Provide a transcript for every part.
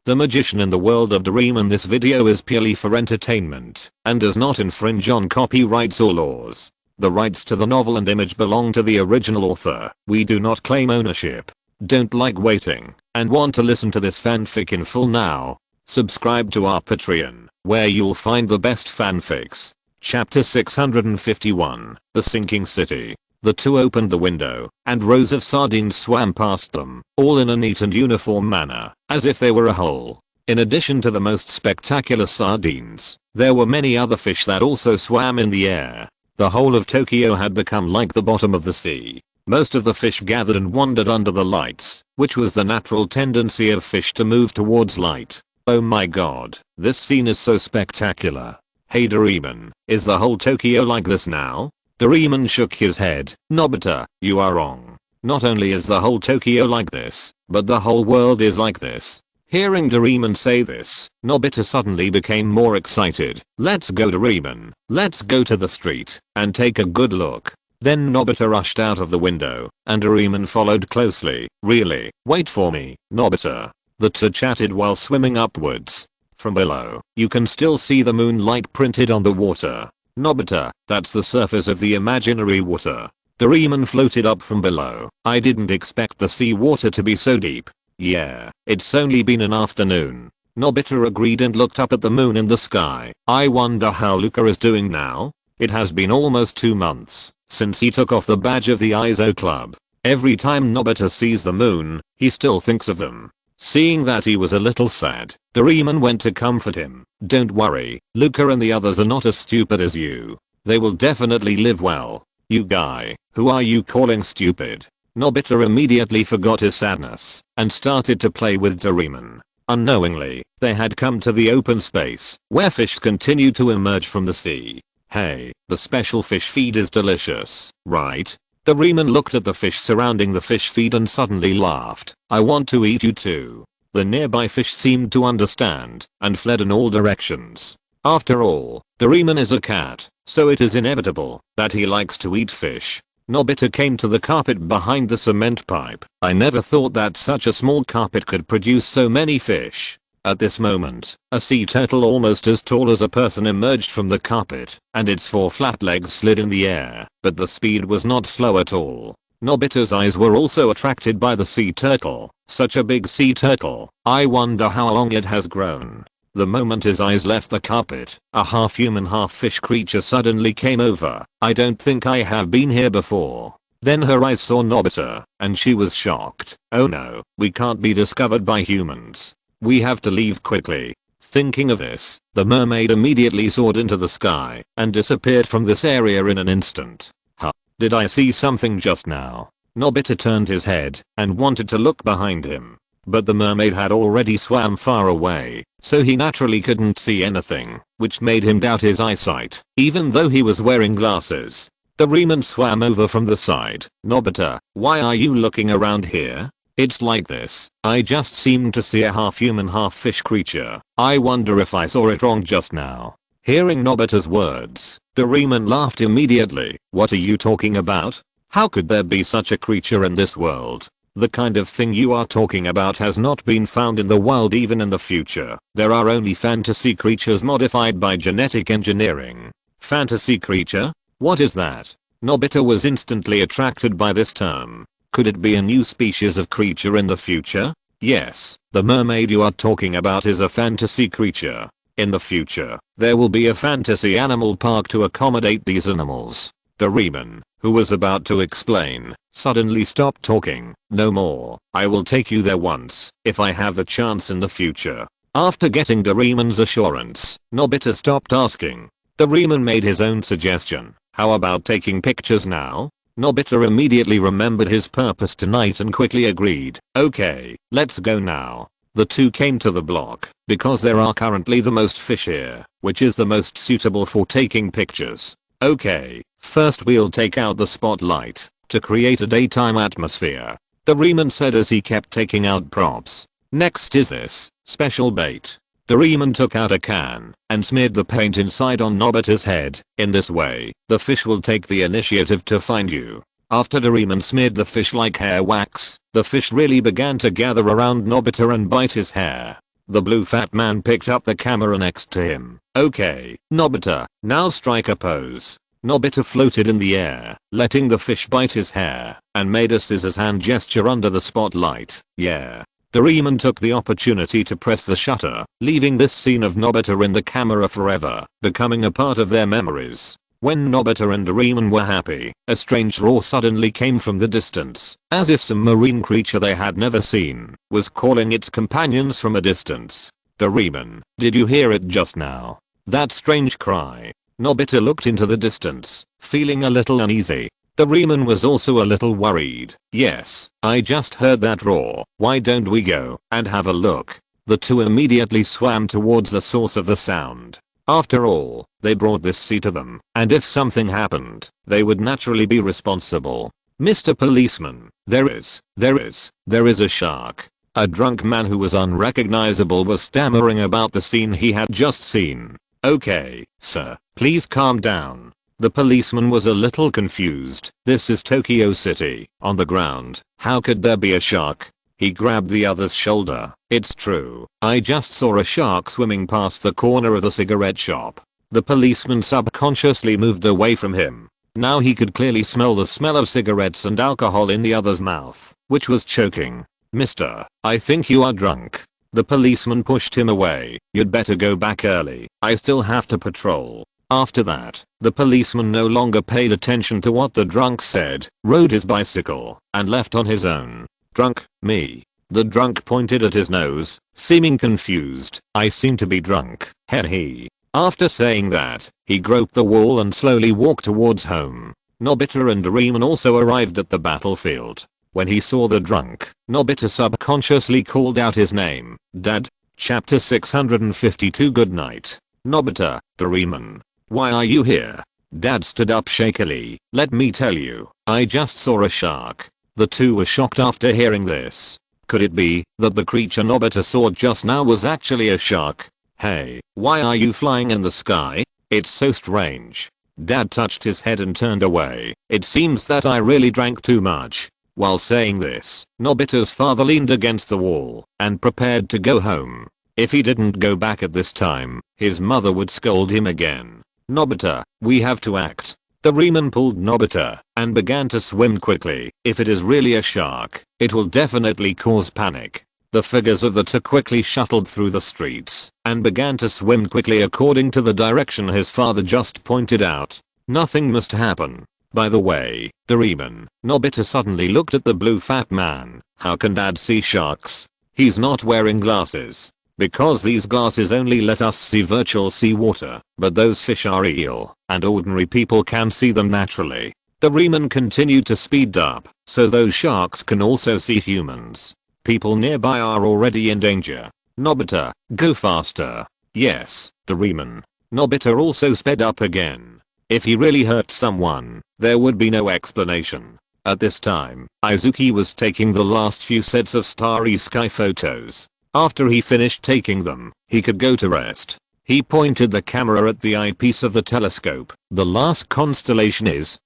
the magician in the world of Doraemon. This video is purely for entertainment and does not infringe on copyrights or laws. The rights to the novel and image belong to the original author. We do not claim ownership. Don't like waiting and want to listen to this fanfic in full now? Subscribe to our Patreon, where you'll find the best fanfics. Chapter 651, The Sinking City. The two opened the window, and rows of sardines swam past them, all in a neat and uniform manner, as if they were a whole. In addition to the most spectacular sardines, there were many other fish that also swam in the air. The whole of Tokyo had become like the bottom of the sea. Most of the fish gathered and wandered under the lights, which was the natural tendency of fish to move towards light. Oh my god, this scene is so spectacular. Hey Doraemon, is the whole Tokyo like this now? Doraemon shook his head. Nobita, you are wrong. Not only is the whole Tokyo like this, but the whole world is like this. Hearing Doraemon say this, Nobita suddenly became more excited. Let's go Doraemon, let's go to the street and take a good look. Then Nobita rushed out of the window, and Doraemon followed closely. Really? Wait for me, Nobita. The two chatted while swimming upwards. From below, you can still see the moonlight printed on the water. Nobita, that's the surface of the imaginary water. Doraemon floated up from below. I didn't expect the sea water to be so deep. Yeah, it's only been an afternoon. Nobita agreed and looked up at the moon in the sky. I wonder how Luca is doing now. It has been almost 2 months since he took off the badge of the ISO club. Every time Nobita sees the moon, he still thinks of them. Seeing that he was a little sad, Doraemon went to comfort him. Don't worry, Luca and the others are not as stupid as you. They will definitely live well. You guy, who are you calling stupid? Nobita immediately forgot his sadness and started to play with Doraemon. Unknowingly, they had come to the open space where fish continued to emerge from the sea. Hey, the special fish feed is delicious, right? Doraemon looked at the fish surrounding the fish feed and suddenly laughed. I want to eat you too. The nearby fish seemed to understand and fled in all directions. After all, Doraemon is a cat, so it is inevitable that he likes to eat fish. Nobita came to the carpet behind the cement pipe. I never thought that such a small carpet could produce so many fish. At this moment, a sea turtle almost as tall as a person emerged from the carpet, and its 4 flat legs slid in the air, but the speed was not slow at all. Nobita's eyes were also attracted by the sea turtle. Such a big sea turtle. I wonder how long it has grown. The moment his eyes left the carpet, a half human half fish creature suddenly came over. I don't think I have been here before. Then her eyes saw Nobita, and she was shocked. Oh no, we can't be discovered by humans. We have to leave quickly. Thinking of this, the mermaid immediately soared into the sky and disappeared from this area in an instant. Huh? Did I see something just now? Nobita turned his head and wanted to look behind him, but the mermaid had already swam far away, so he naturally couldn't see anything, which made him doubt his eyesight, even though he was wearing glasses. Doraemon swam over from the side. Nobita, why are you looking around here? It's like this. I just seemed to see a half human half fish creature. I wonder if I saw it wrong just now. Hearing Nobita's words, Doraemon laughed immediately. What are you talking about? How could there be such a creature in this world? The kind of thing you are talking about has not been found in the wild even in the future. There are only fantasy creatures modified by genetic engineering. Fantasy creature? What is that? Nobita was instantly attracted by this term. Could it be a new species of creature in the future? Yes, the mermaid you are talking about is a fantasy creature. In the future, there will be a fantasy animal park to accommodate these animals. Doraemon, who was about to explain, suddenly stopped talking. No more. I will take you there once, if I have the chance in the future. After getting Doraemon's assurance, Nobita stopped asking. Doraemon made his own suggestion. How about taking pictures now? Nobita immediately remembered his purpose tonight and quickly agreed. Okay, let's go now. The two came to the block, because there are currently the most fish here, which is the most suitable for taking pictures. Okay, first we'll take out the spotlight, to create a daytime atmosphere. Doraemon said as he kept taking out props. Next is this, special bait. Doraemon took out a can and smeared the paint inside on Nobita's head. In this way, the fish will take the initiative to find you. After Doraemon smeared the fish like hair wax, the fish really began to gather around Nobita and bite his hair. The blue fat man picked up the camera next to him. Okay, Nobita, now strike a pose. Nobita floated in the air, letting the fish bite his hair, and made a scissors hand gesture under the spotlight. Yeah. Doraemon took the opportunity to press the shutter, leaving this scene of Nobita in the camera forever, becoming a part of their memories. When Nobita and Doraemon were happy, a strange roar suddenly came from the distance, as if some marine creature they had never seen was calling its companions from a distance. Doraemon, did you hear it just now? That strange cry. Nobita looked into the distance, feeling a little uneasy. Doraemon was also a little worried. Yes, I just heard that roar. Why don't we go and have a look? The two immediately swam towards the source of the sound. After all, they brought this sea to them, and if something happened, they would naturally be responsible. Mr. Policeman, there is a shark. A drunk man who was unrecognizable was stammering about the scene he had just seen. Okay, sir, please calm down. The policeman was a little confused. This is Tokyo City. On the ground, how could there be a shark? He grabbed the other's shoulder. It's true. I just saw a shark swimming past the corner of the cigarette shop. The policeman subconsciously moved away from him. Now he could clearly smell the smell of cigarettes and alcohol in the other's mouth, which was choking. Mister, I think you are drunk. The policeman pushed him away. You'd better go back early. I still have to patrol. After that, the policeman no longer paid attention to what the drunk said, rode his bicycle, and left on his own. Drunk, me. The drunk pointed at his nose, seeming confused. I seem to be drunk, he. After saying that, he groped the wall and slowly walked towards home. Nobita and Doraemon also arrived at the battlefield. When he saw the drunk, Nobita subconsciously called out his name. Dad. Chapter 652. Good night. Nobita, Doraemon. Why are you here? Dad stood up shakily. Let me tell you, I just saw a shark. The two were shocked after hearing this. Could it be that the creature Nobita saw just now was actually a shark? Hey, why are you flying in the sky? It's so strange. Dad touched his head and turned away. It seems that I really drank too much. While saying this, Nobita's father leaned against the wall and prepared to go home. If he didn't go back at this time, his mother would scold him again. Nobita, we have to act. Doraemon pulled Nobita and began to swim quickly. If it is really a shark, it will definitely cause panic. The figures of the two quickly shuttled through the streets and began to swim quickly according to the direction his father just pointed out. Nothing must happen. By the way, Doraemon, Nobita suddenly looked at the blue fat man. How can Dad see sharks? He's not wearing glasses. Because these glasses only let us see virtual seawater, but those fish are real, and ordinary people can see them naturally. Doraemon continued to speed up, so those sharks can also see humans. People nearby are already in danger. Nobita, go faster. Yes, Doraemon. Nobita also sped up again. If he really hurt someone, there would be no explanation. At this time, Izuki was taking the last few sets of starry sky photos. After he finished taking them, he could go to rest. He pointed the camera at the eyepiece of the telescope. The last constellation is,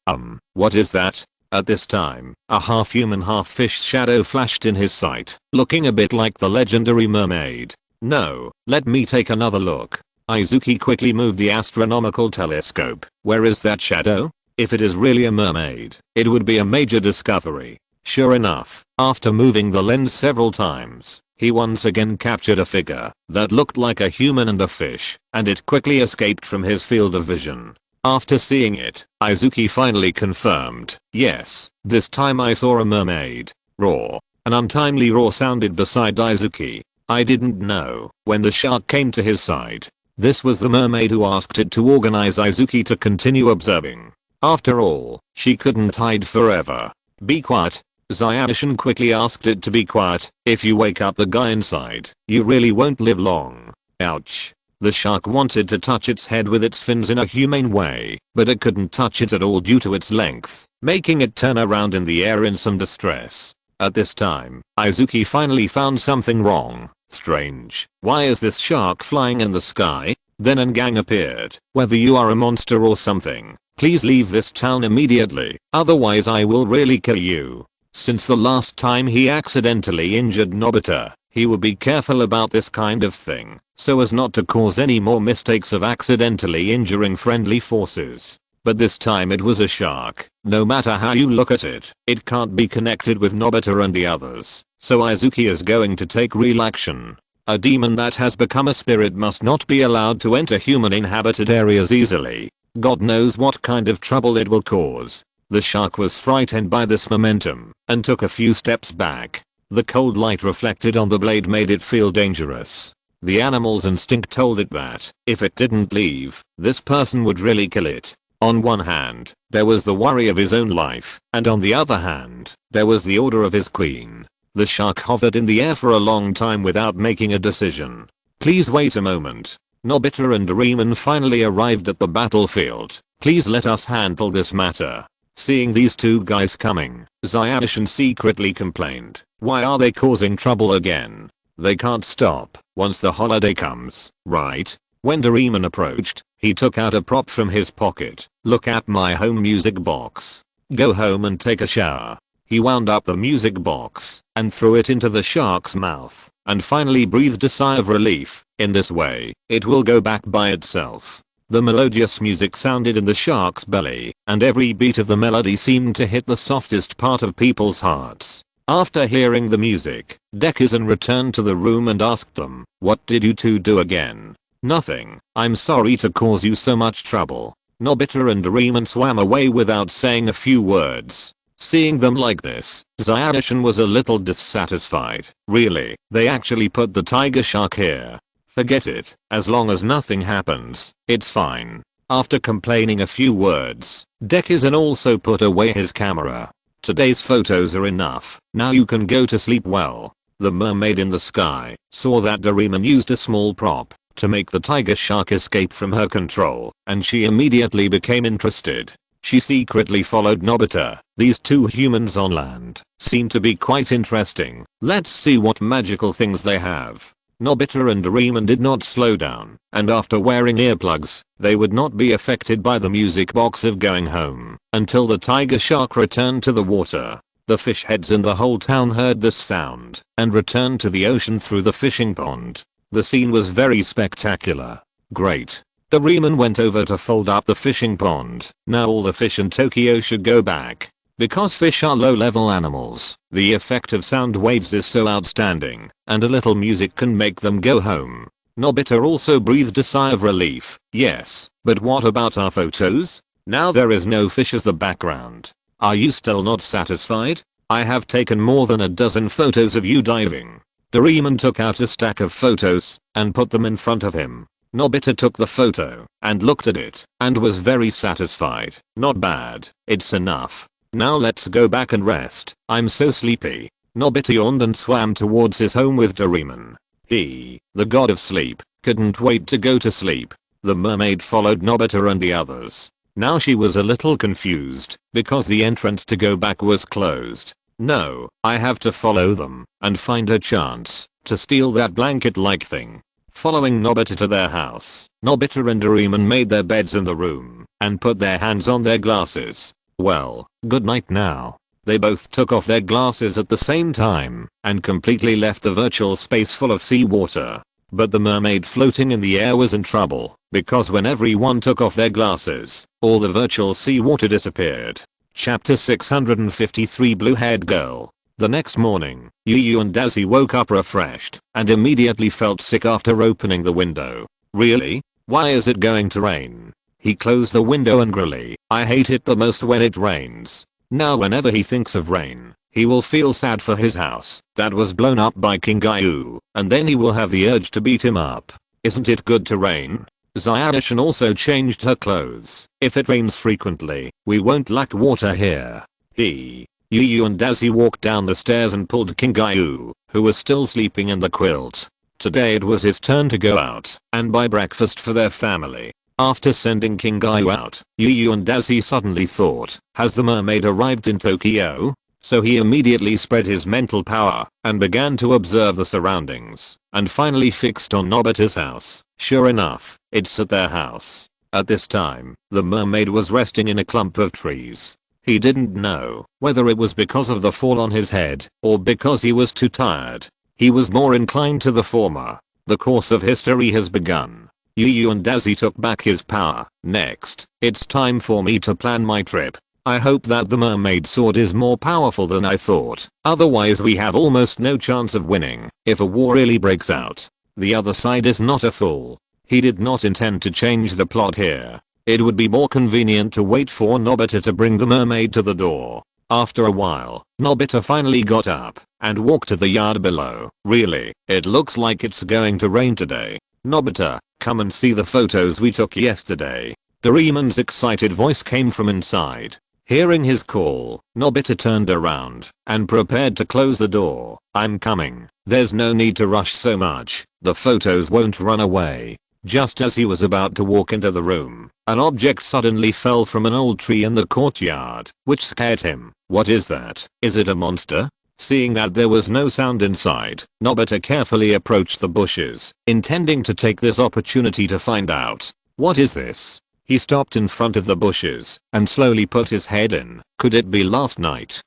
what is that? At this time, a half-human half-fish shadow flashed in his sight, looking a bit like the legendary mermaid. No, let me take another look. Izuki quickly moved the astronomical telescope. Where is that shadow? If it is really a mermaid, it would be a major discovery. Sure enough, after moving the lens several times, he once again captured a figure that looked like a human and a fish, and it quickly escaped from his field of vision. After seeing it, Izuki finally confirmed, yes, this time I saw a mermaid. Roar. An untimely roar sounded beside Izuki. I didn't know when the shark came to his side. This was the mermaid who asked it to organize Izuki to continue observing. After all, she couldn't hide forever. Be quiet. Zyadishan quickly asked it to be quiet. If you wake up the guy inside, you really won't live long. Ouch. The shark wanted to touch its head with its fins in a humane way, but it couldn't touch it at all due to its length, making it turn around in the air in some distress. At this time, Izuki finally found something wrong. Strange. Why is this shark flying in the sky? Then an gang appeared. Whether you are a monster or something, please leave this town immediately, otherwise I will really kill you. Since the last time he accidentally injured Nobita, He would be careful about this kind of thing, so as not to cause any more mistakes of accidentally injuring friendly forces. But this time it was a shark. No matter how you look at it, it can't be connected with Nobita and the others, so Izuki is going to take real action. A demon that has become a spirit must not be allowed to enter human inhabited areas easily. God knows what kind of trouble it will cause. The shark was frightened by this momentum and took a few steps back. The cold light reflected on the blade made it feel dangerous. The animal's instinct told it that if it didn't leave, this person would really kill it. On one hand, there was the worry of his own life, and on the other hand, there was the order of his queen. The shark hovered in the air for a long time without making a decision. Please wait a moment. Nobita and Doraemon finally arrived at the battlefield. Please let us handle this matter. Seeing these two guys coming, Gian secretly complained. Why are they causing trouble again? They can't stop once the holiday comes, right? When Doraemon approached, he took out a prop from his pocket. Look at my home music box. Go home and take a shower. He wound up the music box and threw it into the shark's mouth and finally breathed a sigh of relief. In this way, it will go back by itself. The melodious music sounded in the shark's belly, and every beat of the melody seemed to hit the softest part of people's hearts. After hearing the music, Dekisugi returned to the room and asked them, "What did you two do again?" "Nothing. I'm sorry to cause you so much trouble." Nobita and Doraemon swam away without saying a few words. Seeing them like this, Gian was a little dissatisfied. Really, they actually put the tiger shark here. Forget it, as long as nothing happens, it's fine. After complaining a few words, Dekisugi also put away his camera. Today's photos are enough, now you can go to sleep well. The mermaid in the sky saw that Doraemon used a small prop to make the tiger shark escape from her control, and she immediately became interested. She secretly followed Nobita. These two humans on land seem to be quite interesting. Let's see what magical things they have. Nobita and Doraemon did not slow down, and after wearing earplugs, they would not be affected by the music box of going home until the tiger shark returned to the water. The fish heads in the whole town heard this sound and returned to the ocean through the fishing pond. The scene was very spectacular. Great. Doraemon went over to fold up the fishing pond. Now all the fish in Tokyo should go back. Because fish are low-level animals, the effect of sound waves is so outstanding, and a little music can make them go home. Nobita also breathed a sigh of relief. Yes, but what about our photos? Now there is no fish as the background. Are you still not satisfied? I have taken more than a dozen photos of you diving. Doraemon took out a stack of photos and put them in front of him. Nobita took the photo and looked at it and was very satisfied. Not bad. It's enough. Now let's go back and rest. I'm so sleepy. Nobita yawned and swam towards his home with Doraemon. He, the god of sleep, couldn't wait to go to sleep. The mermaid followed Nobita and the others. Now she was a little confused because the entrance to go back was closed. No, I have to follow them and find a chance to steal that blanket-like thing. Following Nobita to their house, Nobita and Doraemon made their beds in the room and put their hands on their glasses. Well, good night now. They both took off their glasses at the same time and completely left the virtual space full of seawater. But the mermaid floating in the air was in trouble because when everyone took off their glasses, all the virtual seawater disappeared. Chapter 653 Blue-Haired Girl. The next morning, Yu and Daisy woke up refreshed and immediately felt sick after opening the window. Really? Why is it going to rain? He closed the window angrily. I hate it the most when it rains. Now whenever he thinks of rain, he will feel sad for his house that was blown up by King Gyu, and then he will have the urge to beat him up. Isn't it good to rain? Gian also changed her clothes. If it rains frequently, we won't lack water here. Yu and Daisy walked down the stairs and pulled King Gyu, who was still sleeping in the quilt. Today it was his turn to go out and buy breakfast for their family. After sending King Gyu out, Yu and Daisy suddenly thought, has the mermaid arrived in Tokyo? So he immediately spread his mental power and began to observe the surroundings and finally fixed on Nobita's house. Sure enough, it's at their house. At this time, the mermaid was resting in a clump of trees. He didn't know whether it was because of the fall on his head or because he was too tired. He was more inclined to the former. The course of history has begun. Yu and Daisy took back his power. Next, it's time for me to plan my trip. I hope that the mermaid sword is more powerful than I thought. Otherwise we have almost no chance of winning if a war really breaks out. The other side is not a fool. He did not intend to change the plot here. It would be more convenient to wait for Nobita to bring the mermaid to the door. After a while, Nobita finally got up and walked to the yard below. Really, it looks like it's going to rain today. Nobita, come and see the photos we took yesterday. Doraemon's excited voice came from inside. Hearing his call, Nobita turned around and prepared to close the door. I'm coming. There's no need to rush so much. The photos won't run away. Just as he was about to walk into the room, an object suddenly fell from an old tree in the courtyard, which scared him. What is that? Is it a monster? Seeing that there was no sound inside, Nobita carefully approached the bushes, intending to take this opportunity to find out. What is this? He stopped in front of the bushes and slowly put his head in. Could it be last night?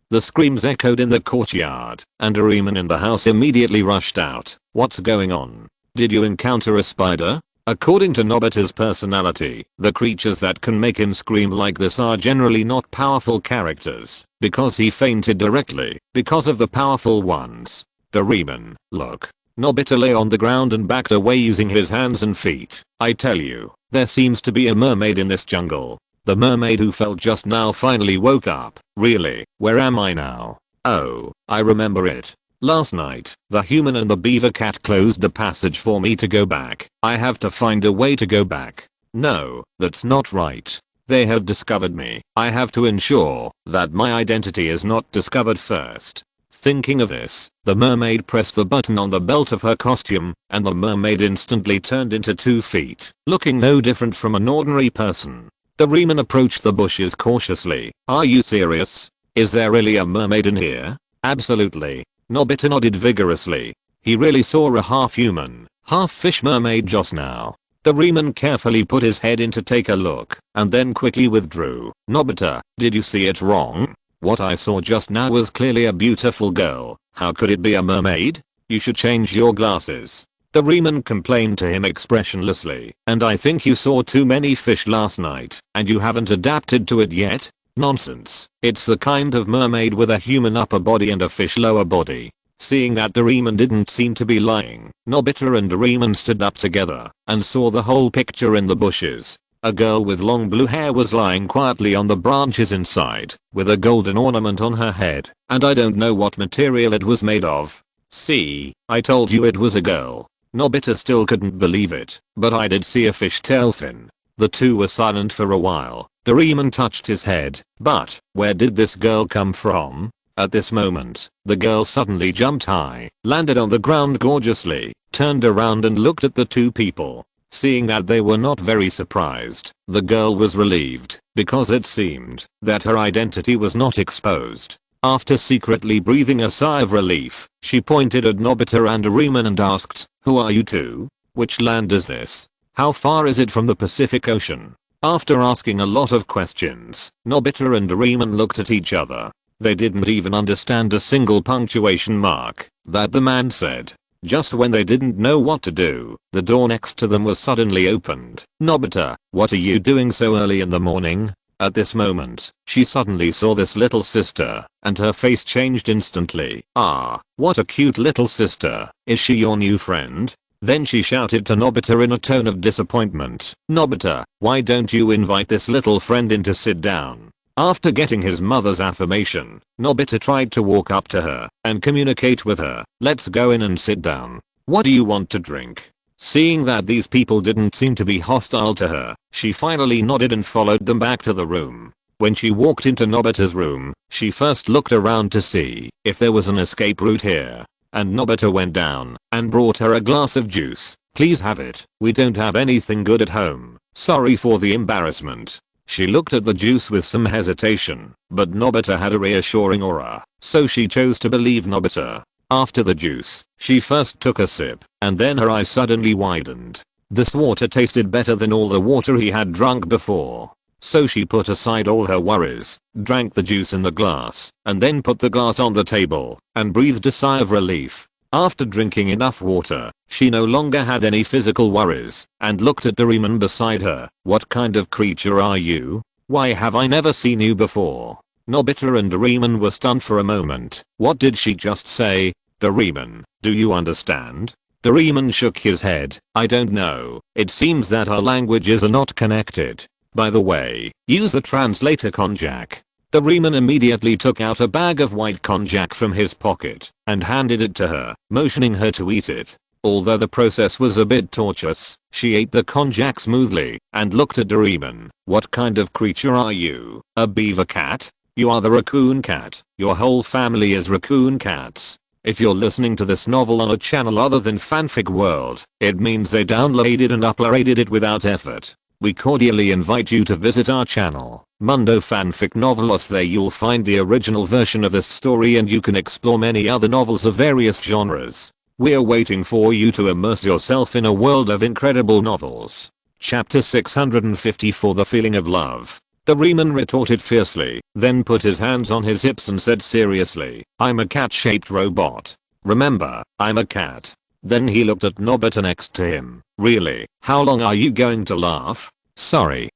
The screams echoed in the courtyard, and Doraemon in the house immediately rushed out. What's going on? Did you encounter a spider? According to Nobita's personality, the creatures that can make him scream like this are generally not powerful characters, because he fainted directly because of the powerful ones. Doraemon, look. Nobita lay on the ground and backed away using his hands and feet. I tell you, there seems to be a mermaid in this jungle. The mermaid who fell just now finally woke up. Really, where am I now? Oh, I remember it. Last night, the human and the beaver cat closed the passage for me to go back. I have to find a way to go back. No, that's not right. They have discovered me. I have to ensure that my identity is not discovered first. Thinking of this, the mermaid pressed the button on the belt of her costume, and the mermaid instantly turned into 2 feet, looking no different from an ordinary person. Doraemon approached the bushes cautiously. Are you serious? Is there really a mermaid in here? Absolutely. Nobita nodded vigorously. He really saw a half-human, half-fish mermaid just now. Doraemon carefully put his head in to take a look, and then quickly withdrew. Nobita, did you see it wrong? What I saw just now was clearly a beautiful girl. How could it be a mermaid? You should change your glasses. Doraemon complained to him expressionlessly. And I think you saw too many fish last night, and you haven't adapted to it yet? Nonsense. It's the kind of mermaid with a human upper body and a fish lower body. Seeing that Doraemon didn't seem to be lying, Nobita and Doraemon stood up together and saw the whole picture in the bushes. A girl with long blue hair was lying quietly on the branches inside, with a golden ornament on her head, and I don't know what material it was made of. See, I told you it was a girl. Nobita still couldn't believe it, but I did see a fishtail fin. The two were silent for a while. Doraemon touched his head. But, where did this girl come from? At this moment, the girl suddenly jumped high, landed on the ground gorgeously, turned around and looked at the two people. Seeing that they were not very surprised, the girl was relieved, because it seemed that her identity was not exposed. After secretly breathing a sigh of relief, she pointed at Nobita and Doraemon and asked, "Who are you two? Which land is this? How far is it from the Pacific Ocean?" After asking a lot of questions, Nobita and Doraemon looked at each other. They didn't even understand a single punctuation mark that the man said. Just when they didn't know what to do, the door next to them was suddenly opened. "Nobita, what are you doing so early in the morning?" At this moment, she suddenly saw this little sister, and her face changed instantly. "Ah, what a cute little sister. Is she your new friend?" Then she shouted to Nobita in a tone of disappointment. "Nobita, why don't you invite this little friend in to sit down?" After getting his mother's affirmation, Nobita tried to walk up to her and communicate with her. "Let's go in and sit down. What do you want to drink?" Seeing that these people didn't seem to be hostile to her, she finally nodded and followed them back to the room. When she walked into Nobita's room, she first looked around to see if there was an escape route here. And Nobita went down and brought her a glass of juice. "Please have it. We don't have anything good at home. Sorry for the embarrassment." She looked at the juice with some hesitation, but Nobita had a reassuring aura, so she chose to believe Nobita. After the juice, she first took a sip, and then her eyes suddenly widened. This water tasted better than all the water he had drunk before. So she put aside all her worries, drank the juice in the glass, and then put the glass on the table, and breathed a sigh of relief. After drinking enough water, she no longer had any physical worries and looked at Doraemon beside her. What kind of creature are you? Why have I never seen you before? Nobita and Doraemon were stunned for a moment. What did she just say? Doraemon, do you understand? Doraemon shook his head. I don't know. It seems that our languages are not connected. By the way, use the translator konjac. Doraemon immediately took out a bag of white konjac from his pocket and handed it to her, motioning her to eat it. Although the process was a bit tortuous, she ate the konjac smoothly and looked at Doraemon. What kind of creature are you? A beaver cat? You are the raccoon cat. Your whole family is raccoon cats. If you're listening to this novel on a channel other than Fanfic World, it means they downloaded and uploaded it without effort. We cordially invite you to visit our channel, Mundo Fanfic Novelos. There you'll find the original version of this story and you can explore many other novels of various genres. We're waiting for you to immerse yourself in a world of incredible novels. Chapter 654, The Feeling of Love. Doraemon retorted fiercely, then put his hands on his hips and said seriously, I'm a cat-shaped robot. Remember, I'm a cat. Then he looked at Nobita next to him. Really, how long are you going to laugh? Sorry,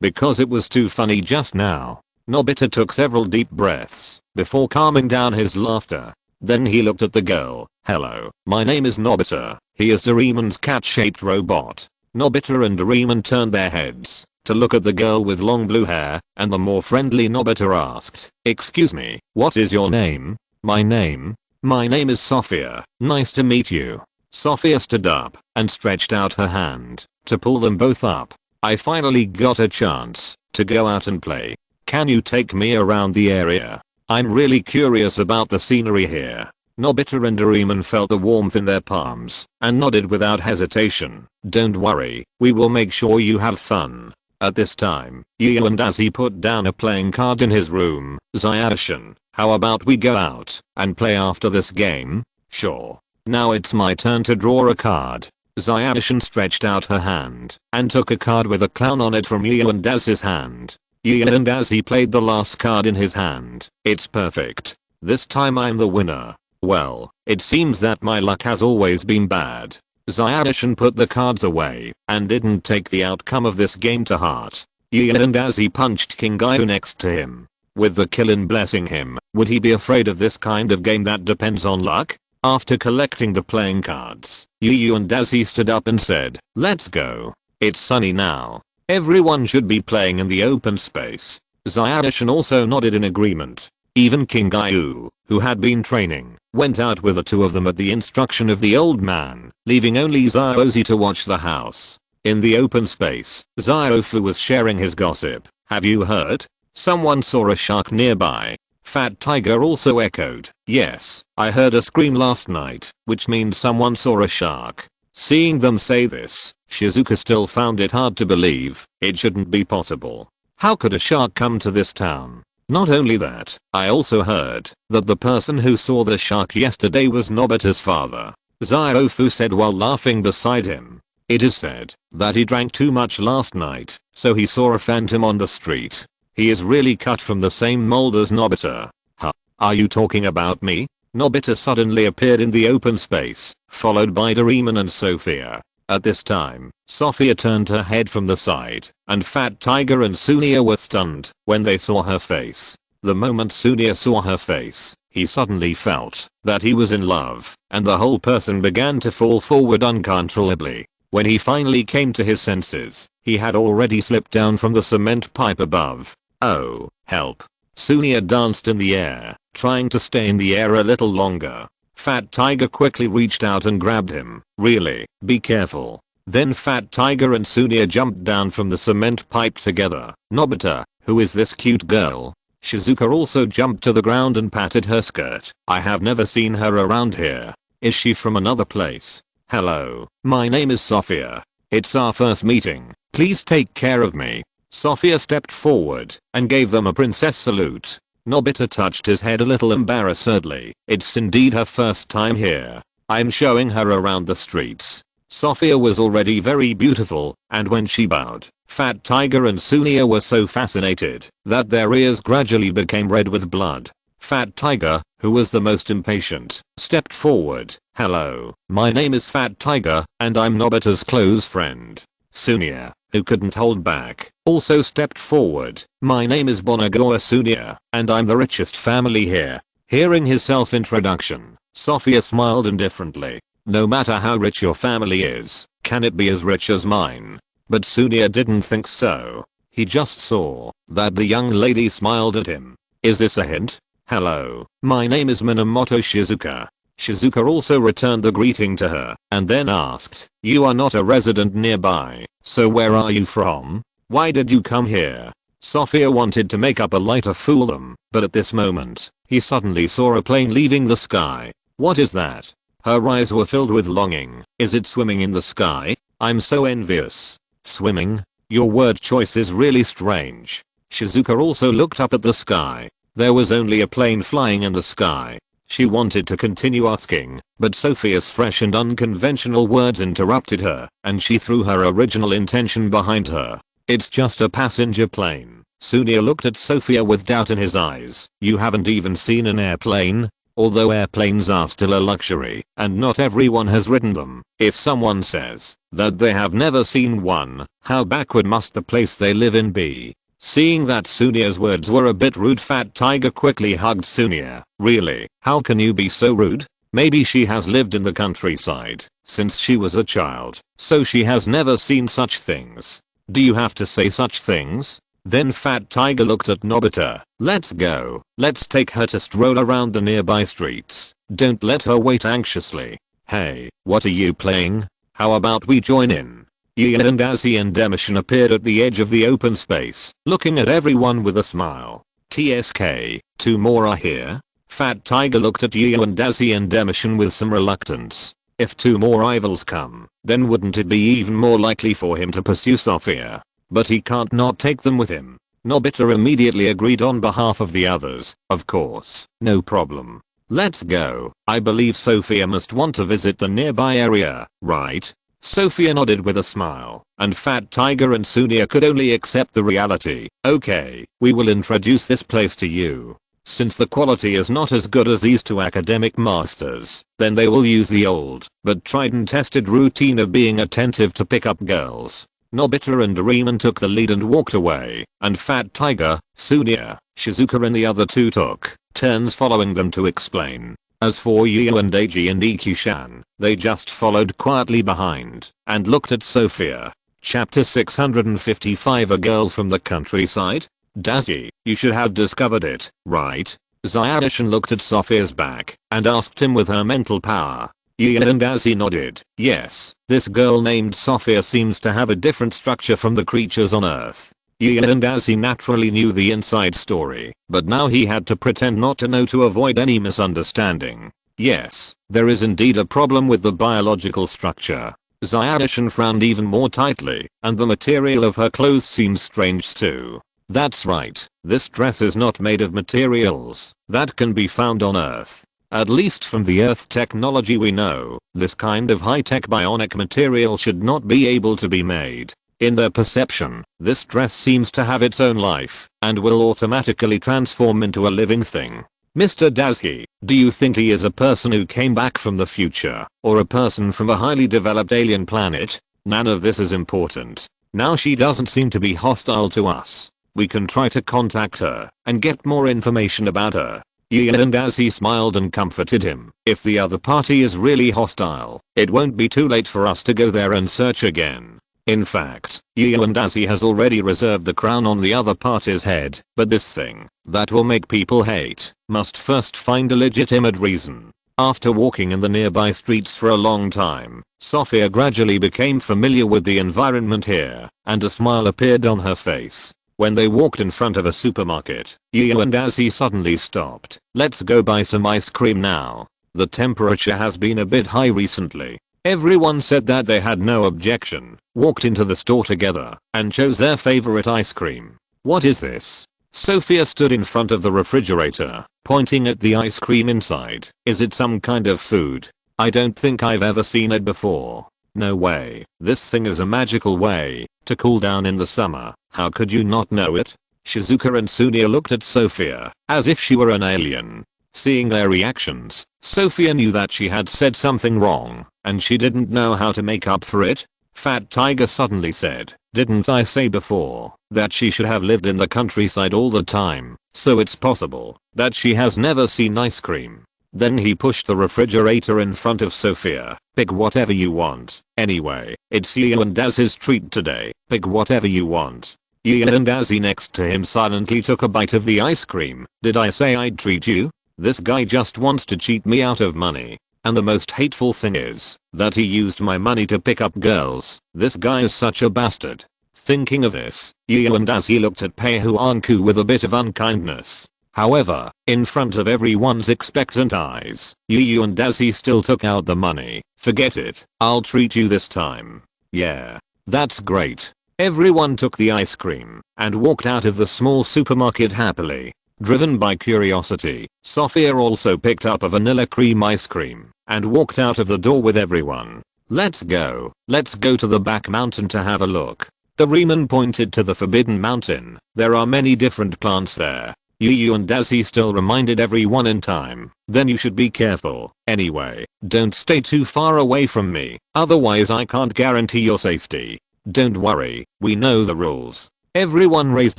because it was too funny just now. Nobita took several deep breaths before calming down his laughter. Then he looked at the girl. Hello, my name is Nobita. He is Doraemon's cat-shaped robot. Nobita and Doraemon turned their heads to look at the girl with long blue hair, and the more friendly Nobita asked, excuse me, what is your name? My name is Sophia. Nice to meet you. Sophia stood up and stretched out her hand to pull them both up. I finally got a chance to go out and play. Can you take me around the area? I'm really curious about the scenery here. Nobita and Doraemon felt the warmth in their palms and nodded without hesitation. Don't worry, we will make sure you have fun. At this time, Yu and as he put down a playing card in his room, Zion, how about we go out and play after this game? Sure. Now it's my turn to draw a card. Zion stretched out her hand and took a card with a clown on it from Yu and Az's hand. Yu and as he played the last card in his hand. It's perfect. This time I'm the winner. Well, it seems that my luck has always been bad. Zion put the cards away and didn't take the outcome of this game to heart. Yu and as he punched King Yu next to him. With the Killin blessing him, would he be afraid of this kind of game that depends on luck? After collecting the playing cards, Yu and as he stood up and said, let's go. It's sunny now. Everyone should be playing in the open space. Zion also nodded in agreement. Even King Yu, who had been training, went out with the two of them at the instruction of the old man, leaving only Ziozi to watch the house. In the open space, Ziofu was sharing his gossip. Have you heard? Someone saw a shark nearby. Fat Tiger also echoed. Yes, I heard a scream last night, which means someone saw a shark. Seeing them say this, Shizuka still found it hard to believe. It shouldn't be possible. How could a shark come to this town? Not only that, I also heard that the person who saw the shark yesterday was Nobita's father. Ziofu said while laughing beside him. It is said that he drank too much last night, so he saw a phantom on the street. He is really cut from the same mold as Nobita. Huh? Are you talking about me? Nobita suddenly appeared in the open space, followed by Doraemon and Sophia. At this time, Sophia turned her head from the side, and Fat Tiger and Sunia were stunned when they saw her face. The moment Sunia saw her face, he suddenly felt that he was in love, and the whole person began to fall forward uncontrollably. When he finally came to his senses, he had already slipped down from the cement pipe above. Oh, help. Sunia danced in the air, trying to stay in the air a little longer. Fat Tiger quickly reached out and grabbed him. Really, be careful. Then Fat Tiger and Sunia jumped down from the cement pipe together. Nobita, who is this cute girl? Shizuka also jumped to the ground and patted her skirt. I have never seen her around here. Is she from another place? Hello, my name is Sophia. It's our first meeting. Please take care of me. Sophia stepped forward and gave them a princess salute. Nobita touched his head a little embarrassedly. It's indeed her first time here. I'm showing her around the streets. Sophia was already very beautiful, and when she bowed, Fat Tiger and Sunia were so fascinated that their ears gradually became red with blood. Fat Tiger, who was the most impatient, stepped forward. "Hello, my name is Fat Tiger, and I'm Nobita's close friend." Sunia, who couldn't hold back, also stepped forward. "My name is Bonagawa Sunia, and I'm the richest family here." Hearing his self-introduction, Sophia smiled indifferently. No matter how rich your family is, can it be as rich as mine? But Sunia didn't think so. He just saw that the young lady smiled at him. Is this a hint? "Hello, my name is Minamoto Shizuka." Shizuka also returned the greeting to her, and then asked, "You are not a resident nearby, so where are you from? Why did you come here?" Sophia wanted to make up a lie to fool them, but at this moment, he suddenly saw a plane leaving the sky. What is that? Her eyes were filled with longing. Is it swimming in the sky? I'm so envious. Swimming? Your word choice is really strange. Shizuka also looked up at the sky. There was only a plane flying in the sky. She wanted to continue asking, but Sophia's fresh and unconventional words interrupted her, and she threw her original intention behind her. "It's just a passenger plane." Sunia looked at Sophia with doubt in his eyes. "You haven't even seen an airplane?" Although airplanes are still a luxury, and not everyone has ridden them, if someone says that they have never seen one, how backward must the place they live in be? Seeing that Sunia's words were a bit rude, Fat Tiger quickly hugged Sunia. "Really? How can you be so rude? Maybe she has lived in the countryside since she was a child, so she has never seen such things. Do you have to say such things?" Then Fat Tiger looked at Nobita. "Let's go. Let's take her to stroll around the nearby streets. Don't let her wait anxiously. Hey, what are you playing? How about we join in?" Gian and Azzy and Demission appeared at the edge of the open space, looking at everyone with a smile. "TSK, two more are here?" Fat Tiger looked at Gian and Azzy and Demission with some reluctance. If two more rivals come, then wouldn't it be even more likely for him to pursue Sophia? But he can't not take them with him. Nobita immediately agreed on behalf of the others. "Of course, no problem. Let's go. I believe Sophia must want to visit the nearby area, right?" Sophia nodded with a smile, and Fat Tiger and Sunia could only accept the reality. "Okay, we will introduce this place to you. Since the quality is not as good as these two academic masters, then they will use the old, but tried and tested routine of being attentive to pick up girls." Nobita and Doraemon took the lead and walked away, and Fat Tiger, Sunia, Shizuka and the other two took turns following them to explain. As for Yu and Eiji and Ikushan, they just followed quietly behind and looked at Sophia. Chapter 655, A Girl from the Countryside? "Dazzy, you should have discovered it, right?" Zyadishan looked at Sophia's back and asked him with her mental power. Yu and Dazzy nodded. "Yes, this girl named Sophia seems to have a different structure from the creatures on Earth." Yu and Dazzy naturally knew the inside story, but now he had to pretend not to know to avoid any misunderstanding. "Yes, there is indeed a problem with the biological structure." Zyadishan frowned even more tightly, and the material of her clothes seems strange too. "That's right, this dress is not made of materials that can be found on Earth. At least from the Earth technology we know, this kind of high-tech bionic material should not be able to be made. In their perception, this dress seems to have its own life and will automatically transform into a living thing." "Mr. Dazzy, do you think he is a person who came back from the future, or a person from a highly developed alien planet?" "None of this is important. Now she doesn't seem to be hostile to us. We can try to contact her and get more information about her." Ian and Azzy smiled and comforted him. "If the other party is really hostile, it won't be too late for us to go there and search again. In fact, Ian and Azzy has already reserved the crown on the other party's head, but this thing that will make people hate must first find a legitimate reason." After walking in the nearby streets for a long time, Sophia gradually became familiar with the environment here, and a smile appeared on her face. When they walked in front of a supermarket, Yu and Azzy suddenly stopped. "Let's go buy some ice cream now. The temperature has been a bit high recently." Everyone said that they had no objection, walked into the store together, and chose their favorite ice cream. "What is this?" Sophia stood in front of the refrigerator, pointing at the ice cream inside. "Is it some kind of food? I don't think I've ever seen it before." "No way. This thing is a magical way to cool down in the summer. How could you not know it?" Shizuka and Sunia looked at Sophia as if she were an alien. Seeing their reactions, Sophia knew that she had said something wrong, and she didn't know how to make up for it. Fat Tiger suddenly said, "Didn't I say before that she should have lived in the countryside all the time, so it's possible that she has never seen ice cream?" Then he pushed the refrigerator in front of Sophia. "Pick whatever you want. Anyway, it's you and Daz's treat today. Pick whatever you want." Ian and Dazzy next to him silently took a bite of the ice cream. "Did I say I'd treat you? This guy just wants to cheat me out of money. And the most hateful thing is that he used my money to pick up girls. This guy is such a bastard." Thinking of this, Yu and Dazzy looked at Peihuanku with a bit of unkindness. However, in front of everyone's expectant eyes, Yu and Dazzy still took out the money. "Forget it, I'll treat you this time." "Yeah. That's great." Everyone took the ice cream and walked out of the small supermarket happily. Driven by curiosity, Sophia also picked up a vanilla cream ice cream and walked out of the door with everyone. Let's go to the back mountain to have a look." Doraemon pointed to the forbidden mountain. "There are many different plants there." Yu and Dazzy still reminded everyone in time. "Then you should be careful. Anyway, don't stay too far away from me, otherwise I can't guarantee your safety." "Don't worry, we know the rules." Everyone raised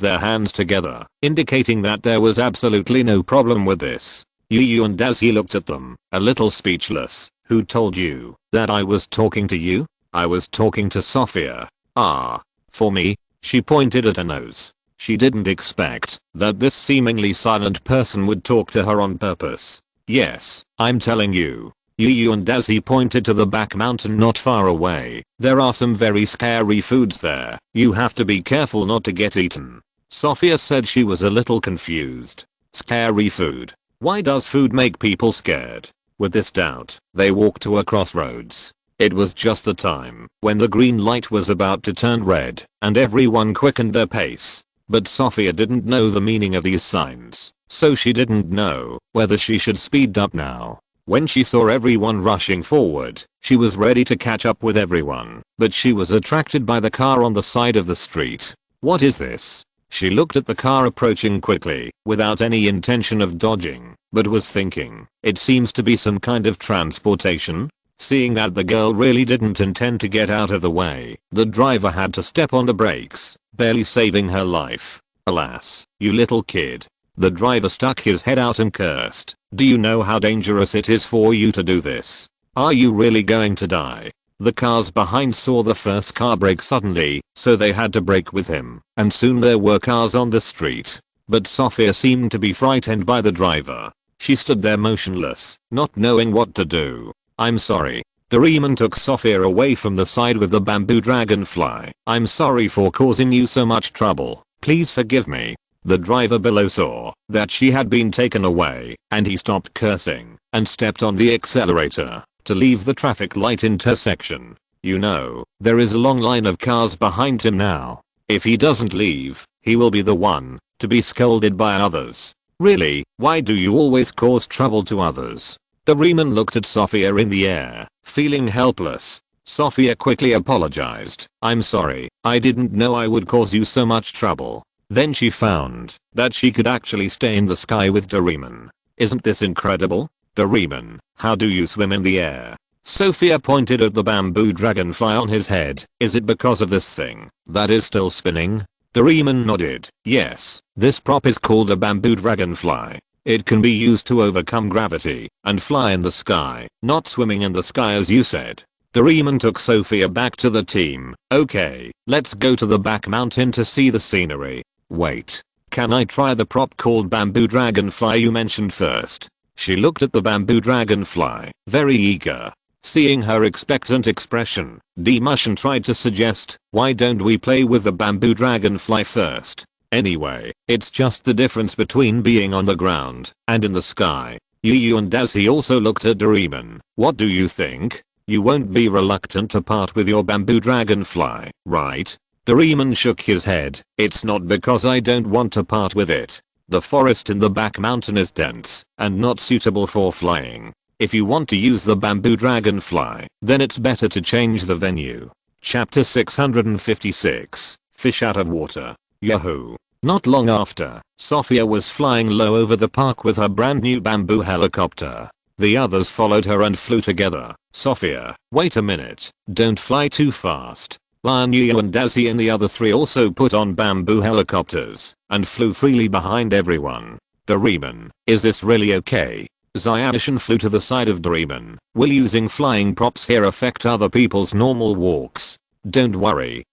their hands together, indicating that there was absolutely no problem with this. Yu and Dazzy looked at them, a little speechless. "Who told you that I was talking to you?" "I was talking to Sophia." "Ah. For me?" She pointed at her nose. She didn't expect that this seemingly silent person would talk to her on purpose. "Yes, I'm telling you." Yu and Dazzy pointed to the back mountain not far away. "There are some very scary foods there. You have to be careful not to get eaten." Sophia said she was a little confused. Scary food? Why does food make people scared? With this doubt, they walked to a crossroads. It was just the time when the green light was about to turn red, and everyone quickened their pace. But Sophia didn't know the meaning of these signs, so she didn't know whether she should speed up now. When she saw everyone rushing forward, she was ready to catch up with everyone, but she was attracted by the car on the side of the street. "What is this?" She looked at the car approaching quickly, without any intention of dodging, but was thinking, it seems to be some kind of transportation. Seeing that the girl really didn't intend to get out of the way, the driver had to step on the brakes, barely saving her life. "Alas, you little kid." The driver stuck his head out and cursed. "Do you know how dangerous it is for you to do this? Are you really going to die?" The cars behind saw the first car brake suddenly, so they had to brake with him, and soon there were cars on the street. But Sophia seemed to be frightened by the driver. She stood there motionless, not knowing what to do. "I'm sorry." Doraemon took Sophia away from the side with the bamboo dragonfly. "I'm sorry for causing you so much trouble. Please forgive me." The driver below saw that she had been taken away, and he stopped cursing and stepped on the accelerator to leave the traffic light intersection. You know, there is a long line of cars behind him now. If he doesn't leave, he will be the one to be scolded by others. "Really, why do you always cause trouble to others?" Doraemon looked at Sophia in the air, feeling helpless. Sophia quickly apologized. "I'm sorry, I didn't know I would cause you so much trouble." Then she found that she could actually stay in the sky with Doraemon. "Isn't this incredible? Doraemon, how do you swim in the air?" Sophia pointed at the bamboo dragonfly on his head. "Is it because of this thing that is still spinning?" Doraemon nodded. "Yes, this prop is called a bamboo dragonfly. It can be used to overcome gravity and fly in the sky, not swimming in the sky as you said." Doraemon took Sophia back to the team. "Okay, let's go to the back mountain to see the scenery." "Wait, can I try the prop called bamboo dragonfly you mentioned first?" She looked at the bamboo dragonfly, very eager. Seeing her expectant expression, D-Mushin tried to suggest, "Why don't we play with the bamboo dragonfly first? Anyway, it's just the difference between being on the ground and in the sky." Yu and Dazzy also looked at Doraemon. "What do you think? You won't be reluctant to part with your bamboo dragonfly, right?" Doraemon shook his head. "It's not because I don't want to part with it. The forest in the back mountain is dense and not suitable for flying. If you want to use the bamboo dragonfly, then it's better to change the venue." Chapter 656, Fish out of water. Yahoo! Not long after, Sophia was flying low over the park with her brand new bamboo helicopter. The others followed her and flew together. Sophia, wait a minute, don't fly too fast. Lion, Yu and Dazzy and the other three also put on bamboo helicopters and flew freely behind everyone. Doraemon, is this really okay? Xiaoshan flew to the side of Doraemon. Will using flying props here affect other people's normal walks? Don't worry,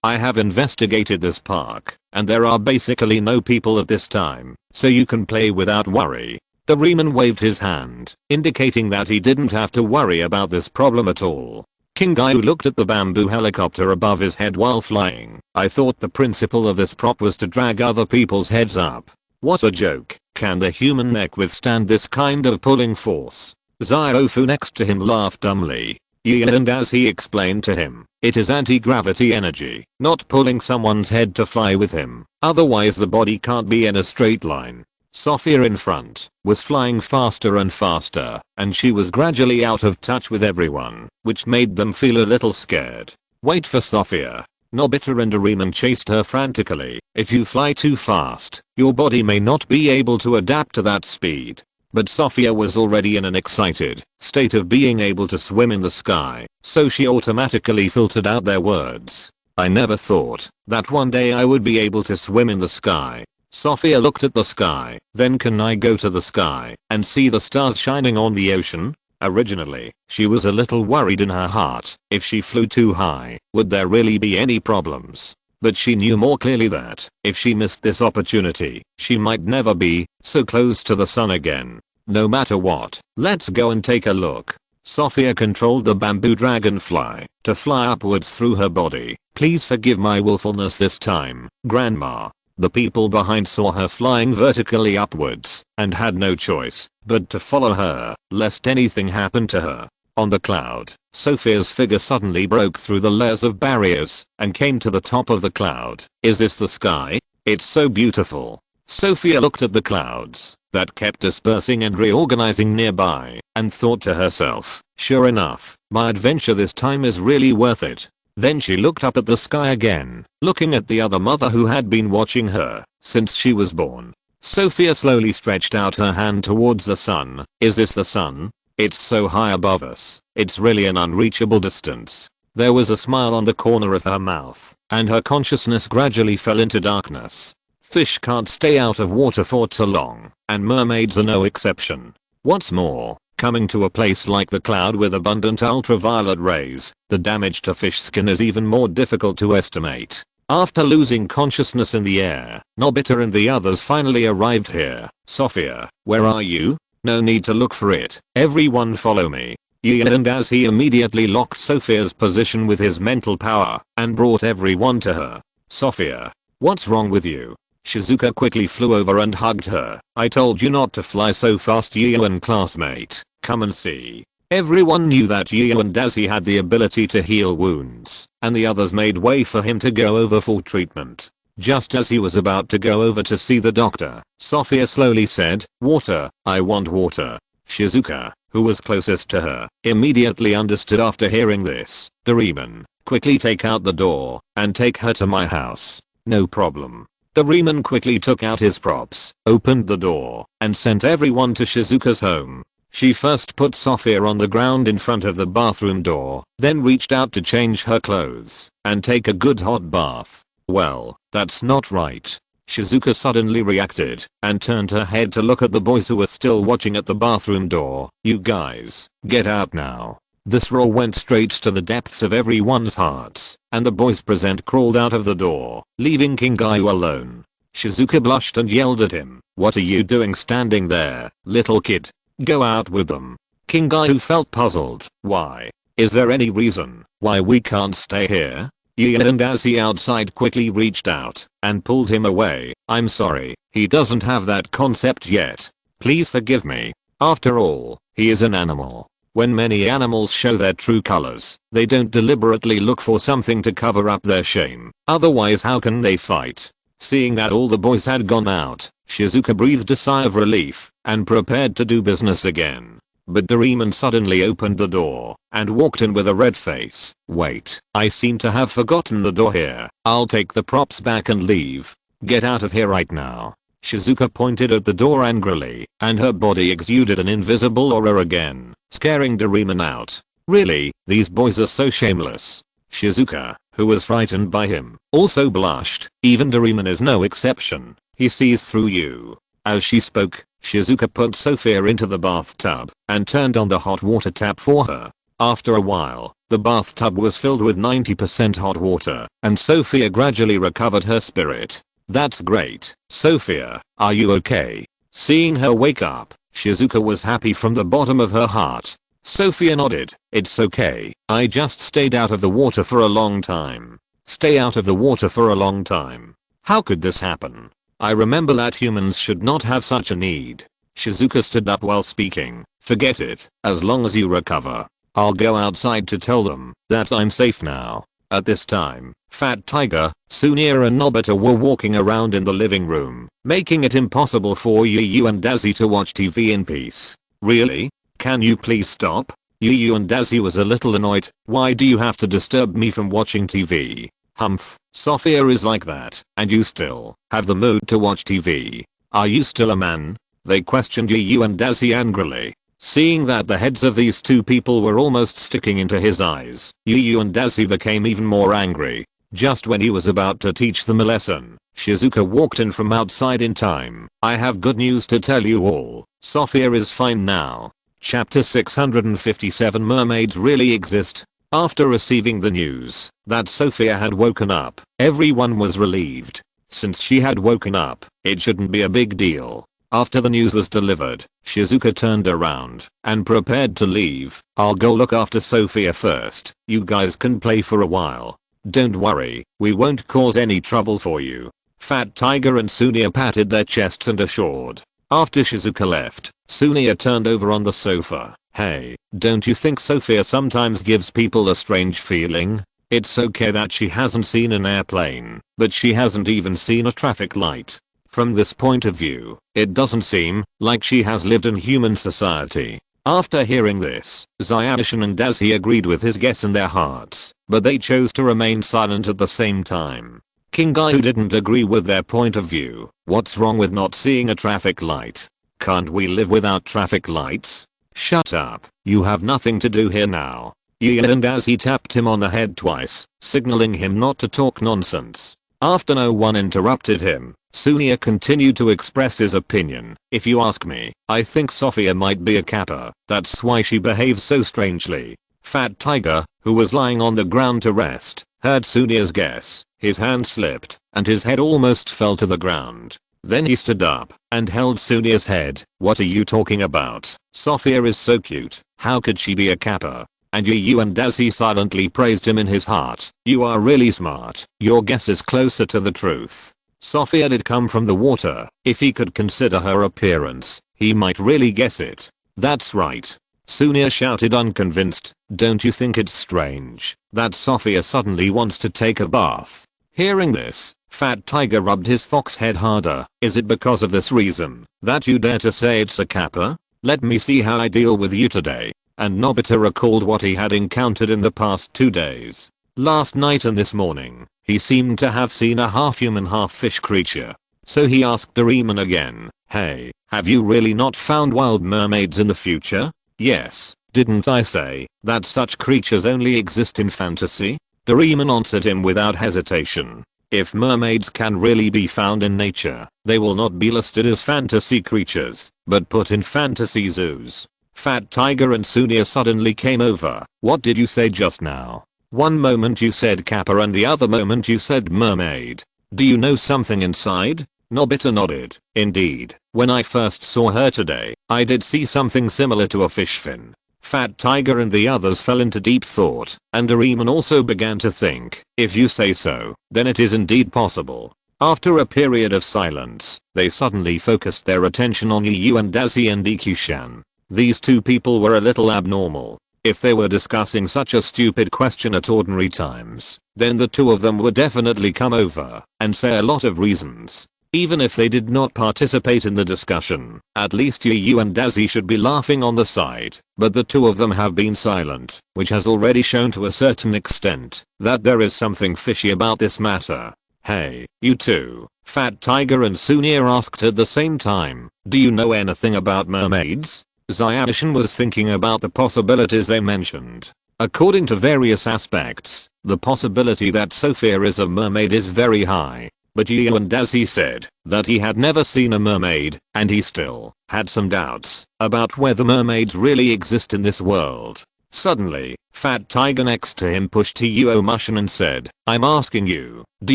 I have investigated this park, and there are basically no people at this time, so you can play without worry. Doraemon waved his hand, indicating that he didn't have to worry about this problem at all. King Gyu looked at the bamboo helicopter above his head while flying. I thought the principle of this prop was to drag other people's heads up. What a joke. Can the human neck withstand this kind of pulling force? Xiaofu next to him laughed dumbly. And as he explained to him, it is anti-gravity energy, not pulling someone's head to fly with him. Otherwise the body can't be in a straight line. Sophia in front was flying faster and faster, and she was gradually out of touch with everyone, which made them feel a little scared. Wait for Sophia. Nobita and Doraemon chased her frantically. If you fly too fast, your body may not be able to adapt to that speed. But Sophia was already in an excited state of being able to swim in the sky, so she automatically filtered out their words. I never thought that one day I would be able to swim in the sky. Sophia looked at the sky. Then can I go to the sky and see the stars shining on the ocean? Originally, she was a little worried in her heart. If she flew too high, would there really be any problems? But she knew more clearly that if she missed this opportunity, she might never be so close to the sun again. No matter what, let's go and take a look. Sophia controlled the bamboo dragonfly to fly upwards through her body. Please forgive my willfulness this time, Grandma. The people behind saw her flying vertically upwards and had no choice but to follow her, lest anything happen to her. On the cloud, Sophia's figure suddenly broke through the layers of barriers and came to the top of the cloud. Is this the sky? It's so beautiful. Sophia looked at the clouds that kept dispersing and reorganizing nearby and thought to herself, sure enough, my adventure this time is really worth it. Then she looked up at the sky again, looking at the other mother who had been watching her since she was born. Sophia slowly stretched out her hand towards the sun. Is this the sun? It's so high above us, it's really an unreachable distance. There was a smile on the corner of her mouth, and her consciousness gradually fell into darkness. Fish can't stay out of water for too long, and mermaids are no exception. What's more, coming to a place like the cloud with abundant ultraviolet rays, the damage to fish skin is even more difficult to estimate. After losing consciousness in the air, Nobita and the others finally arrived here. Sophia, where are you? No need to look for it. Everyone follow me. And as he immediately locked Sophia's position with his mental power and brought everyone to her. Sophia, what's wrong with you? Shizuka quickly flew over and hugged her. I told you not to fly so fast, you and classmate. Come and see. Everyone knew that you and Dazzy had the ability to heal wounds, and the others made way for him to go over for treatment. Just as he was about to go over to see the doctor, Sophia slowly said, water, I want water. Shizuka, who was closest to her, immediately understood after hearing this. Doraemon, quickly take out the door and take her to my house. No problem. Doraemon quickly took out his props, opened the door, and sent everyone to Shizuka's home. She first put Sophia on the ground in front of the bathroom door, then reached out to change her clothes and take a good hot bath. Well, that's not right. Shizuka suddenly reacted and turned her head to look at the boys who were still watching at the bathroom door. You guys, get out now. This roar went straight to the depths of everyone's hearts, and the boys present crawled out of the door, leaving King Gyu alone. Shizuka blushed and yelled at him. What are you doing standing there, little kid? Go out with them. King Gyu felt puzzled. Why? Is there any reason why we can't stay here? And as he outside quickly reached out and pulled him away. I'm sorry, he doesn't have that concept yet. Please forgive me. After all, he is an animal. When many animals show their true colors, they don't deliberately look for something to cover up their shame. Otherwise how can they fight? Seeing that all the boys had gone out, Shizuka breathed a sigh of relief and prepared to do business again. But Doraemon suddenly opened the door and walked in with a red face. Wait, I seem to have forgotten the door here. I'll take the props back and leave. Get out of here right now. Shizuka pointed at the door angrily, and her body exuded an invisible aura again, scaring Doraemon out. Really, these boys are so shameless. Shizuka, who was frightened by him, also blushed. Even Doraemon is no exception. He sees through you. As she spoke, Shizuka put Sophia into the bathtub and turned on the hot water tap for her. After a while, the bathtub was filled with 90% hot water, and Sophia gradually recovered her spirit. That's great. Sophia, are you okay? Seeing her wake up, Shizuka was happy from the bottom of her heart. Sophia nodded. It's okay. I just stayed out of the water for a long time. Stay out of the water for a long time. How could this happen? I remember that humans should not have such a need. Shizuka stood up while speaking. Forget it. As long as you recover. I'll go outside to tell them that I'm safe now. At this time, Fat Tiger, Sunia and Nobita were walking around in the living room, making it impossible for Yu and Dazzy to watch TV in peace. Really? Can you please stop? Yu and Dazzy was a little annoyed. Why do you have to disturb me from watching TV? Humph, Sophia is like that, and you still have the mood to watch TV. Are you still a man? They questioned Yu and Dazzy angrily. Seeing that the heads of these two people were almost sticking into his eyes, Yu and Dazzy became even more angry. Just when he was about to teach them a lesson, Shizuka walked in from outside in time. I have good news to tell you all. Sophia is fine now. Chapter 657 Mermaids really exist. After receiving the news that Sophia had woken up, everyone was relieved. Since she had woken up, it shouldn't be a big deal. After the news was delivered, Shizuka turned around and prepared to leave. I'll go look after Sophia first. You guys can play for a while. Don't worry, we won't cause any trouble for you. Fat Tiger and Sunia patted their chests and assured. After Shizuka left, Sunia turned over on the sofa. Hey, don't you think Sophia sometimes gives people a strange feeling? It's okay that she hasn't seen an airplane, but she hasn't even seen a traffic light. From this point of view, it doesn't seem like she has lived in human society. After hearing this, Zyashin and Dazzy agreed with his guess in their hearts, but they chose to remain silent at the same time. King Guy didn't agree with their point of view. What's wrong with not seeing a traffic light? Can't we live without traffic lights? Shut up, you have nothing to do here now. Yin and Dazzy tapped him on the head twice, signaling him not to talk nonsense. After no one interrupted him, Sunia continued to express his opinion. If you ask me, I think Sophia might be a kappa. That's why she behaves so strangely. Fat Tiger, who was lying on the ground to rest, heard Sunia's guess. His hand slipped, and his head almost fell to the ground. Then he stood up and held Sunia's head. What are you talking about? Sophia is so cute. How could she be a kappa? And Yu and Dazzy silently praised him in his heart. You are really smart. Your guess is closer to the truth. Sophia did come from the water. If he could consider her appearance, he might really guess it. That's right. Sunia shouted unconvinced. Don't you think it's strange that Sophia suddenly wants to take a bath? Hearing this, Fat Tiger rubbed his fox head harder. Is it because of this reason that you dare to say it's a kappa? Let me see how I deal with you today. And Nobita recalled what he had encountered in the past 2 days. Last night and this morning, he seemed to have seen a half-human half-fish creature. So he asked Doraemon again, hey, have you really not found wild mermaids in the future? Yes, didn't I say that such creatures only exist in fantasy? Doraemon answered him without hesitation. If mermaids can really be found in nature, they will not be listed as fantasy creatures, but put in fantasy zoos. Fat Tiger and Sunia suddenly came over. What did you say just now? One moment you said kappa and the other moment you said mermaid. Do you know something inside? Nobita nodded. Indeed, when I first saw her today, I did see something similar to a fish fin. Fat Tiger and the others fell into deep thought, and Doraemon also began to think, if you say so, then it is indeed possible. After a period of silence, they suddenly focused their attention on Yu and Dazzy and Dekisugi. These two people were a little abnormal. If they were discussing such a stupid question at ordinary times, then the two of them would definitely come over and say a lot of reasons. Even if they did not participate in the discussion, at least Yu and Dazzy should be laughing on the side. But the two of them have been silent, which has already shown to a certain extent that there is something fishy about this matter. Hey, you two, Fat Tiger and Sunir asked at the same time, do you know anything about mermaids? Zyashin was thinking about the possibilities they mentioned. According to various aspects, the possibility that Sophia is a mermaid is very high. But Yu and as he said that he had never seen a mermaid, and he still had some doubts about whether mermaids really exist in this world. Suddenly, Fat Tiger next to him pushed Yu Mushin and said, I'm asking you, do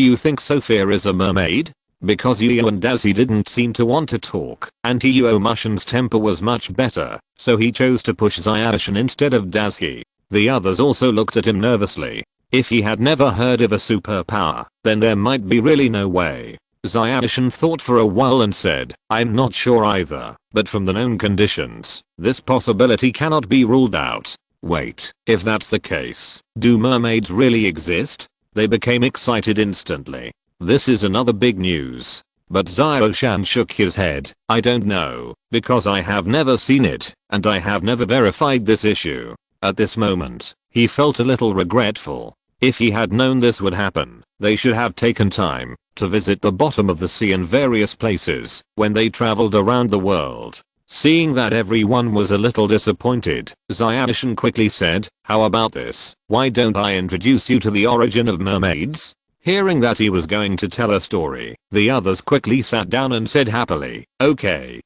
you think Sophia is a mermaid? Because Yu and Dazi didn't seem to want to talk, and Yu Mushin's temper was much better, so he chose to push Zyashin instead of Dazi. The others also looked at him nervously. If he had never heard of a superpower, then there might be really no way. Zyashin thought for a while and said, I'm not sure either, but from the known conditions, this possibility cannot be ruled out. Wait, if that's the case, do mermaids really exist? They became excited instantly. This is another big news. But Zyoshan shook his head. I don't know, because I have never seen it, and I have never verified this issue. At this moment, he felt a little regretful. If he had known this would happen, they should have taken time to visit the bottom of the sea in various places when they traveled around the world. Seeing that everyone was a little disappointed, Zyashin quickly said, how about this? Why don't I introduce you to the origin of mermaids? Hearing that he was going to tell a story, the others quickly sat down and said happily, okay.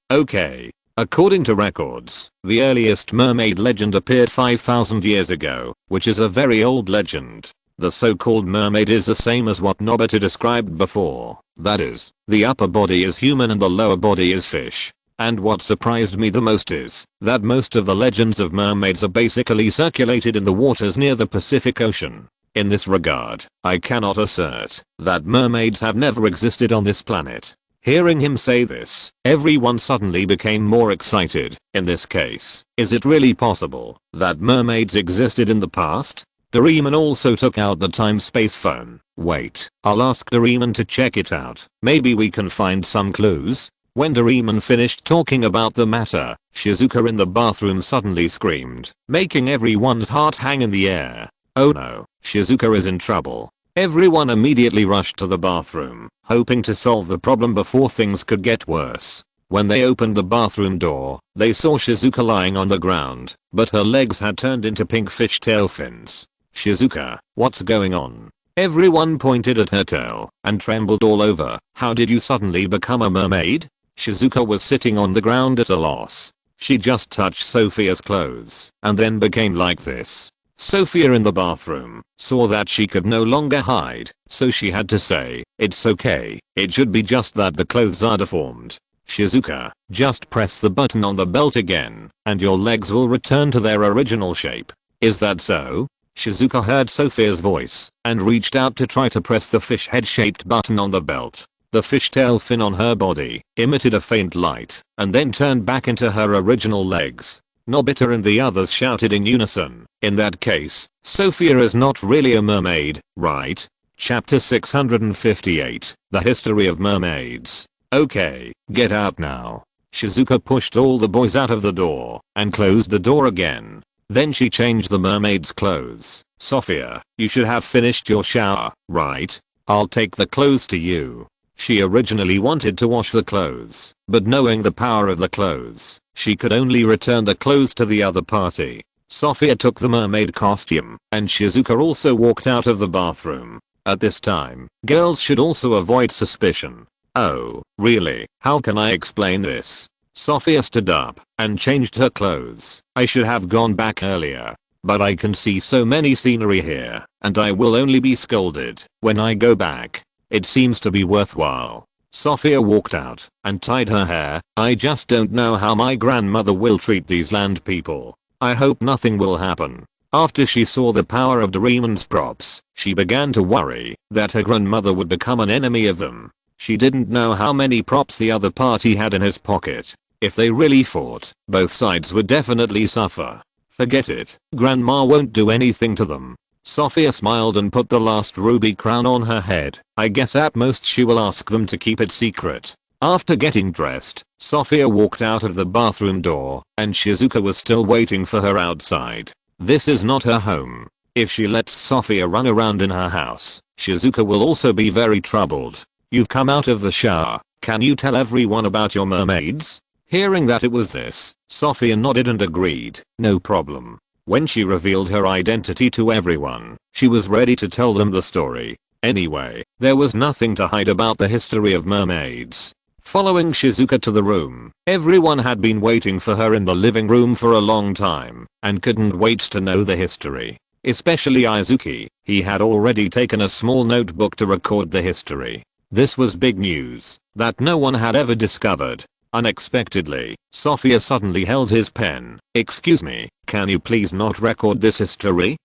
According to records, the earliest mermaid legend appeared 5,000 years ago, which is a very old legend. The so-called mermaid is the same as what Nobita described before. That is, the upper body is human and the lower body is fish. And what surprised me the most is that most of the legends of mermaids are basically circulated in the waters near the Pacific Ocean. In this regard, I cannot assert that mermaids have never existed on this planet. Hearing him say this, everyone suddenly became more excited. In this case, is it really possible that mermaids existed in the past? Doraemon also took out the time-space phone. Wait, I'll ask Doraemon to check it out. Maybe we can find some clues. When Doraemon finished talking about the matter, Shizuka in the bathroom suddenly screamed, making everyone's heart hang in the air. Oh no, Shizuka is in trouble. Everyone immediately rushed to the bathroom, hoping to solve the problem before things could get worse. When they opened the bathroom door, they saw Shizuka lying on the ground, but her legs had turned into pink fishtail fins. Shizuka, what's going on? Everyone pointed at her tail and trembled all over. How did you suddenly become a mermaid? Shizuka was sitting on the ground at a loss. She just touched Sophia's clothes and then became like this. Sophia in the bathroom saw that she could no longer hide, so she had to say, it's okay, it should be just that the clothes are deformed. Shizuka, just press the button on the belt again, and your legs will return to their original shape. Is that so? Shizuka heard Sophia's voice and reached out to try to press the fish head shaped button on the belt. The fishtail fin on her body emitted a faint light and then turned back into her original legs. Nobita and the others shouted in unison, in that case, Sophia is not really a mermaid, right? Chapter 658, The History of Mermaids. Okay, get out now. Shizuka pushed all the boys out of the door and closed the door again. Then she changed the mermaid's clothes. Sophia, you should have finished your shower, right? I'll take the clothes to you. She originally wanted to wash the clothes, but knowing the power of the clothes, she could only return the clothes to the other party. Sophia took the mermaid costume, and Shizuka also walked out of the bathroom. At this time, girls should also avoid suspicion. Oh, really? How can I explain this? Sophia stood up and changed her clothes. I should have gone back earlier, but I can see so many scenery here, and I will only be scolded when I go back. It seems to be worthwhile. Sophia walked out and tied her hair. I just don't know how my grandmother will treat these land people. I hope nothing will happen. After she saw the power of Doraemon's props, she began to worry that her grandmother would become an enemy of them. She didn't know how many props the other party had in his pocket. If they really fought, both sides would definitely suffer. Forget it, Grandma won't do anything to them. Sophia smiled and put the last ruby crown on her head. I guess at most she will ask them to keep it secret. After getting dressed, Sophia walked out of the bathroom door, and Shizuka was still waiting for her outside. This is not her home. If she lets Sophia run around in her house, Shizuka will also be very troubled. You've come out of the shower. Can you tell everyone about your mermaids? Hearing that it was this, Sophia nodded and agreed, no problem. When she revealed her identity to everyone, she was ready to tell them the story. Anyway, there was nothing to hide about the history of mermaids. Following Shizuka to the room, everyone had been waiting for her in the living room for a long time, and couldn't wait to know the history. Especially Izuki, he had already taken a small notebook to record the history. This was big news that no one had ever discovered. Unexpectedly, Sophia suddenly held his pen. Excuse me, can you please not record this history?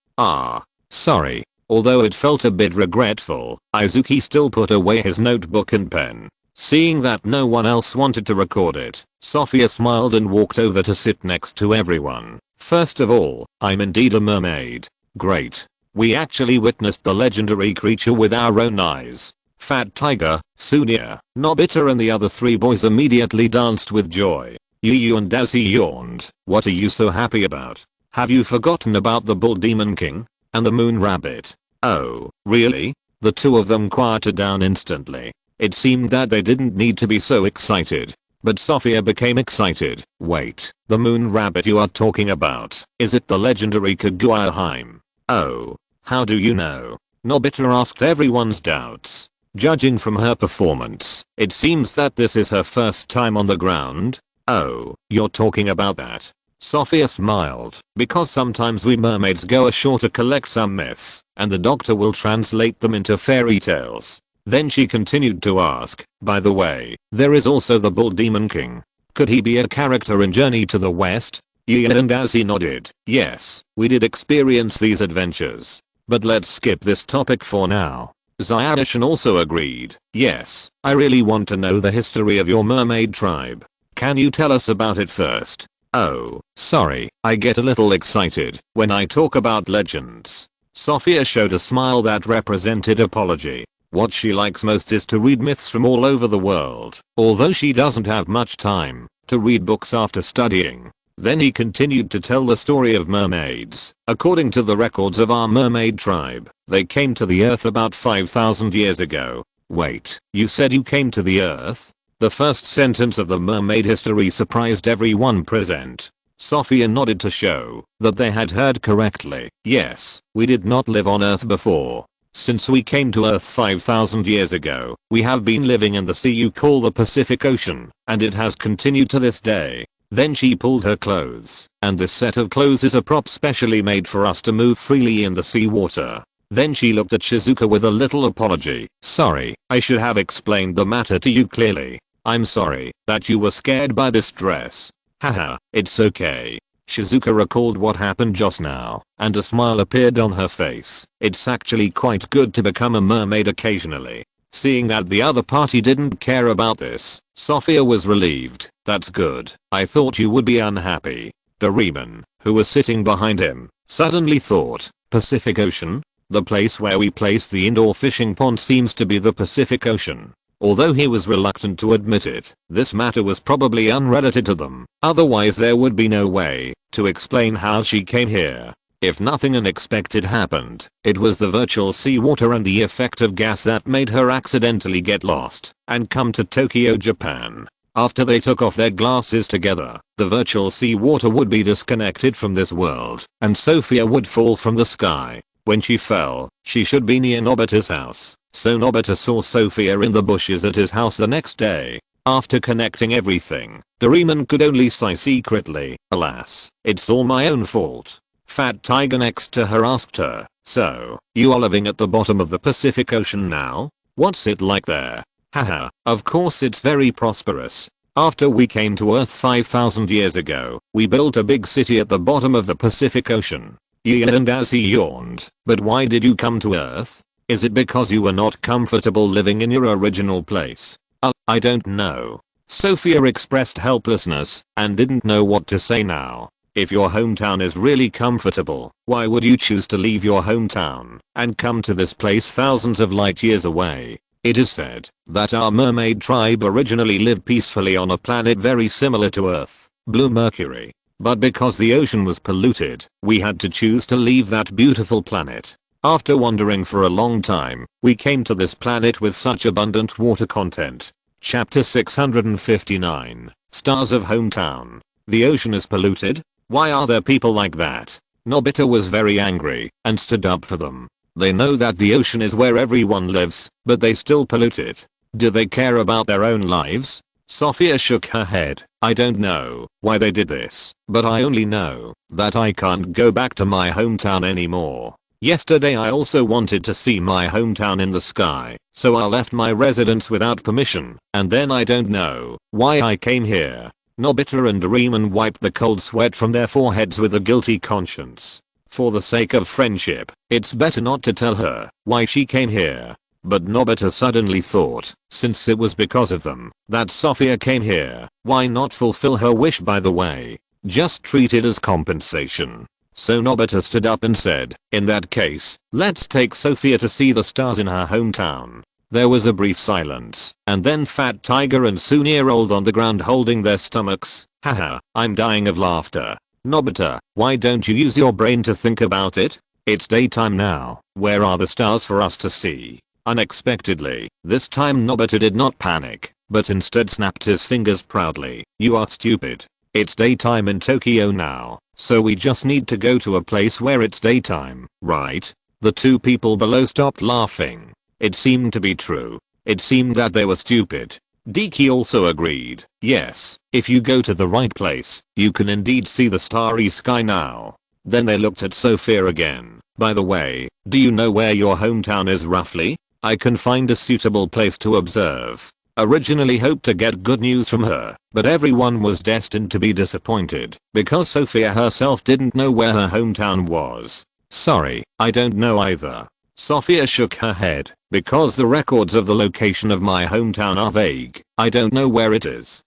Sorry. Although it felt a bit regretful, Izuki still put away his notebook and pen. Seeing that no one else wanted to record it, Sophia smiled and walked over to sit next to everyone. First of all, I'm indeed a mermaid. Great. We actually witnessed the legendary creature with our own eyes. Fat Tiger, Sunia, Nobita and the other 3 boys immediately danced with joy. Yu and Daisy yawned. What are you so happy about? Have you forgotten about the Bull Demon King? And the Moon Rabbit? Oh, really? The 2 of them quieted down instantly. It seemed that they didn't need to be so excited. But Sophia became excited. Wait, the Moon Rabbit you are talking about, is it the legendary Kaguya-hime? Oh, how do you know? Nobita asked everyone's doubts. Judging from her performance, it seems that this is her first time on the ground. Oh, you're talking about that. Sophia smiled, because sometimes we mermaids go ashore to collect some myths, and the doctor will translate them into fairy tales. Then she continued to ask, by the way, there is also the Bull Demon King. Could he be a character in Journey to the West? Ian and Azzy nodded. Yes, we did experience these adventures. But let's skip this topic for now. Zyadishan also agreed. Yes, I really want to know the history of your mermaid tribe. Can you tell us about it first? Oh, sorry, I get a little excited when I talk about legends. Sophia showed a smile that represented apology. What she likes most is to read myths from all over the world, although she doesn't have much time to read books after studying. Then he continued to tell the story of mermaids. According to the records of our mermaid tribe, they came to the earth about 5,000 years ago. Wait, you said you came to the earth? The first sentence of the mermaid history surprised everyone present. Sophia nodded to show that they had heard correctly. Yes, we did not live on earth before. Since we came to earth 5,000 years ago, we have been living in the sea you call the Pacific Ocean, and it has continued to this day. Then she pulled her clothes, and this set of clothes is a prop specially made for us to move freely in the sea water. Then she looked at Shizuka with a little apology. Sorry, I should have explained the matter to you clearly. I'm sorry that you were scared by this dress. Haha, it's okay. Shizuka recalled what happened just now, and a smile appeared on her face. It's actually quite good to become a mermaid occasionally. Seeing that the other party didn't care about this, Sophia was relieved. That's good. I thought you would be unhappy. Doraemon, who was sitting behind him, suddenly thought, Pacific Ocean? The place where we place the indoor fishing pond seems to be the Pacific Ocean. Although he was reluctant to admit it, this matter was probably unrelated to them. Otherwise there would be no way to explain how she came here. If nothing unexpected happened, it was the virtual seawater and the effect of gas that made her accidentally get lost and come to Tokyo, Japan. After they took off their glasses together, the virtual seawater would be disconnected from this world, and Sophia would fall from the sky. When she fell, she should be near Nobita's house, so Nobita saw Sophia in the bushes at his house the next day. After connecting everything, Doraemon could only sigh secretly. Alas, it's all my own fault. Fat Tiger next to her asked her, so, you are living at the bottom of the Pacific Ocean now? What's it like there? Haha, of course it's very prosperous. After we came to Earth 5,000 years ago, we built a big city at the bottom of the Pacific Ocean. Ian and as he yawned, but why did you come to Earth? Is it because you were not comfortable living in your original place? I don't know. Sophia expressed helplessness and didn't know what to say now. If your hometown is really comfortable, why would you choose to leave your hometown and come to this place thousands of light years away? It is said that our mermaid tribe originally lived peacefully on a planet very similar to Earth, Blue Mercury. But because the ocean was polluted, we had to choose to leave that beautiful planet. After wandering for a long time, we came to this planet with such abundant water content. Chapter 659. Stars of Hometown. The ocean is polluted? Why are there people like that? Nobita was very angry and stood up for them. They know that the ocean is where everyone lives, but they still pollute it. Do they care about their own lives? Sophia shook her head. I don't know why they did this, but I only know that I can't go back to my hometown anymore. Yesterday I also wanted to see my hometown in the sky, so I left my residence without permission, and then I don't know why I came here. Nobita and Doraemon wiped the cold sweat from their foreheads with a guilty conscience. For the sake of friendship, it's better not to tell her why she came here. But Nobita suddenly thought, since it was because of them that Sophia came here, why not fulfill her wish by the way? Just treat it as compensation. So Nobita stood up and said, in that case, let's take Sophia to see the stars in her hometown. There was a brief silence, and then Fat Tiger and Sunia rolled on the ground holding their stomachs. Haha, I'm dying of laughter. Nobita, why don't you use your brain to think about it? It's daytime now. Where are the stars for us to see? Unexpectedly, this time Nobita did not panic, but instead snapped his fingers proudly. You are stupid. It's daytime in Tokyo now, so we just need to go to a place where it's daytime, right? The two people below stopped laughing. It seemed to be true. It seemed that they were stupid. Deki also agreed. Yes, if you go to the right place, you can indeed see the starry sky now. Then they looked at Sophia again. By the way, do you know where your hometown is roughly? I can find a suitable place to observe. Originally hoped to get good news from her, but everyone was destined to be disappointed because Sophia herself didn't know where her hometown was. Sorry, I don't know either. Sophia shook her head. Because the records of the location of my hometown are vague, I don't know where it is.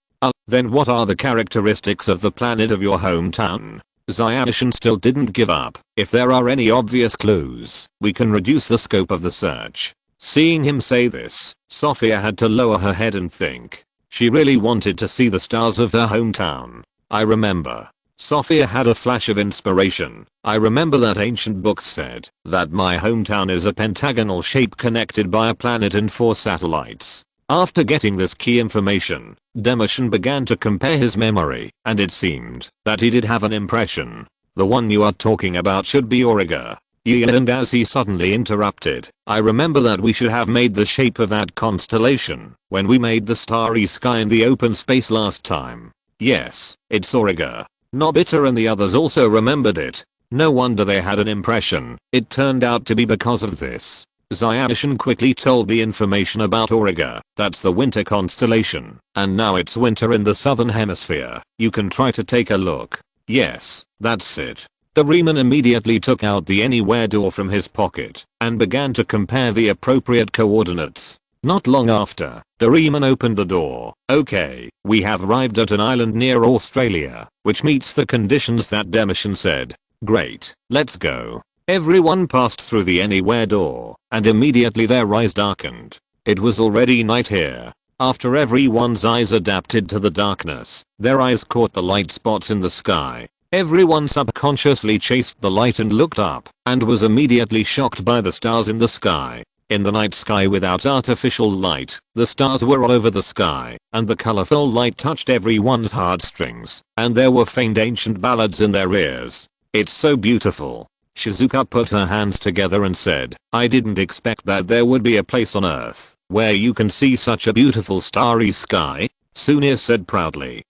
Then what are the characteristics of the planet of your hometown? Zyashin still didn't give up. If there are any obvious clues, we can reduce the scope of the search. Seeing him say this, Sophia had to lower her head and think. She really wanted to see the stars of her hometown. I remember. Sophia had a flash of inspiration. I remember that ancient books said that my hometown is a pentagonal shape connected by a planet and 4 satellites. After getting this key information, Demishin began to compare his memory, and it seemed that he did have an impression. The one you are talking about should be Auriga. And as he suddenly interrupted, I remember that we should have made the shape of that constellation when we made the starry sky in the open space last time. Yes, it's Auriga. Nobita and the others also remembered it. No wonder they had an impression. It turned out to be because of this. Zyashin quickly told the information about Auriga. That's the winter constellation, and now it's winter in the southern hemisphere. You can try to take a look. Yes, that's it. Doraemon immediately took out the anywhere door from his pocket and began to compare the appropriate coordinates. Not long after, Doraemon opened the door. Okay, we have arrived at an island near Australia, which meets the conditions that Demishin said. Great, let's go. Everyone passed through the anywhere door, and immediately their eyes darkened. It was already night here. After everyone's eyes adapted to the darkness, their eyes caught the light spots in the sky. Everyone subconsciously chased the light and looked up, and was immediately shocked by the stars in the sky. In the night sky without artificial light, the stars were all over the sky, and the colorful light touched everyone's heartstrings, and there were faint ancient ballads in their ears. It's so beautiful. Shizuka put her hands together and said, I didn't expect that there would be a place on Earth where you can see such a beautiful starry sky. Sunia said proudly.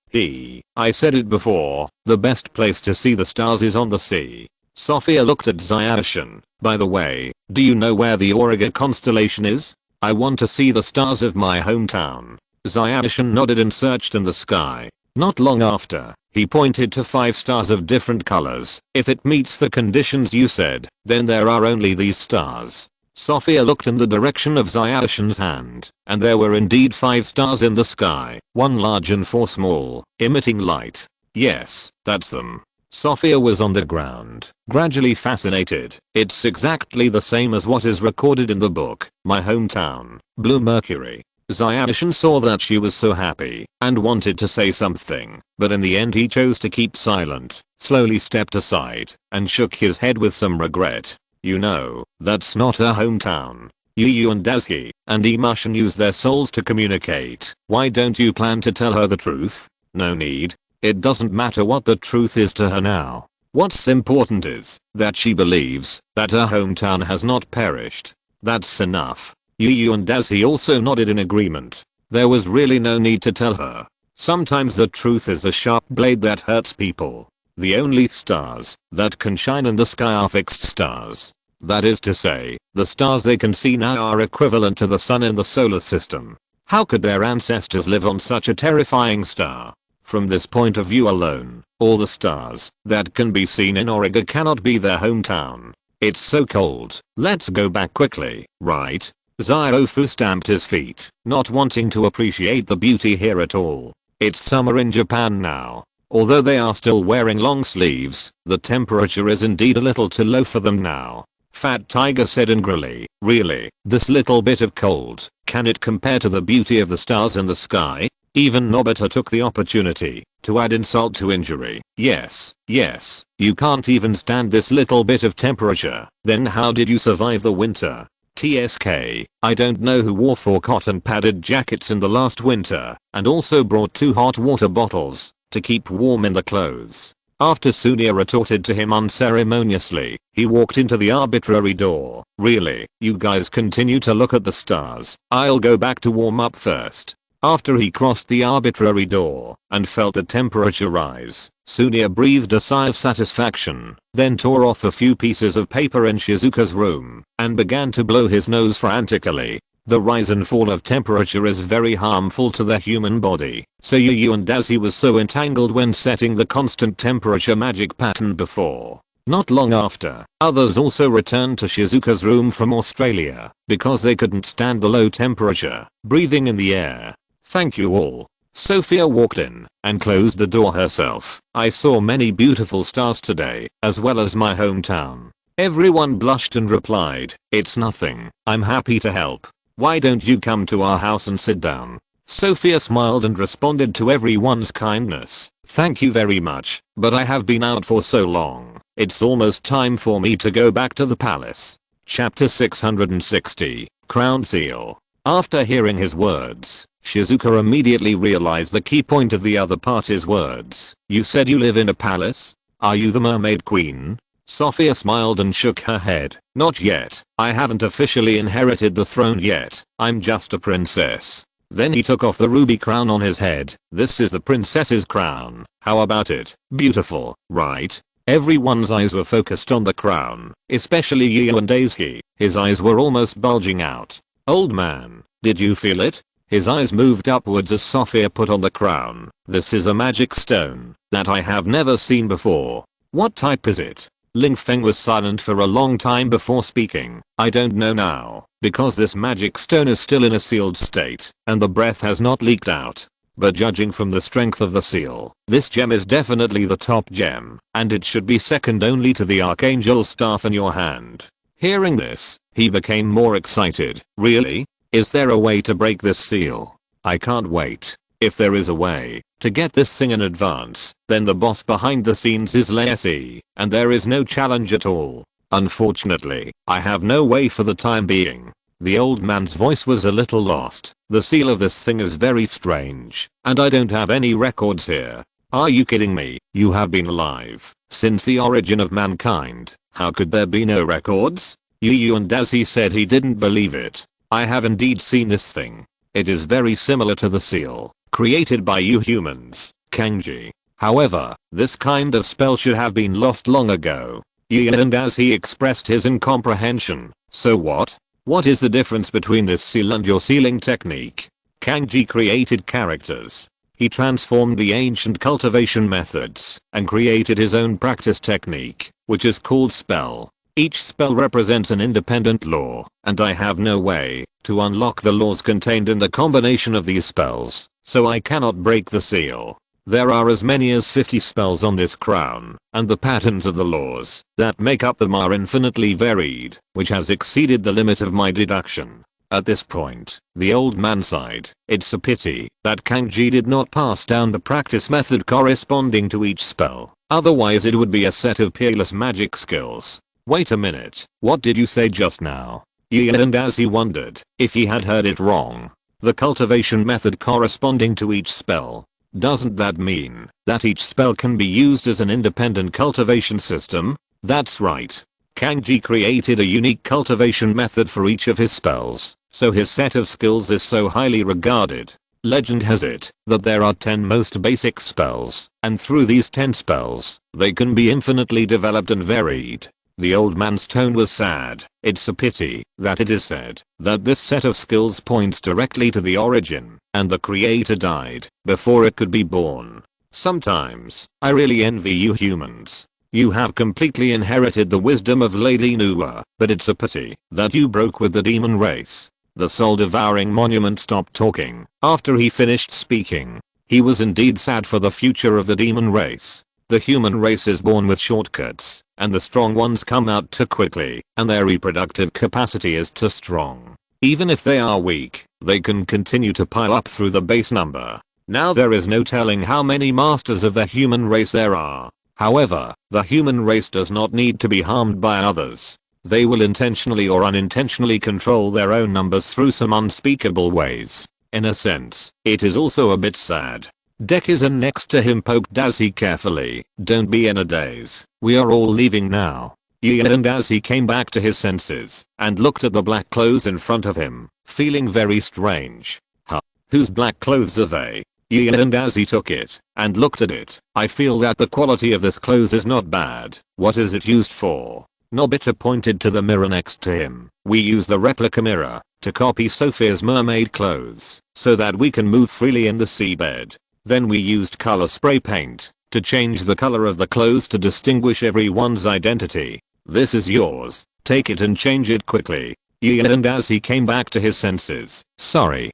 I said it before, the best place to see the stars is on the sea. Sophia looked at Zyashin. By the way, do you know where the Auriga constellation is? I want to see the stars of my hometown. Zyashin nodded and searched in the sky. Not long after, he pointed to 5 stars of different colors. If it meets the conditions you said, then there are only these stars. Sophia looked in the direction of Zyashin's hand, and there were indeed 5 stars in the sky, 1 large and 4 small, emitting light. Yes, that's them. Sophia was on the ground, gradually fascinated. It's exactly the same as what is recorded in the book, My Hometown, Blue Mercury. Zyashin saw that she was so happy, and wanted to say something, but in the end he chose to keep silent, slowly stepped aside, and shook his head with some regret. You know, that's not her hometown. Yu and Daisuke and Imushin use their souls to communicate. Why don't you plan to tell her the truth? No need. It doesn't matter what the truth is to her now. What's important is that she believes that her hometown has not perished. That's enough. Yu and Daisuke also nodded in agreement. There was really no need to tell her. Sometimes the truth is a sharp blade that hurts people. The only stars that can shine in the sky are fixed stars. That is to say, the stars they can see now are equivalent to the sun in the solar system. How could their ancestors live on such a terrifying star? From this point of view alone, all the stars that can be seen in Origa cannot be their hometown. It's so cold. Let's go back quickly, right? Ziofu stamped his feet, not wanting to appreciate the beauty here at all. It's summer in Japan now. Although they are still wearing long sleeves, the temperature is indeed a little too low for them now. Fat Tiger said angrily, really, this little bit of cold, can it compare to the beauty of the stars in the sky? Even Nobita took the opportunity to add insult to injury. Yes, you can't even stand this little bit of temperature. Then how did you survive the winter? TSK, I don't know who wore 4 cotton padded jackets in the last winter and also brought 2 hot water bottles to keep warm in the clothes. After Sunia retorted to him unceremoniously, he walked into the arbitrary door. Really, you guys continue to look at the stars. I'll go back to warm up first. After he crossed the arbitrary door and felt the temperature rise, Sunia breathed a sigh of satisfaction, then tore off a few pieces of paper in Shizuka's room and began to blow his nose frantically. The rise and fall of temperature is very harmful to the human body, so Yu and Daisuke was so entangled when setting the constant temperature magic pattern before. Not long after, others also returned to Shizuka's room from Australia because they couldn't stand the low temperature, breathing in the air. Thank you all. Sophia walked in and closed the door herself. I saw many beautiful stars today, as well as my hometown. Everyone blushed and replied, it's nothing, I'm happy to help. Why don't you come to our house and sit down? Sophia smiled and responded to everyone's kindness. Thank you very much, but I have been out for so long. It's almost time for me to go back to the palace. Chapter 660, Crown Seal. After hearing his words, Shizuka immediately realized the key point of the other party's words. You said you live in a palace? Are you the mermaid queen? Sophia smiled and shook her head. Not yet. I haven't officially inherited the throne yet. I'm just a princess. Then he took off the ruby crown on his head. This is the princess's crown. How about it? Beautiful, right? Everyone's eyes were focused on the crown, especially Yu and Daisuke. His eyes were almost bulging out. Old man, did you feel it? His eyes moved upwards as Sophia put on the crown. This is a magic stone that I have never seen before. What type is it? Ling Feng was silent for a long time before speaking. I don't know now, because this magic stone is still in a sealed state, and the breath has not leaked out. But judging from the strength of the seal, this gem is definitely the top gem, and it should be second only to the Archangel's staff in your hand. Hearing this, he became more excited. Really? Is there a way to break this seal? I can't wait. If there is a way to get this thing in advance, then the boss behind the scenes is Lacy, and there is no challenge at all. Unfortunately, I have no way for the time being. The old man's voice was a little lost. The seal of this thing is very strange, and I don't have any records here. Are you kidding me? You have been alive since the origin of mankind. How could there be no records? Yu and Daisuke said he didn't believe it. I have indeed seen this thing. It is very similar to the seal created by you humans, Kanji. However, this kind of spell should have been lost long ago. And as he expressed his incomprehension, so what? What is the difference between this seal and your sealing technique? Kanji created characters. He transformed the ancient cultivation methods and created his own practice technique, which is called spell. Each spell represents an independent law, and I have no way to unlock the laws contained in the combination of these spells, so I cannot break the seal. There are as many as 50 spells on this crown, and the patterns of the laws that make up them are infinitely varied, which has exceeded the limit of my deduction. At this point, the old man sighed. It's a pity that Kanji did not pass down the practice method corresponding to each spell, otherwise it would be a set of peerless magic skills. Wait a minute, what did you say just now? Gian and as he wondered if he had heard it wrong. The cultivation method corresponding to each spell. Doesn't that mean that each spell can be used as an independent cultivation system? That's right. Kanji created a unique cultivation method for each of his spells, so his set of skills is so highly regarded. Legend has it that there are 10 most basic spells, and through these 10 spells, they can be infinitely developed and varied. The old man's tone was sad. It's a pity that it is said that this set of skills points directly to the origin, and the creator died before it could be born. Sometimes, I really envy you humans. You have completely inherited the wisdom of Lady Nuwa, but it's a pity that you broke with the demon race. The soul-devouring monument stopped talking after he finished speaking. He was indeed sad for the future of the demon race. The human race is born with shortcuts, and the strong ones come out too quickly, and their reproductive capacity is too strong. Even if they are weak, they can continue to pile up through the base number. Now there is no telling how many masters of the human race there are. However, the human race does not need to be harmed by others. They will intentionally or unintentionally control their own numbers through some unspeakable ways. In a sense, it is also a bit sad. Dekisugi next to him poked Dazi carefully. Don't be in a daze. We are all leaving now. And as he came back to his senses and looked at the black clothes in front of him, feeling very strange. Huh? Whose black clothes are they? And as he took it and looked at it, I feel that the quality of this clothes is not bad. What is it used for? Nobita pointed to the mirror next to him. We use the replica mirror to copy Sophia's mermaid clothes so that we can move freely in the seabed. Then we used color spray paint to change the color of the clothes to distinguish everyone's identity. This is yours. Take it and change it quickly. And as he came back to his senses. Sorry,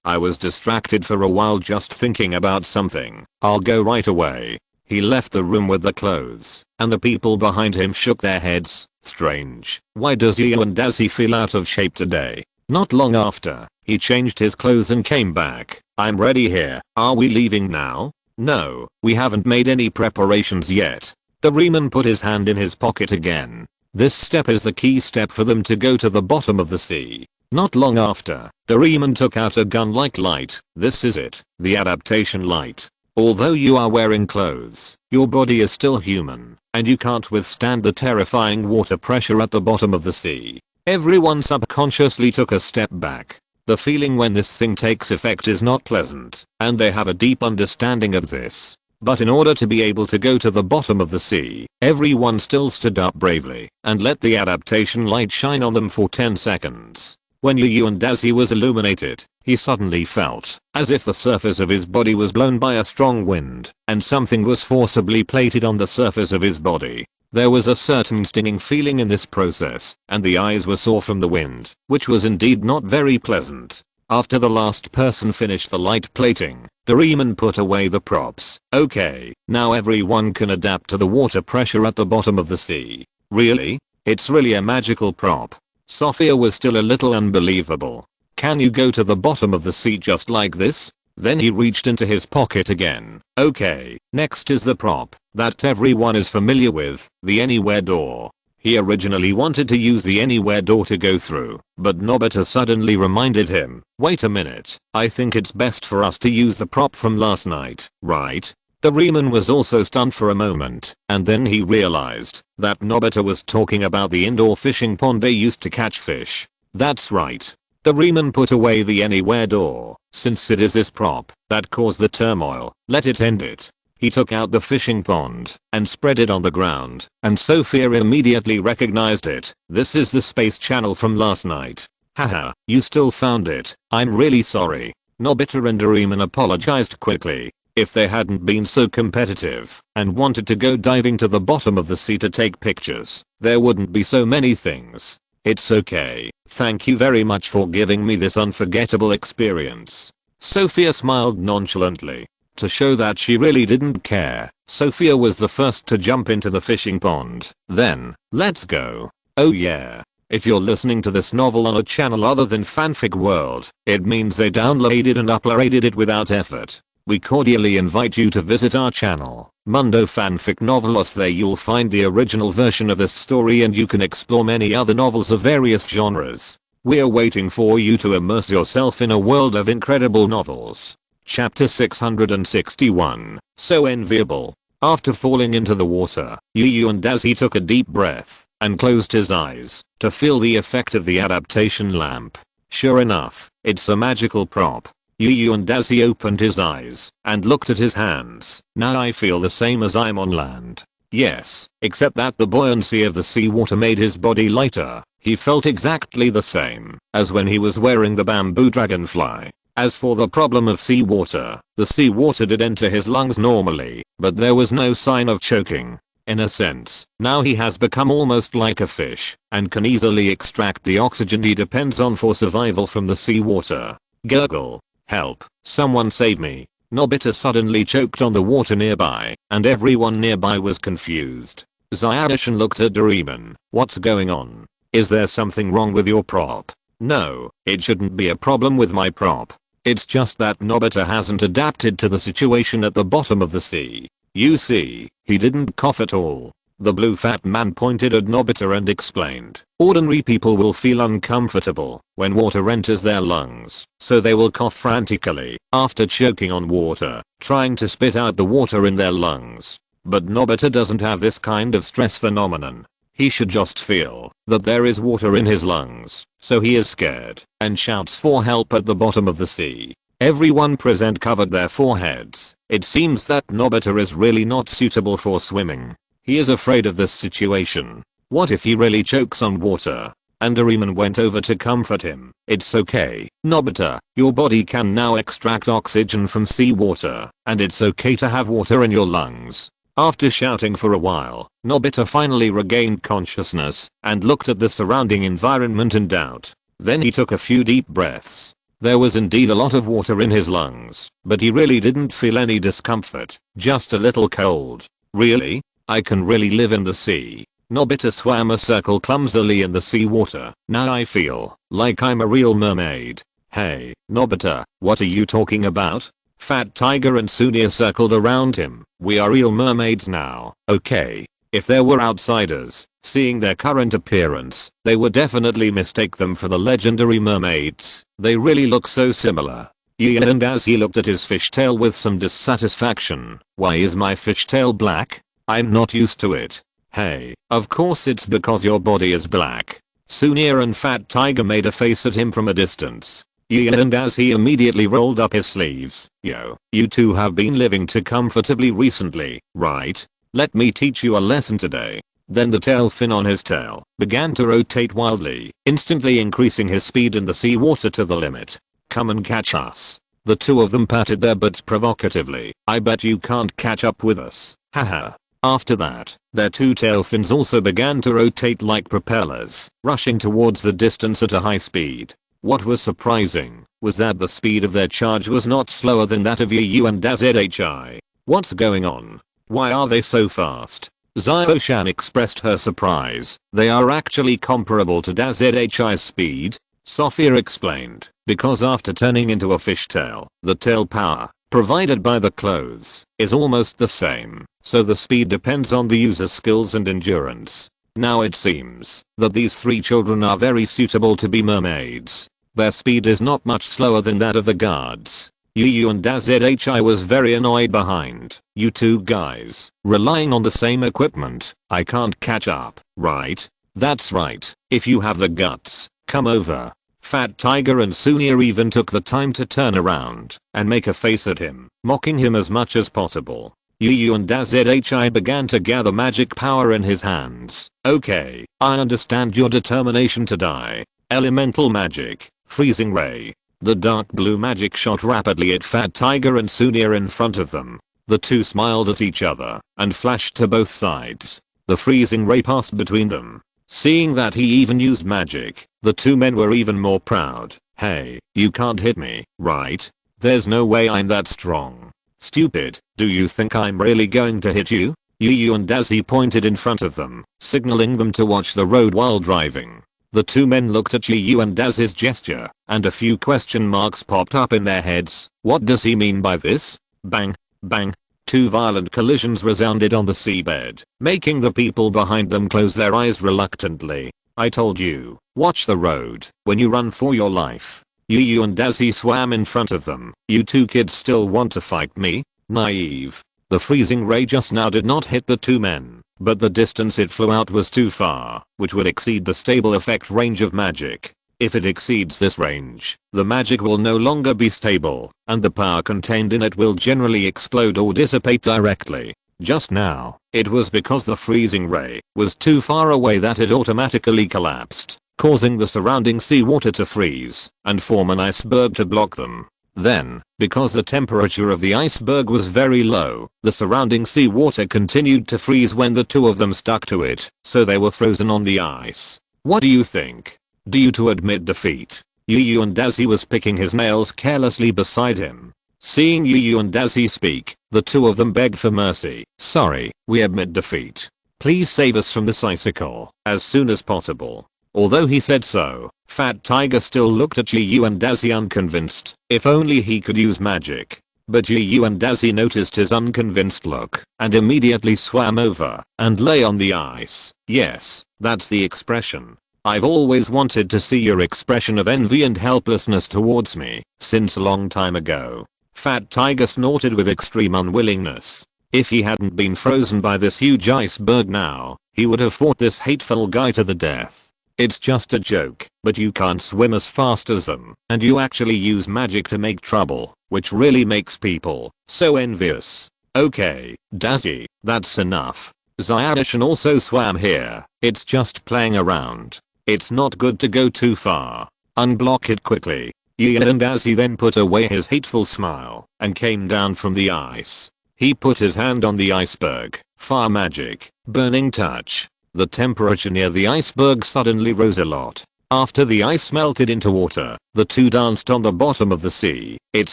I was distracted for a while just thinking about something. I'll go right away. He left the room with the clothes, and the people behind him shook their heads. Strange. Why does and as he feel out of shape today? Not long after, he changed his clothes and came back. I'm ready here. Are we leaving now? No, we haven't made any preparations yet. Doraemon put his hand in his pocket again. This step is the key step for them to go to the bottom of the sea. Not long after, Doraemon took out a gun-like light. This is it, the adaptation light. Although you are wearing clothes, your body is still human, and you can't withstand the terrifying water pressure at the bottom of the sea. Everyone subconsciously took a step back. The feeling when this thing takes effect is not pleasant, and they have a deep understanding of this. But in order to be able to go to the bottom of the sea, everyone still stood up bravely and let the adaptation light shine on them for 10 seconds. When and as he was illuminated, he suddenly felt as if the surface of his body was blown by a strong wind, and something was forcibly plated on the surface of his body. There was a certain stinging feeling in this process, and the eyes were sore from the wind, which was indeed not very pleasant. After the last person finished the light plating, Doraemon put away the props. Okay, now everyone can adapt to the water pressure at the bottom of the sea. Really? It's really a magical prop. Sophia was still a little unbelievable. Can you go to the bottom of the sea just like this? Then he reached into his pocket again. Okay, next is the prop that everyone is familiar with, the anywhere door. He originally wanted to use the anywhere door to go through, but Nobita suddenly reminded him, wait a minute, I think it's best for us to use the prop from last night, right? Doraemon was also stunned for a moment, and then he realized that Nobita was talking about the indoor fishing pond they used to catch fish. That's right. Doraemon put away the anywhere door. Since it is this prop that caused the turmoil, let it end it. He took out the fishing pond and spread it on the ground, and Sophia immediately recognized it. This is the space channel from last night. Haha, you still found it. I'm really sorry. Nobita and Doraemon apologized quickly. If they hadn't been so competitive and wanted to go diving to the bottom of the sea to take pictures, there wouldn't be so many things. It's okay. Thank you very much for giving me this unforgettable experience. Sophia smiled nonchalantly. To show that she really didn't care, Sophia was the first to jump into the fishing pond. Then, let's go. Oh yeah. If you're listening to this novel on a channel other than Fanfic World, it means they downloaded and uploaded it without effort. we cordially invite you to visit our channel, Mundo Fanfic Novelos. There you'll find the original version of this story and you can explore many other novels of various genres. We're waiting for you to immerse yourself in a world of incredible novels. Chapter 661, So Enviable. After falling into the water, Yu and Daisy took a deep breath and closed his eyes to feel the effect of the adaptation lamp. Sure enough, it's a magical prop. Yu and Daisy opened his eyes and looked at his hands. Now I feel the same as I'm on land. Yes, except that the buoyancy of the seawater made his body lighter. He felt exactly the same as when he was wearing the bamboo dragonfly. As for the problem of seawater, the seawater did enter his lungs normally, but there was no sign of choking. In a sense, now he has become almost like a fish and can easily extract the oxygen he depends on for survival from the seawater. Gurgle. Help, someone save me. Nobita suddenly choked on the water nearby, and everyone nearby was confused. Zyadishan looked at Doraemon. What's going on? Is there something wrong with your prop? No, it shouldn't be a problem with my prop. It's just that Nobita hasn't adapted to the situation at the bottom of the sea. You see, he didn't cough at all. The blue fat man pointed at Nobita and explained, ordinary people will feel uncomfortable when water enters their lungs, so they will cough frantically after choking on water, trying to spit out the water in their lungs. But Nobita doesn't have this kind of stress phenomenon. He should just feel that there is water in his lungs, so he is scared and shouts for help at the bottom of the sea. Everyone present covered their foreheads. It seems that Nobita is really not suitable for swimming. He is afraid of this situation. What if he really chokes on water? And Doraemon went over to comfort him. It's okay, Nobita, your body can now extract oxygen from seawater, and it's okay to have water in your lungs. After shouting for a while, Nobita finally regained consciousness and looked at the surrounding environment in doubt. Then he took a few deep breaths. There was indeed a lot of water in his lungs, but he really didn't feel any discomfort, just a little cold. Really? I can really live in the sea. Nobita swam a circle clumsily in the seawater. Now I feel like I'm a real mermaid. Hey, Nobita, what are you talking about? Fat Tiger and Sunia circled around him. We are real mermaids now, okay? If there were outsiders, seeing their current appearance, they would definitely mistake them for the legendary mermaids. They really look so similar. And as he looked at his fishtail with some dissatisfaction, why is my fishtail black? I'm not used to it. Hey, of course it's because your body is black. Sunia and Fat Tiger made a face at him from a distance. And as he immediately rolled up his sleeves. Yo, you two have been living too comfortably recently, right? Let me teach you a lesson today. Then the tail fin on his tail began to rotate wildly, instantly increasing his speed in the seawater to the limit. Come and catch us. The two of them patted their butts provocatively. I bet you can't catch up with us. Haha. After that, their two tail fins also began to rotate like propellers, rushing towards the distance at a high speed. What was surprising was that the speed of their charge was not slower than that of Yu and Dazhi. What's going on? Why are they so fast? Zio-chan expressed her surprise. They are actually comparable to Dazhi's speed, Sophia explained, because after turning into a fishtail, the tail power provided by the clothes is almost the same, so the speed depends on the user's skills and endurance. Now it seems that these three children are very suitable to be mermaids. Their speed is not much slower than that of the guards. Yu and Dazhi was very annoyed behind. You two guys, relying on the same equipment, I can't catch up, right? That's right, if you have the guts, come over. Fat Tiger and Sunia even took the time to turn around and make a face at him, mocking him as much as possible. Yu and Dazhi began to gather magic power in his hands. Okay, I understand your determination to die. Elemental magic, freezing ray. The dark blue magic shot rapidly at Fat Tiger and Sunia in front of them. The two smiled at each other and flashed to both sides. The freezing ray passed between them. Seeing that he even used magic, the two men were even more proud. Hey, you can't hit me, right? There's no way I'm that strong. Stupid, do you think I'm really going to hit you? Yu and Dazhi pointed in front of them, signaling them to watch the road while driving. The two men looked at Yu and Dazhi's gesture, and a few question marks popped up in their heads. What does he mean by this? Bang, bang. Two violent collisions resounded on the seabed, making the people behind them close their eyes reluctantly. I told you, watch the road when you run for your life. Yu and Daisy swam in front of them. You two kids still want to fight me? Naive. The freezing ray just now did not hit the two men, but the distance it flew out was too far, which would exceed the stable effect range of magic. If it exceeds this range, the magic will no longer be stable, and the power contained in it will generally explode or dissipate directly. Just now, it was because the freezing ray was too far away that it automatically collapsed, causing the surrounding seawater to freeze and form an iceberg to block them. Then, because the temperature of the iceberg was very low, the surrounding seawater continued to freeze when the two of them stuck to it, so they were frozen on the ice. What do you think? Do you two admit defeat? Yu and Daisy was picking his nails carelessly beside him. Seeing Yu and Daisy speak, the two of them begged for mercy. Sorry, we admit defeat. Please save us from this icicle as soon as possible. Although he said so, Fat Tiger still looked at Yu and Daisy unconvinced. If only he could use magic. But Yu and Daisy noticed his unconvinced look and immediately swam over and lay on the ice. Yes, that's the expression. I've always wanted to see your expression of envy and helplessness towards me since a long time ago. Fat Tiger snorted with extreme unwillingness. If he hadn't been frozen by this huge iceberg now, he would have fought this hateful guy to the death. It's just a joke, but you can't swim as fast as them, and you actually use magic to make trouble, which really makes people so envious. Okay, Daisy, that's enough. Zyadishan also swam here. It's just playing around. It's not good to go too far. Unblock it quickly. Yu and Daisy then put away his hateful smile and came down from the ice. He put his hand on the iceberg. Fire magic. Burning touch. The temperature near the iceberg suddenly rose a lot. After the ice melted into water, the two danced on the bottom of the sea. It's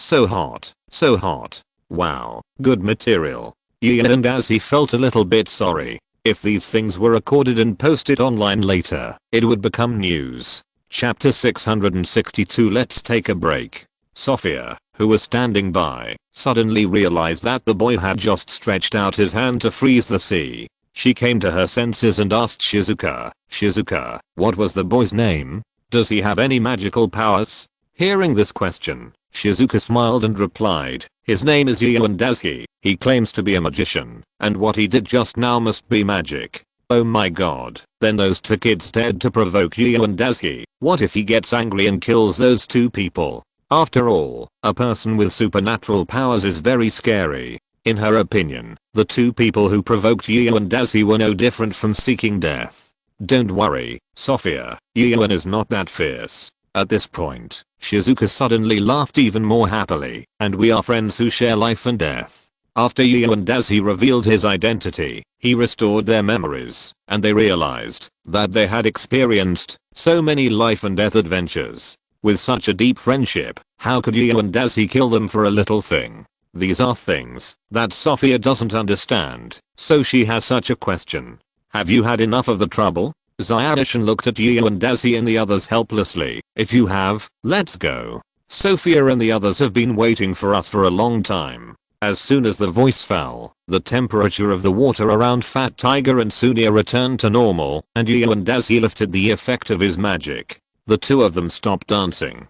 so hot. So hot. Wow. Good material. Yu and Daisy felt a little bit sorry. If these things were recorded and posted online later, it would become news. Chapter 662. Let's take a break. Sophia, who was standing by, suddenly realized that the boy had just stretched out his hand to freeze the sea. She came to her senses and asked Shizuka, Shizuka, what was the boy's name? Does he have any magical powers? Hearing this question, Shizuka smiled and replied, his name is Yu and Daisuke. He claims to be a magician, and what he did just now must be magic. Oh my god, then those two kids dared to provoke Yu and Daisuke. What if he gets angry and kills those two people? After all, a person with supernatural powers is very scary. In her opinion, the two people who provoked Yu and Daisuke were no different from seeking death. Don't worry, Sophia, Yu is not that fierce. At this point, Shizuka suddenly laughed even more happily, and we are friends who share life and death. After Yu and Daisuke revealed his identity, he restored their memories, and they realized that they had experienced so many life and death adventures. With such a deep friendship, how could Yu and Daisuke kill them for a little thing? These are things that Sophia doesn't understand, so she has such a question. Have you had enough of the trouble? Zyadishan looked at Yu and Daisuke and the others helplessly. If you have, let's go. Sophia and the others have been waiting for us for a long time. As soon as the voice fell, the temperature of the water around Fat Tiger and Sunia returned to normal, and Yu and Daisuke lifted the effect of his magic. The two of them stopped dancing.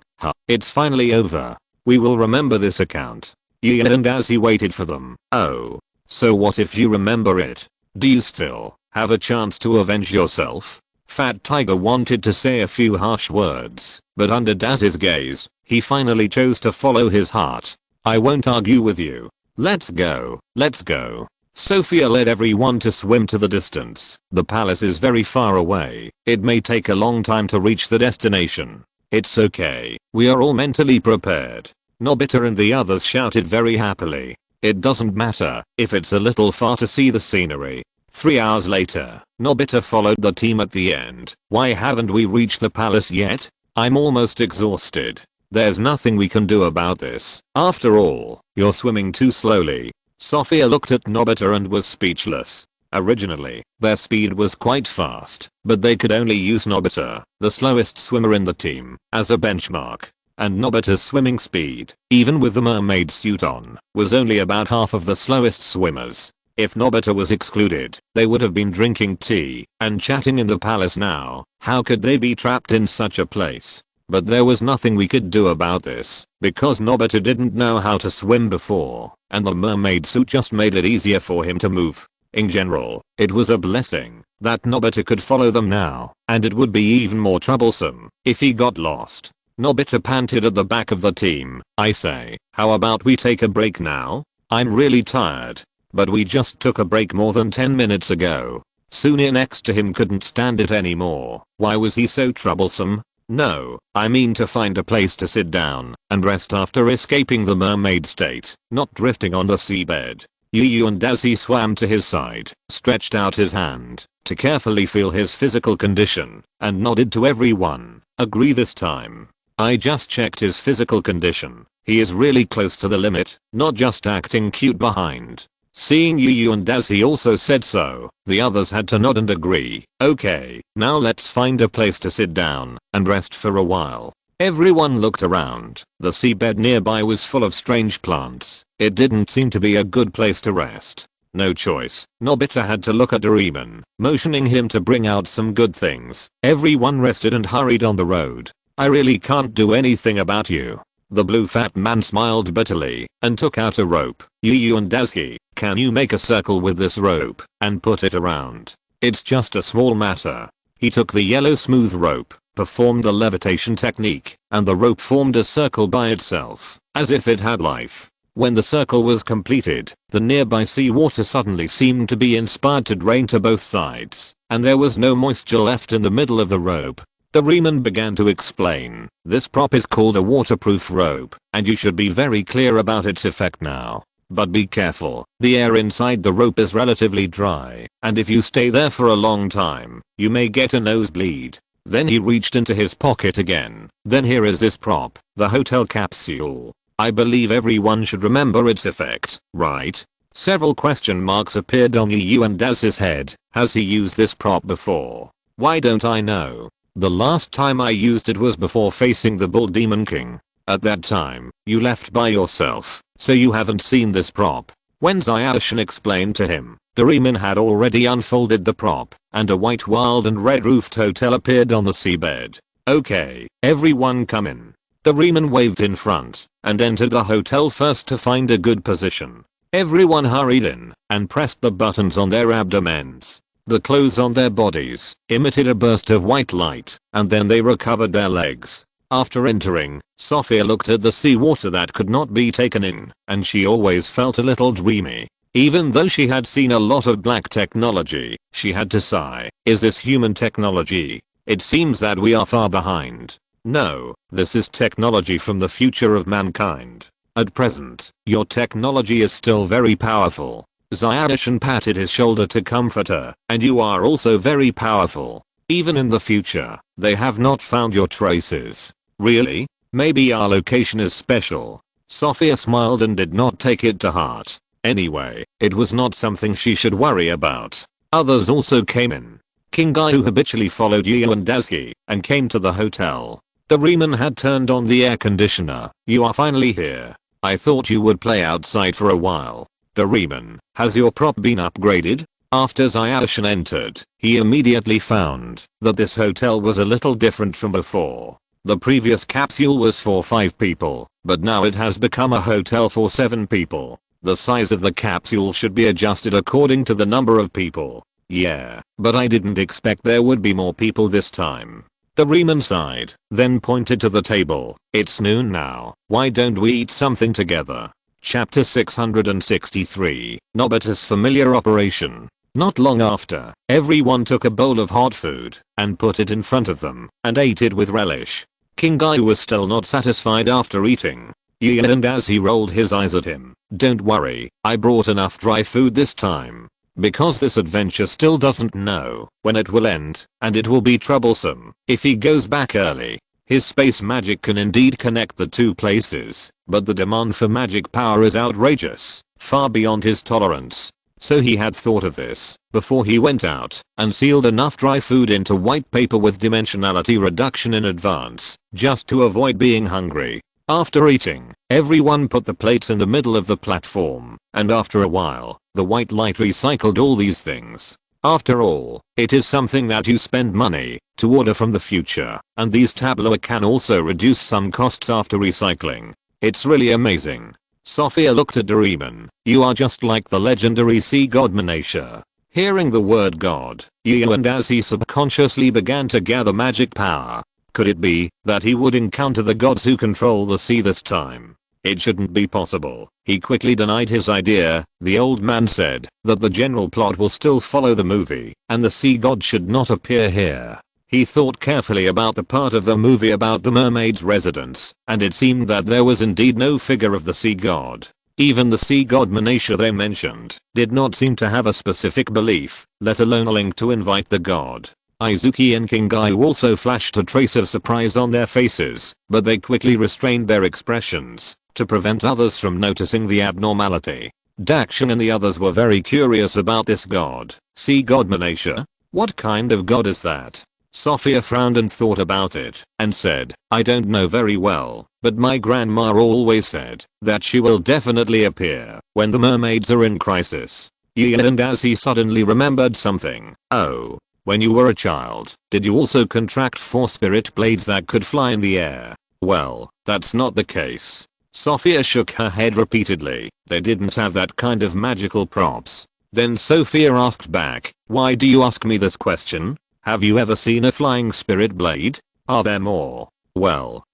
It's finally over. We will remember this account. Yu and Daisuke waited for them. Oh. So what if you remember it? Do you still have a chance to avenge yourself? Fat Tiger wanted to say a few harsh words, but under Daisuke's gaze, he finally chose to follow his heart. I won't argue with you. Let's go. Let's go. Sophia led everyone to swim to the distance. The palace is very far away. It may take a long time to reach the destination. It's okay. We are all mentally prepared. Nobita and the others shouted very happily. It doesn't matter if it's a little far to see the scenery. 3 hours later, Nobita followed the team at the end. Why haven't we reached the palace yet? I'm almost exhausted. There's nothing we can do about this. After all, you're swimming too slowly. Sophia looked at Nobita and was speechless. Originally, their speed was quite fast, but they could only use Nobita, the slowest swimmer in the team, as a benchmark. and Nobita's swimming speed, even with the mermaid suit on, was only about half of the slowest swimmers. If Nobita was excluded, they would have been drinking tea and chatting in the palace now. How could they be trapped in such a place? But there was nothing we could do about this, because Nobita didn't know how to swim before, and the mermaid suit just made it easier for him to move. In general, it was a blessing that Nobita could follow them now, and it would be even more troublesome if he got lost. Nobita panted at the back of the team. I say, how about we take a break now? I'm really tired. But we just took a break more than 10 minutes ago. Soonie next to him couldn't stand it anymore. Why was he so troublesome? No, I mean to find a place to sit down and rest after escaping the mermaid state, not drifting on the seabed. Yu and as he swam to his side, stretched out his hand to carefully feel his physical condition and nodded to everyone. Agree this time. I just checked his physical condition. He is really close to the limit, not just acting cute behind. Seeing Yu and as he also said so, the others had to nod and agree. Okay, now let's find a place to sit down and rest for a while. Everyone looked around. The seabed nearby was full of strange plants. It didn't seem to be a good place to rest. No choice, Nobita had to look at Doraemon, motioning him to bring out some good things. Everyone rested and hurried on the road. I really can't do anything about you. The blue fat man smiled bitterly and took out a rope. Yu and Daisuke, can you make a circle with this rope and put it around? It's just a small matter. He took the yellow smooth rope, performed the levitation technique, and the rope formed a circle by itself, as if it had life. When the circle was completed, the nearby seawater suddenly seemed to be inspired to drain to both sides, and there was no moisture left in the middle of the rope. Doraemon began to explain. This prop is called a waterproof rope, and you should be very clear about its effect now. But be careful, the air inside the rope is relatively dry, and if you stay there for a long time, you may get a nosebleed. Then he reached into his pocket again. Then here is this prop, the hotel capsule. I believe everyone should remember its effect, right? Several question marks appeared on Yu and Daz's head. Has he used this prop before? Why don't I know? The last time I used it was before facing the Bull Demon King. At that time, you left by yourself, so you haven't seen this prop. When Zyashin explained to him, Doraemon had already unfolded the prop, and a white wild and red roofed hotel appeared on the seabed. Okay, everyone come in. Doraemon waved in front and entered the hotel first to find a good position. Everyone hurried in and pressed the buttons on their abdomens. The clothes on their bodies emitted a burst of white light, and then they recovered their legs. After entering, Sophia looked at the seawater that could not be taken in, and she always felt a little dreamy. Even though she had seen a lot of black technology, she had to sigh. Is this human technology? It seems that we are far behind. No, this is technology from the future of mankind. At present, your technology is still very powerful. Zyadishan patted his shoulder to comfort her, and you are also very powerful. Even in the future, they have not found your traces. Really? Maybe our location is special. Sophia smiled and did not take it to heart. Anyway, it was not something she should worry about. Others also came in. King Guy, who habitually followed Yu and Daisuke, and came to the hotel. Doraemon had turned on the air conditioner. You are finally here. I thought you would play outside for a while. Doraemon, has your prop been upgraded? After Zyashin entered, he immediately found that this hotel was a little different from before. The previous capsule was for 5 people, but now it has become a hotel for 7 people. The size of the capsule should be adjusted according to the number of people. Yeah, but I didn't expect there would be more people this time. Doraemon sighed, then pointed to the table. It's noon now, why don't we eat something together? Chapter 663, Nobita's familiar operation. Not long after, everyone took a bowl of hot food and put it in front of them and ate it with relish. King Guy was still not satisfied after eating. Gian, and as he rolled his eyes at him, don't worry, I brought enough dry food this time. Because this adventure still doesn't know when it will end, and it will be troublesome if he goes back early. His space magic can indeed connect the 2 places, but the demand for magic power is outrageous, far beyond his tolerance. So he had thought of this before he went out and sealed enough dry food into white paper with dimensionality reduction in advance, just to avoid being hungry. After eating, everyone put the plates in the middle of the platform, and after a while, the white light recycled all these things. After all, it is something that you spend money to order from the future, and these tableaux can also reduce some costs after recycling. It's really amazing. Sophia looked at Doraemon. You are just like the legendary sea god Manisha. Hearing the word god, and as he subconsciously began to gather magic power. Could it be that he would encounter the gods who control the sea this time? It shouldn't be possible. He quickly denied his idea. The old man said that the general plot will still follow the movie, and the sea god should not appear here. He thought carefully about the part of the movie about the mermaid's residence, and it seemed that there was indeed no figure of the sea god. Even the sea god Manisha they mentioned did not seem to have a specific belief, let alone a link to invite the god. Izuki and Kingai also flashed a trace of surprise on their faces, but they quickly restrained their expressions to prevent others from noticing the abnormality. Dakshin and the others were very curious about this god. Sea god Manisha? What kind of god is that? Sophia frowned and thought about it, and said, I don't know very well, but my grandma always said that she will definitely appear when the mermaids are in crisis. And as he suddenly remembered something, oh. When you were a child, did you also contract 4 spirit blades that could fly in the air? Well, that's not the case. Sophia shook her head repeatedly. They didn't have that kind of magical props. Then Sophia asked back, why do you ask me this question? Have you ever seen a flying spirit blade? Are there more? Well,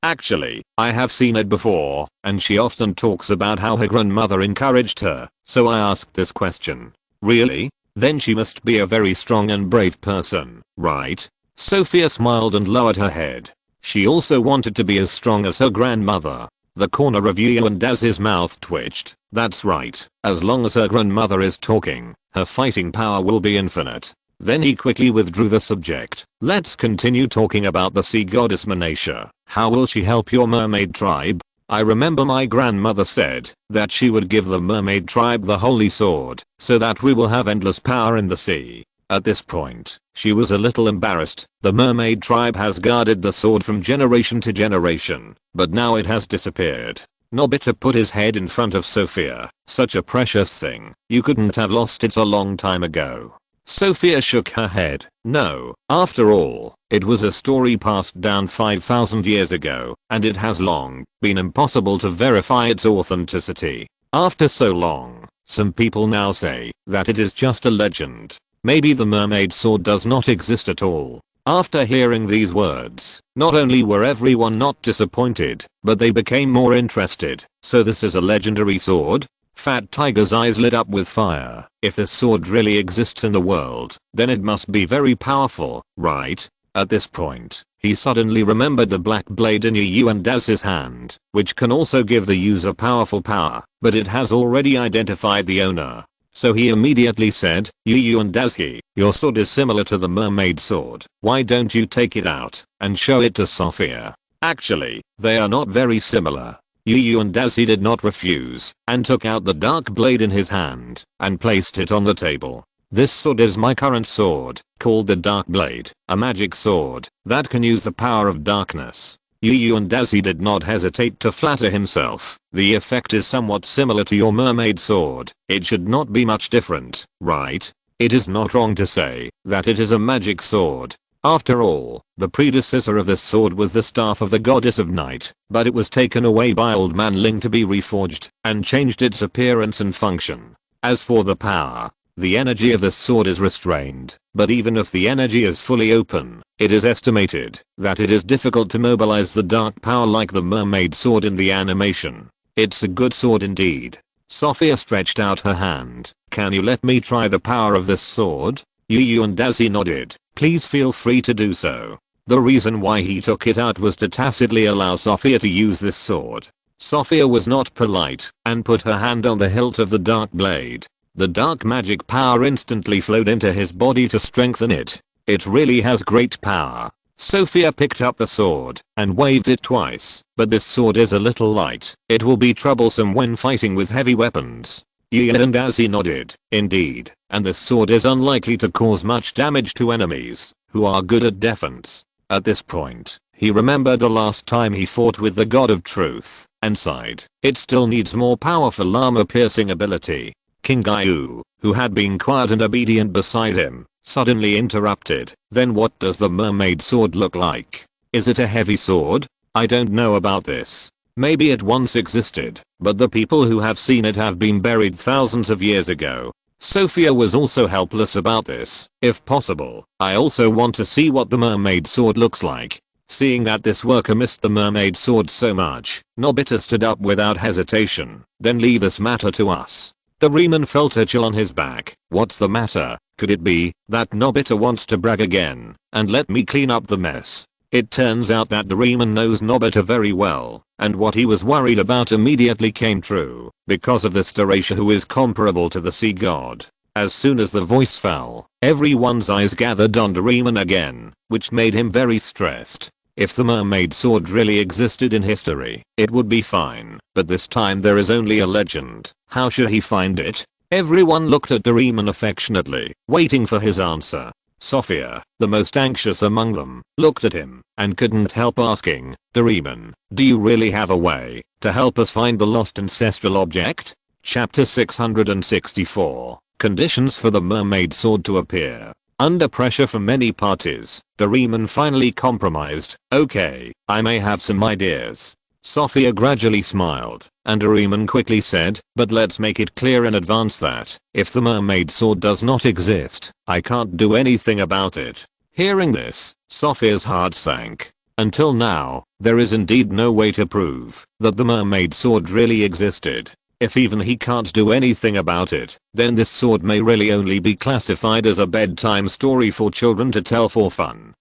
actually, I have seen it before, and she often talks about how her grandmother encouraged her, so I asked this question. Really? Then she must be a very strong and brave person, right? Sophia smiled and lowered her head. She also wanted to be as strong as her grandmother. The corner of Yuandaz's mouth twitched. That's right. As long as her grandmother is talking, her fighting power will be infinite. Then he quickly withdrew the subject. Let's continue talking about the sea goddess Manisha. How will she help your mermaid tribe? I remember my grandmother said that she would give the mermaid tribe the holy sword so that we will have endless power in the sea. At this point, she was a little embarrassed. The mermaid tribe has guarded the sword from generation to generation, but now it has disappeared. Nobita put his head in front of Sophia. Such a precious thing. You couldn't have lost it a long time ago. Sophia shook her head. No, after all, it was a story passed down 5,000 years ago, and it has long been impossible to verify its authenticity. After so long, some people now say that it is just a legend. Maybe the mermaid sword does not exist at all. After hearing these words, not only were everyone not disappointed, but they became more interested. So this is a legendary sword? Fat Tiger's eyes lit up with fire. If this sword really exists in the world, then it must be very powerful, right? At this point, he suddenly remembered the black blade in Yuandaz's hand, which can also give the user powerful power, but it has already identified the owner. So he immediately said, Yuandazhi, your sword is similar to the mermaid sword. Why don't you take it out and show it to Sophia? Actually, they are not very similar. Yuandazhi did not refuse and took out the dark blade in his hand and placed it on the table. This sword is my current sword, called the Dark Blade, a magic sword that can use the power of darkness. Yuandazhi did not hesitate to flatter himself. The effect is somewhat similar to your mermaid sword. It should not be much different, right? It is not wrong to say that it is a magic sword. After all, the predecessor of this sword was the staff of the goddess of night, but it was taken away by Old Man Ling to be reforged and changed its appearance and function. As for the power, the energy of this sword is restrained, but even if the energy is fully open, it is estimated that it is difficult to mobilize the dark power like the mermaid sword in the animation. It's a good sword indeed. Sophia stretched out her hand. Can you let me try the power of this sword? Yuandazhi nodded. Please feel free to do so. The reason why he took it out was to tacitly allow Sophia to use this sword. Sophia was not polite and put her hand on the hilt of the dark blade. The dark magic power instantly flowed into his body to strengthen it. It really has great power. Sophia picked up the sword and waved it twice, but this sword is a little light. It will be troublesome when fighting with heavy weapons. Gian and as he nodded, indeed, and this sword is unlikely to cause much damage to enemies, who are good at defense. At this point, he remembered the last time he fought with the god of truth, and sighed. It still needs more powerful armor-piercing ability. King Gyu, who had been quiet and obedient beside him, suddenly interrupted. Then what does the mermaid sword look like? Is it a heavy sword? I don't know about this. Maybe it once existed, but the people who have seen it have been buried thousands of years ago. Sophia was also helpless about this. If possible, I also want to see what the mermaid sword looks like. Seeing that this worker missed the mermaid sword so much, Nobita stood up without hesitation. Then leave this matter to us. Doraemon felt a chill on his back. What's the matter? Could it be that Nobita wants to brag again and let me clean up the mess? It turns out that Doraemon knows Nobita very well, and what he was worried about immediately came true, because of this Doraemon who is comparable to the sea god. As soon as the voice fell, everyone's eyes gathered on Doraemon again, which made him very stressed. If the mermaid sword really existed in history, it would be fine, but this time there is only a legend. How should he find it? Everyone looked at Doraemon affectionately, waiting for his answer. Sophia, the most anxious among them, looked at him and couldn't help asking, Doraemon, do you really have a way to help us find the lost ancestral object? Chapter 664. Conditions for the mermaid sword to appear. Under pressure from many parties, Doraemon finally compromised. Okay, I may have some ideas. Sophia gradually smiled, and Doraemon quickly said, but let's make it clear in advance that, if the mermaid sword does not exist, I can't do anything about it. Hearing this, Sophia's heart sank. Until now, there is indeed no way to prove that the mermaid sword really existed. If even he can't do anything about it, then this sword may really only be classified as a bedtime story for children to tell for fun.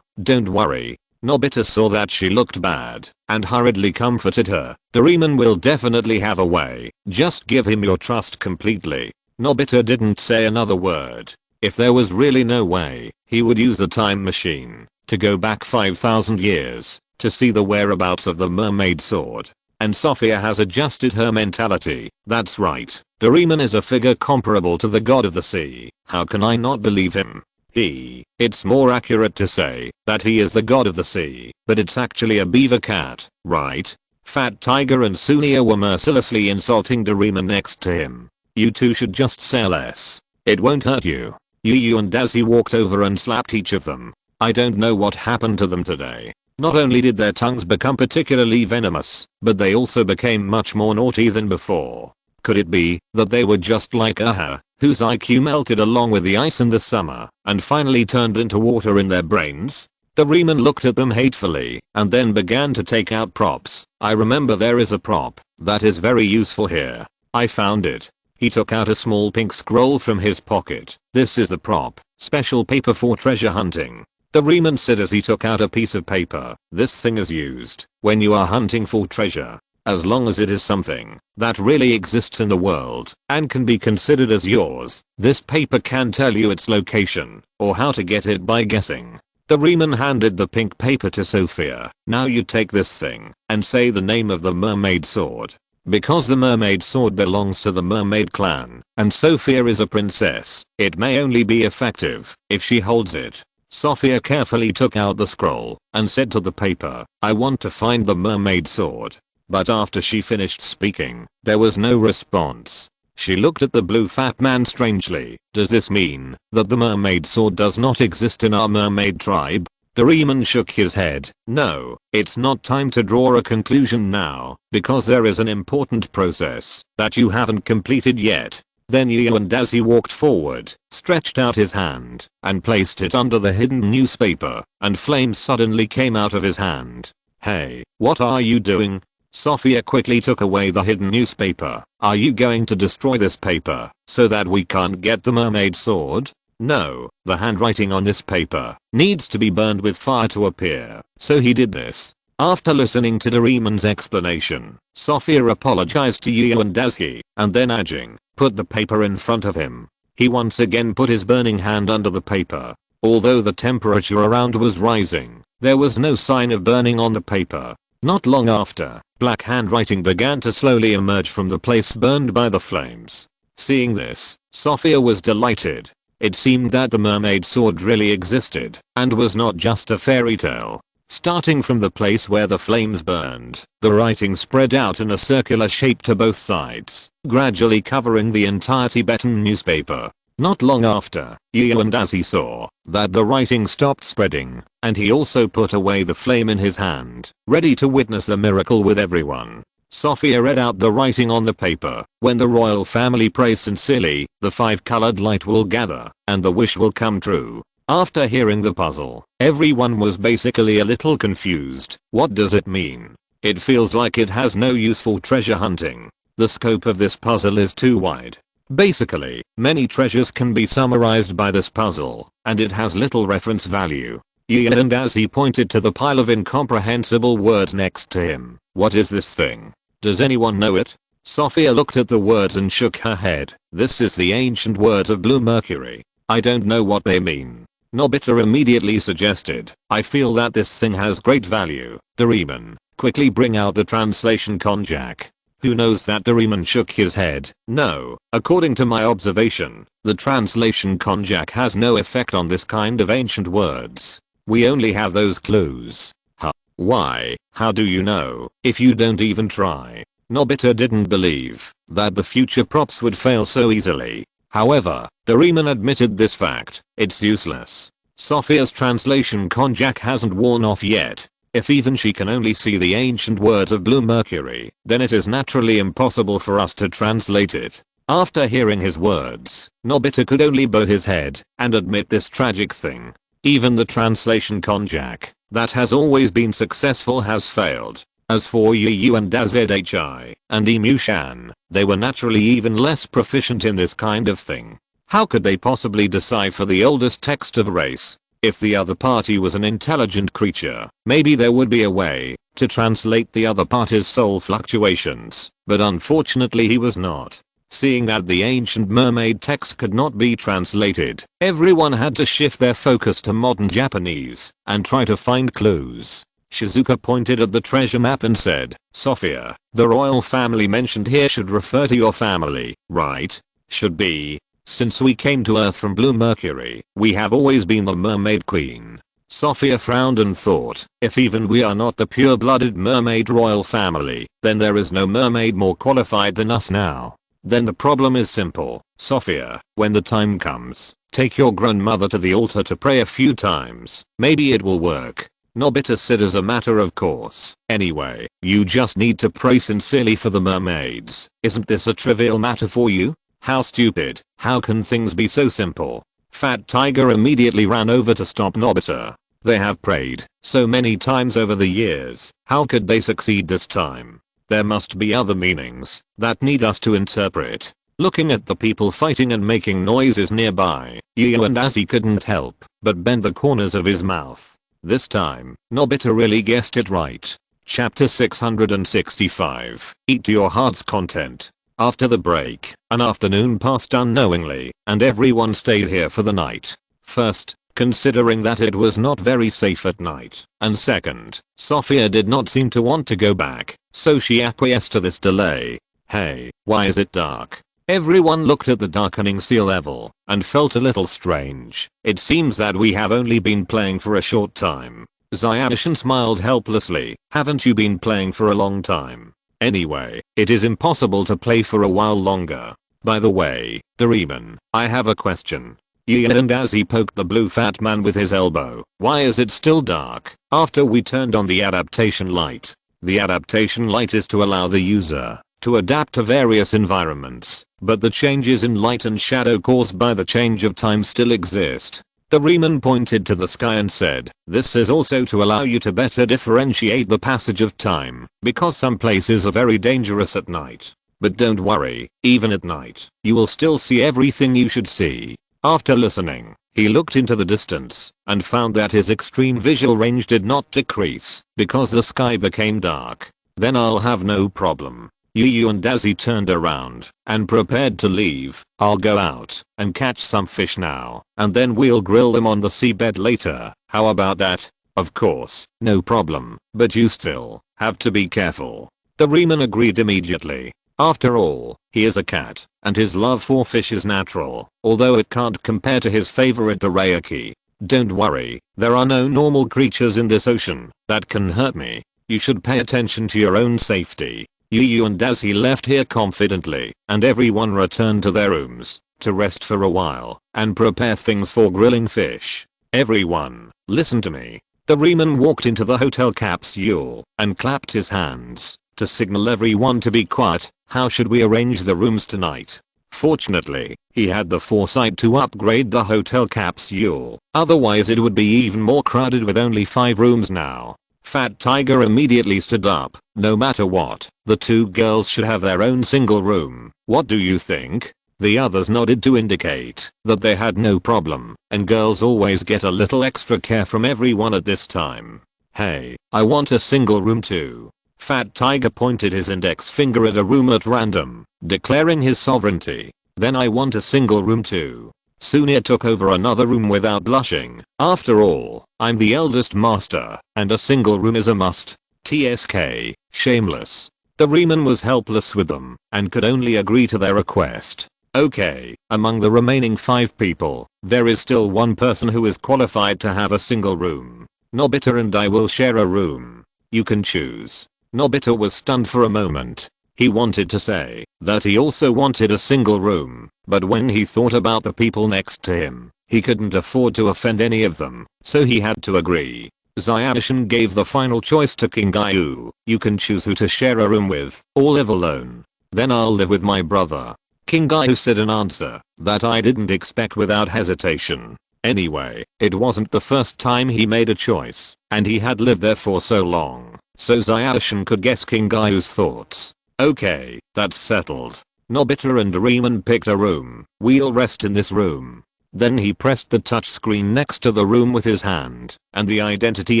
Don't worry. Nobita saw that she looked bad and hurriedly comforted her. Doraemon will definitely have a way. Just give him your trust completely. Nobita didn't say another word. If there was really no way, he would use the time machine to go back 5,000 years to see the whereabouts of the mermaid sword. And Sophia has adjusted her mentality. That's right. Doraemon is a figure comparable to the god of the sea. How can I not believe him? It's more accurate to say that he is the god of the sea, but it's actually a beaver cat, right? Fat Tiger and Sunia were mercilessly insulting Doraemon next to him. You two should just say less. It won't hurt you. Yu and Dazzy walked over and slapped each of them. I don't know what happened to them today. Not only did their tongues become particularly venomous, but they also became much more naughty than before. Could it be that they were just like Aha, whose IQ melted along with the ice in the summer and finally turned into water in their brains? Doraemon looked at them hatefully and then began to take out props. I remember there is a prop that is very useful here. I found it. He took out a small pink scroll from his pocket. This is the prop, special paper for treasure hunting. Doraemon said as he took out a piece of paper. This thing is used when you are hunting for treasure. As long as it is something that really exists in the world and can be considered as yours, this paper can tell you its location or how to get it by guessing. Doraemon handed the pink paper to Sophia. Now you take this thing and say the name of the mermaid sword. Because the mermaid sword belongs to the mermaid clan and Sophia is a princess, it may only be effective if she holds it. Sophia carefully took out the scroll and said to the paper, I want to find the mermaid sword. But after she finished speaking, there was no response. She looked at the blue fat man strangely. Does this mean that the mermaid sword does not exist in our mermaid tribe? Doraemon shook his head. No, it's not time to draw a conclusion now, because there is an important process that you haven't completed yet. Then Yu and Dazzy walked forward, stretched out his hand, and placed it under the hidden newspaper, and flames suddenly came out of his hand. Hey, what are you doing? Sophia quickly took away the hidden newspaper. Are you going to destroy this paper so that we can't get the mermaid sword? No, the handwriting on this paper needs to be burned with fire to appear. So he did this. After listening to Doraemon's explanation, Sophia apologized to Yu and Dazzy, and then edging, put the paper in front of him. He once again put his burning hand under the paper. Although the temperature around was rising, there was no sign of burning on the paper. Not long after, black handwriting began to slowly emerge from the place burned by the flames. Seeing this, Sophia was delighted. It seemed that the mermaid sword really existed and was not just a fairy tale. Starting from the place where the flames burned, the writing spread out in a circular shape to both sides, gradually covering the entire Tibetan newspaper. Not long after, Yu and Azzy saw that the writing stopped spreading, and he also put away the flame in his hand, ready to witness the miracle with everyone. Sophia read out the writing on the paper. When the royal family prays sincerely, the 5-colored light will gather, and the wish will come true. After hearing the puzzle, everyone was basically a little confused. What does it mean? It feels like it has no useful treasure hunting. The scope of this puzzle is too wide. Basically, many treasures can be summarized by this puzzle, and it has little reference value. Ian and Azzy pointed to the pile of incomprehensible words next to him. What is this thing? Does anyone know it? Sophia looked at the words and shook her head. This is the ancient words of Blue Mercury. I don't know what they mean. Nobita immediately suggested, I feel that this thing has great value. Doraemon, quickly bring out the translation konjac. Who knows that? Doraemon shook his head. No, according to my observation, the translation konjac has no effect on this kind of ancient words. We only have those clues. Huh? Why? How do you know, if you don't even try? Nobita didn't believe that the future props would fail so easily. However, Doraemon admitted this fact. It's useless. Sophia's translation konjac hasn't worn off yet. If even she can only see the ancient words of Blue Mercury, then it is naturally impossible for us to translate it. After hearing his words, Nobita could only bow his head and admit this tragic thing. Even the translation konjac that has always been successful has failed. As for Yu and Azhi and Emu Shan, they were naturally even less proficient in this kind of thing. How could they possibly decipher the oldest text of a race? If the other party was an intelligent creature, maybe there would be a way to translate the other party's soul fluctuations, but unfortunately he was not. Seeing that the ancient mermaid text could not be translated, everyone had to shift their focus to modern Japanese and try to find clues. Shizuka pointed at the treasure map and said, Sophia, the royal family mentioned here should refer to your family, right? Should be. Since we came to Earth from Blue Mercury, we have always been the mermaid queen. Sophia frowned and thought, if even we are not the pure-blooded mermaid royal family, then there is no mermaid more qualified than us now. Then the problem is simple. Sophia, when the time comes, take your grandmother to the altar to pray a few times. Maybe it will work. Nobita said as a matter of course. Anyway, you just need to pray sincerely for the mermaids. Isn't this a trivial matter for you? How stupid. How can things be so simple? Fat Tiger immediately ran over to stop Nobita. They have prayed so many times over the years. How could they succeed this time? There must be other meanings that need us to interpret. Looking at the people fighting and making noises nearby, Yu and Azzy couldn't help but bend the corners of his mouth. This time, Nobita really guessed it right. Chapter 665. Eat your heart's content. After the break, an afternoon passed unknowingly, and everyone stayed here for the night. First, considering that it was not very safe at night, and second, Sophia did not seem to want to go back, so she acquiesced to this delay. Hey, why is it dark? Everyone looked at the darkening sea level and felt a little strange. It seems that we have only been playing for a short time. Xiaoshan smiled helplessly. Haven't you been playing for a long time? Anyway, it is impossible to play for a while longer. By the way, Doraemon, I have a question. Ian and Azzy poked the blue fat man with his elbow. Why is it still dark after we turned on the adaptation light? The adaptation light is to allow the user to adapt to various environments, but the changes in light and shadow caused by the change of time still exist. Doraemon pointed to the sky and said, this is also to allow you to better differentiate the passage of time, because some places are very dangerous at night. But don't worry, even at night, you will still see everything you should see. After listening, he looked into the distance and found that his extreme visual range did not decrease because the sky became dark. Then I'll have no problem. Yu and Azzy turned around and prepared to leave. I'll go out and catch some fish now, and then we'll grill them on the seabed later. How about that? Of course, no problem, but you still have to be careful. Doraemon agreed immediately. After all, he is a cat, and his love for fish is natural, although it can't compare to his favorite dorayaki. Don't worry, there are no normal creatures in this ocean that can hurt me. You should pay attention to your own safety. Yu and Daisy left here confidently, and everyone returned to their rooms to rest for a while and prepare things for grilling fish. Everyone, listen to me. Doraemon walked into the hotel capsule and clapped his hands to signal everyone to be quiet. How should we arrange the rooms tonight? Fortunately, he had the foresight to upgrade the hotel capsule, otherwise it would be even more crowded with only 5 rooms now. Fat Tiger immediately stood up. No matter what, the 2 girls should have their own single room. What do you think? The others nodded to indicate that they had no problem, and girls always get a little extra care from everyone at this time. Hey, I want a single room too. Fat Tiger pointed his index finger at a room at random, declaring his sovereignty. Then I want a single room too. Sunia took over another room without blushing. After all, I'm the eldest master, and a single room is a must. TSK, shameless. Doraemon was helpless with them, and could only agree to their request. Okay, among the remaining 5 people, there is still one person who is qualified to have a single room. Nobita and I will share a room. You can choose. Nobita was stunned for a moment. He wanted to say that he also wanted a single room, but when he thought about the people next to him, he couldn't afford to offend any of them, so he had to agree. Zyadishan gave the final choice to Kingayu. You can choose who to share a room with, or live alone. Then I'll live with my brother. Kingayu said an answer that I didn't expect without hesitation. Anyway, it wasn't the first time he made a choice, and he had lived there for so long, so Zyadishan could guess Kingayu's thoughts. Okay, that's settled. Nobita and Doraemon picked a room. We'll rest in this room. Then he pressed the touchscreen next to the room with his hand, and the identity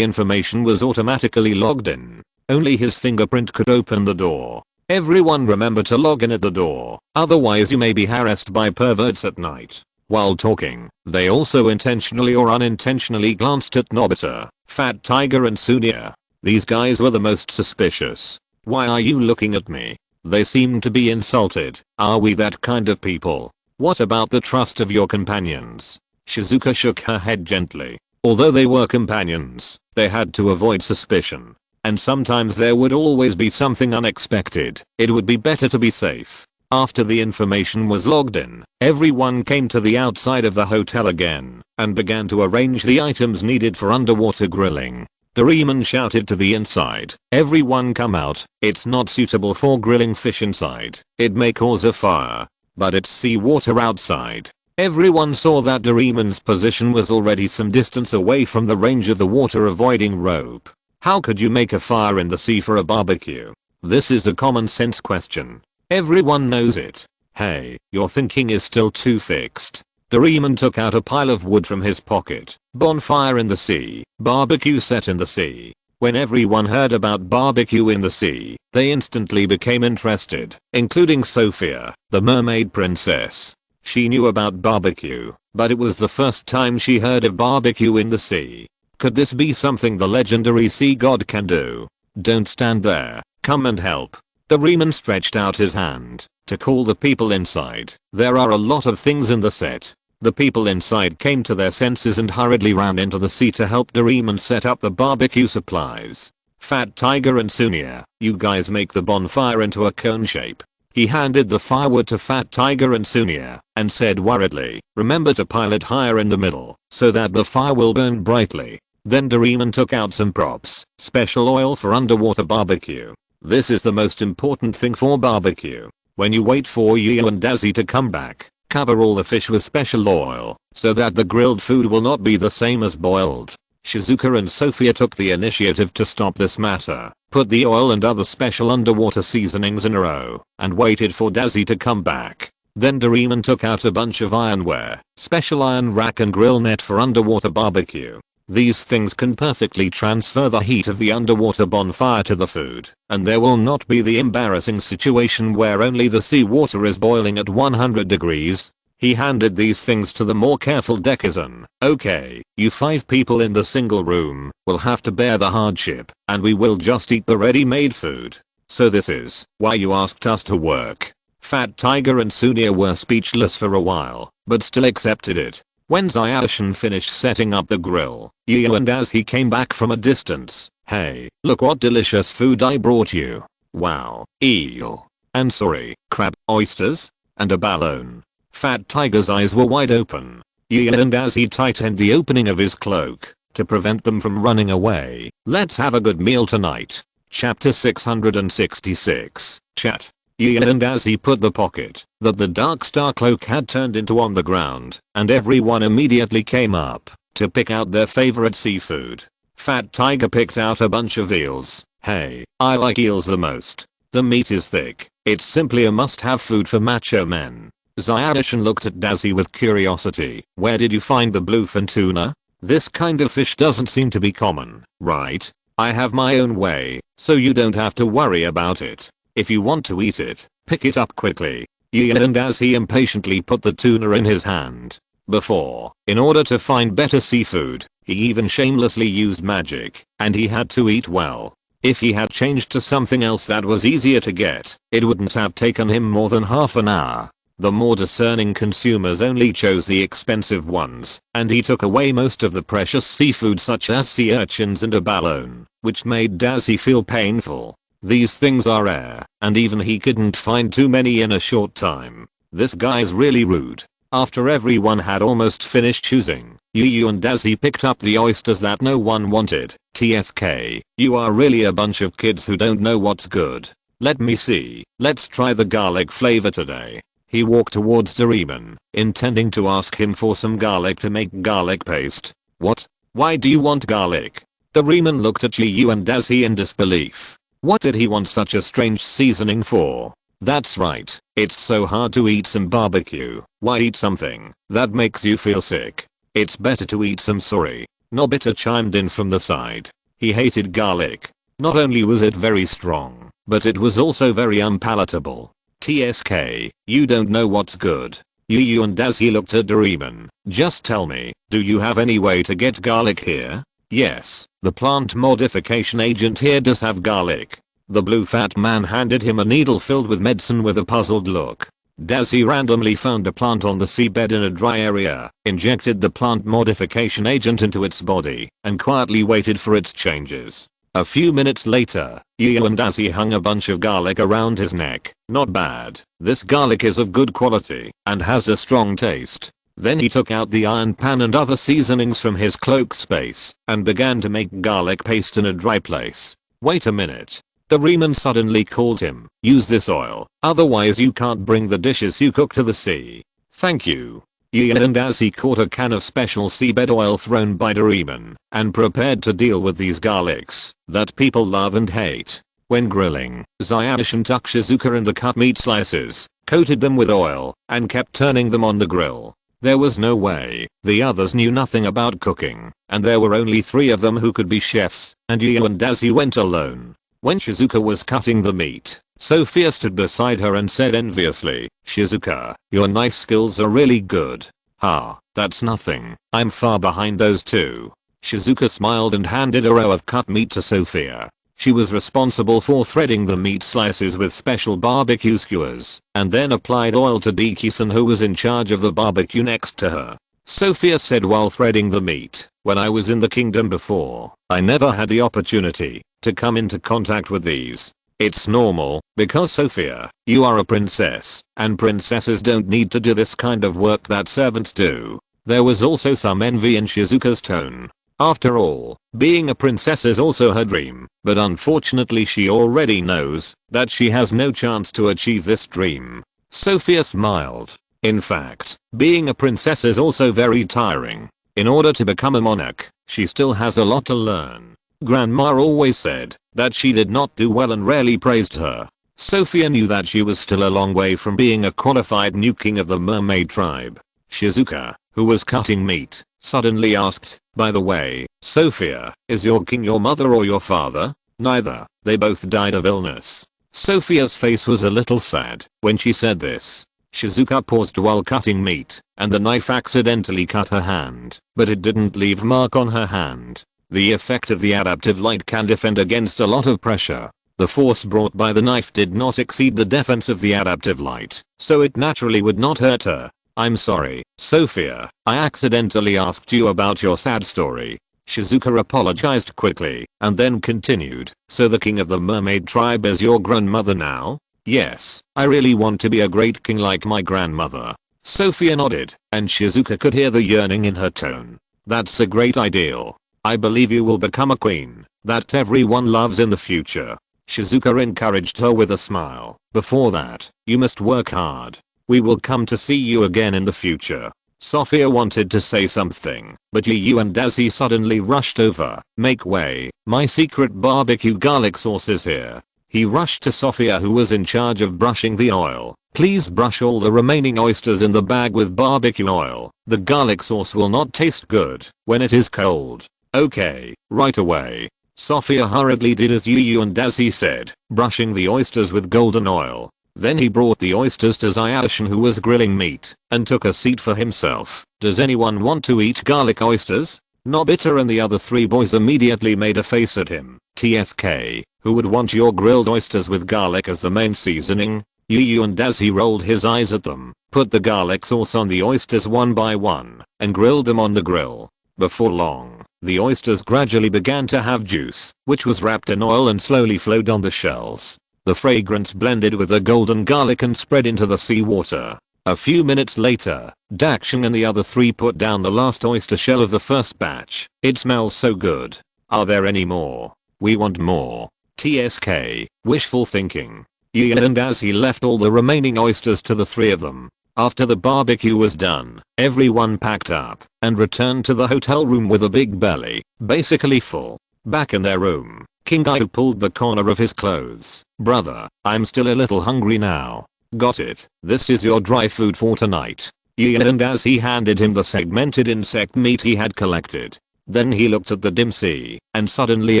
information was automatically logged in. Only his fingerprint could open the door. Everyone remember to log in at the door, otherwise you may be harassed by perverts at night. While talking, they also intentionally or unintentionally glanced at Nobita, Fat Tiger and Sunia. These guys were the most suspicious. Why are you looking at me? They seem to be insulted. Are we that kind of people? What about the trust of your companions? Shizuka shook her head gently. Although they were companions, they had to avoid suspicion. And sometimes there would always be something unexpected. It would be better to be safe. After the information was logged in, everyone came to the outside of the hotel again and began to arrange the items needed for underwater grilling. Doraemon shouted to the inside, everyone come out, it's not suitable for grilling fish inside, it may cause a fire, but it's seawater outside. Everyone saw that Doraemon's position was already some distance away from the range of the water avoiding rope. How could you make a fire in the sea for a barbecue? This is a common sense question. Everyone knows it. Hey, your thinking is still too fixed. Doraemon took out a pile of wood from his pocket. Bonfire in the sea. Barbecue set in the sea. When everyone heard about barbecue in the sea, they instantly became interested, including Sophia, the mermaid princess. She knew about barbecue, but it was the first time she heard of barbecue in the sea. Could this be something the legendary sea god can do? Don't stand there, come and help. Doraemon stretched out his hand to call the people inside. There are a lot of things in the set. The people inside came to their senses and hurriedly ran into the sea to help Doraemon set up the barbecue supplies. Fat Tiger and Sunia, you guys make the bonfire into a cone shape. He handed the firewood to Fat Tiger and Sunia and said worriedly, remember to pile it higher in the middle so that the fire will burn brightly. Then Doraemon took out some props, special oil for underwater barbecue. This is the most important thing for barbecue. When you wait for Yu and Daisy to come back, cover all the fish with special oil so that the grilled food will not be the same as boiled. Shizuka and Sophia took the initiative to stop this matter, put the oil and other special underwater seasonings in a row, and waited for Daisy to come back. Then Doraemon took out a bunch of ironware, special iron rack and grill net for underwater barbecue. These things can perfectly transfer the heat of the underwater bonfire to the food, and there will not be the embarrassing situation where only the seawater is boiling at 100 degrees. He handed these things to the more careful Dekizun. Okay, you 5 people in the single room will have to bear the hardship, and we will just eat the ready-made food. So this is why you asked us to work. Fat Tiger and Sunia were speechless for a while, but still accepted it. When Zyashin finished setting up the grill, Yu and as he came back from a distance, "Hey, look what delicious food I brought you. Wow, eel. And sorry, crab, oysters? And a balloon." Fat Tiger's eyes were wide open. Yu and as he tightened the opening of his cloak to prevent them from running away. "Let's have a good meal tonight." Chapter 666. Chat. Yu and as he put the pocket that the Dark Star cloak had turned into on the ground, and everyone immediately came up to pick out their favorite seafood. Fat Tiger picked out a bunch of eels. "Hey, I like eels the most. The meat is thick. It's simply a must-have food for macho men." Zyashin looked at Dazzy with curiosity. "Where did you find the bluefin tuna? This kind of fish doesn't seem to be common, right? I have my own way, so you don't have to worry about it. If you want to eat it, pick it up quickly." Yu and as he impatiently put the tuna in his hand. Before, in order to find better seafood, he even shamelessly used magic, and he had to eat well. If he had changed to something else that was easier to get, it wouldn't have taken him more than half an hour. The more discerning consumers only chose the expensive ones, and he took away most of the precious seafood such as sea urchins and abalone, which made Dazzy feel painful. These things are rare, and even he couldn't find too many in a short time. This guy's really rude. After everyone had almost finished choosing, Yu and Dazzy picked up the oysters that no one wanted. "TFK, you are really a bunch of kids who don't know what's good. Let me see, let's try the garlic flavor today." He walked towards Doraemon, intending to ask him for some garlic to make garlic paste. "What? Why do you want garlic?" Doraemon looked at Yu and Dazzy in disbelief. What did he want such a strange seasoning for? That's right, it's so hard to eat some barbecue. Why eat something that makes you feel sick? It's better to eat some sorry. Nobita chimed in from the side. He hated garlic. Not only was it very strong, but it was also very unpalatable. "TSK, you don't know what's good." Yu and Dazzy looked at Doraemon. "Just tell me, do you have any way to get garlic here?" "Yes, the plant modification agent here does have garlic." The blue fat man handed him a needle filled with medicine with a puzzled look. Dazzy randomly found a plant on the seabed in a dry area, injected the plant modification agent into its body, and quietly waited for its changes. A few minutes later, Yu and Dazzy hung a bunch of garlic around his neck. "Not bad. This garlic is of good quality and has a strong taste." Then he took out the iron pan and other seasonings from his cloak space and began to make garlic paste in a dry place. "Wait a minute." Doraemon suddenly called him. "Use this oil, otherwise you can't bring the dishes you cook to the sea." "Thank you." Yu and as he caught a can of special seabed oil thrown by Doraemon and prepared to deal with these garlics that people love and hate. When grilling, Zyashin took Shizuka and the cut meat slices, coated them with oil, and kept turning them on the grill. There was no way the others knew nothing about cooking, and there were only 3 of them who could be chefs, and Yu and Dazzy went alone. When Shizuka was cutting the meat, Sophia stood beside her and said enviously, "Shizuka, your knife skills are really good." "Ha, that's nothing, I'm far behind those 2. Shizuka smiled and handed a row of cut meat to Sophia. She was responsible for threading the meat slices with special barbecue skewers, and then applied oil to Dekisugi who was in charge of the barbecue next to her. Sophia said while threading the meat, "When I was in the kingdom before, I never had the opportunity to come into contact with these. It's normal, because Sophia, you are a princess, and princesses don't need to do this kind of work that servants do." There was also some envy in Shizuka's tone. After all, being a princess is also her dream, but unfortunately she already knows that she has no chance to achieve this dream. Sophia smiled. In fact, being a princess is also very tiring. In order to become a monarch, she still has a lot to learn. Grandma always said that she did not do well and rarely praised her. Sophia knew that she was still a long way from being a qualified new king of the mermaid tribe. Shizuka, who was cutting meat, suddenly asked, "By the way, Sophia, is your king your mother or your father?" "Neither, they both died of illness." Sophia's face was a little sad when she said this. Shizuka paused while cutting meat, and the knife accidentally cut her hand, but it didn't leave mark on her hand. The effect of the adaptive light can defend against a lot of pressure. The force brought by the knife did not exceed the defense of the adaptive light, so it naturally would not hurt her. I'm sorry, Sophia, I accidentally asked you about your sad story. Shizuka apologized quickly, and then continued, so the king of the mermaid tribe is your grandmother now? Yes, I really want to be a great king like my grandmother. Sophia nodded, and Shizuka could hear the yearning in her tone. That's a great ideal. I believe you will become a queen that everyone loves in the future. Shizuka encouraged her with a smile. Before that, you must work hard. We will come to see you again in the future. Sophia wanted to say something, but Yu and Daisy suddenly rushed over. Make way, my secret barbecue garlic sauce is here. He rushed to Sophia, who was in charge of brushing the oil. Please brush all the remaining oysters in the bag with barbecue oil. The garlic sauce will not taste good when it is cold. Okay, right away. Sophia hurriedly did as Yu and Daisy said, brushing the oysters with golden oil. Then he brought the oysters to Zyashin, who was grilling meat, and took a seat for himself. Does anyone want to eat garlic oysters? Nobita and the other three boys immediately made a face at him. TSK, who would want your grilled oysters with garlic as the main seasoning? Yu and Daisy rolled his eyes at them, put the garlic sauce on the oysters one by one, and grilled them on the grill. Before long, the oysters gradually began to have juice, which was wrapped in oil and slowly flowed on the shells. The fragrance blended with the golden garlic and spread into the seawater. A few minutes later, Dakshin and the other three put down the last oyster shell of the first batch. It smells so good. Are there any more? We want more. TSK, wishful thinking. Ian and as he left all the remaining oysters to the three of them. After the barbecue was done, everyone packed up and returned to the hotel room with a big belly, basically full. Back in their room, King Gai pulled the corner of his clothes. Brother, I'm still a little hungry now. Got it. This is your dry food for tonight. Ian and as he handed him the segmented insect meat he had collected. Then he looked at the dim sea, and suddenly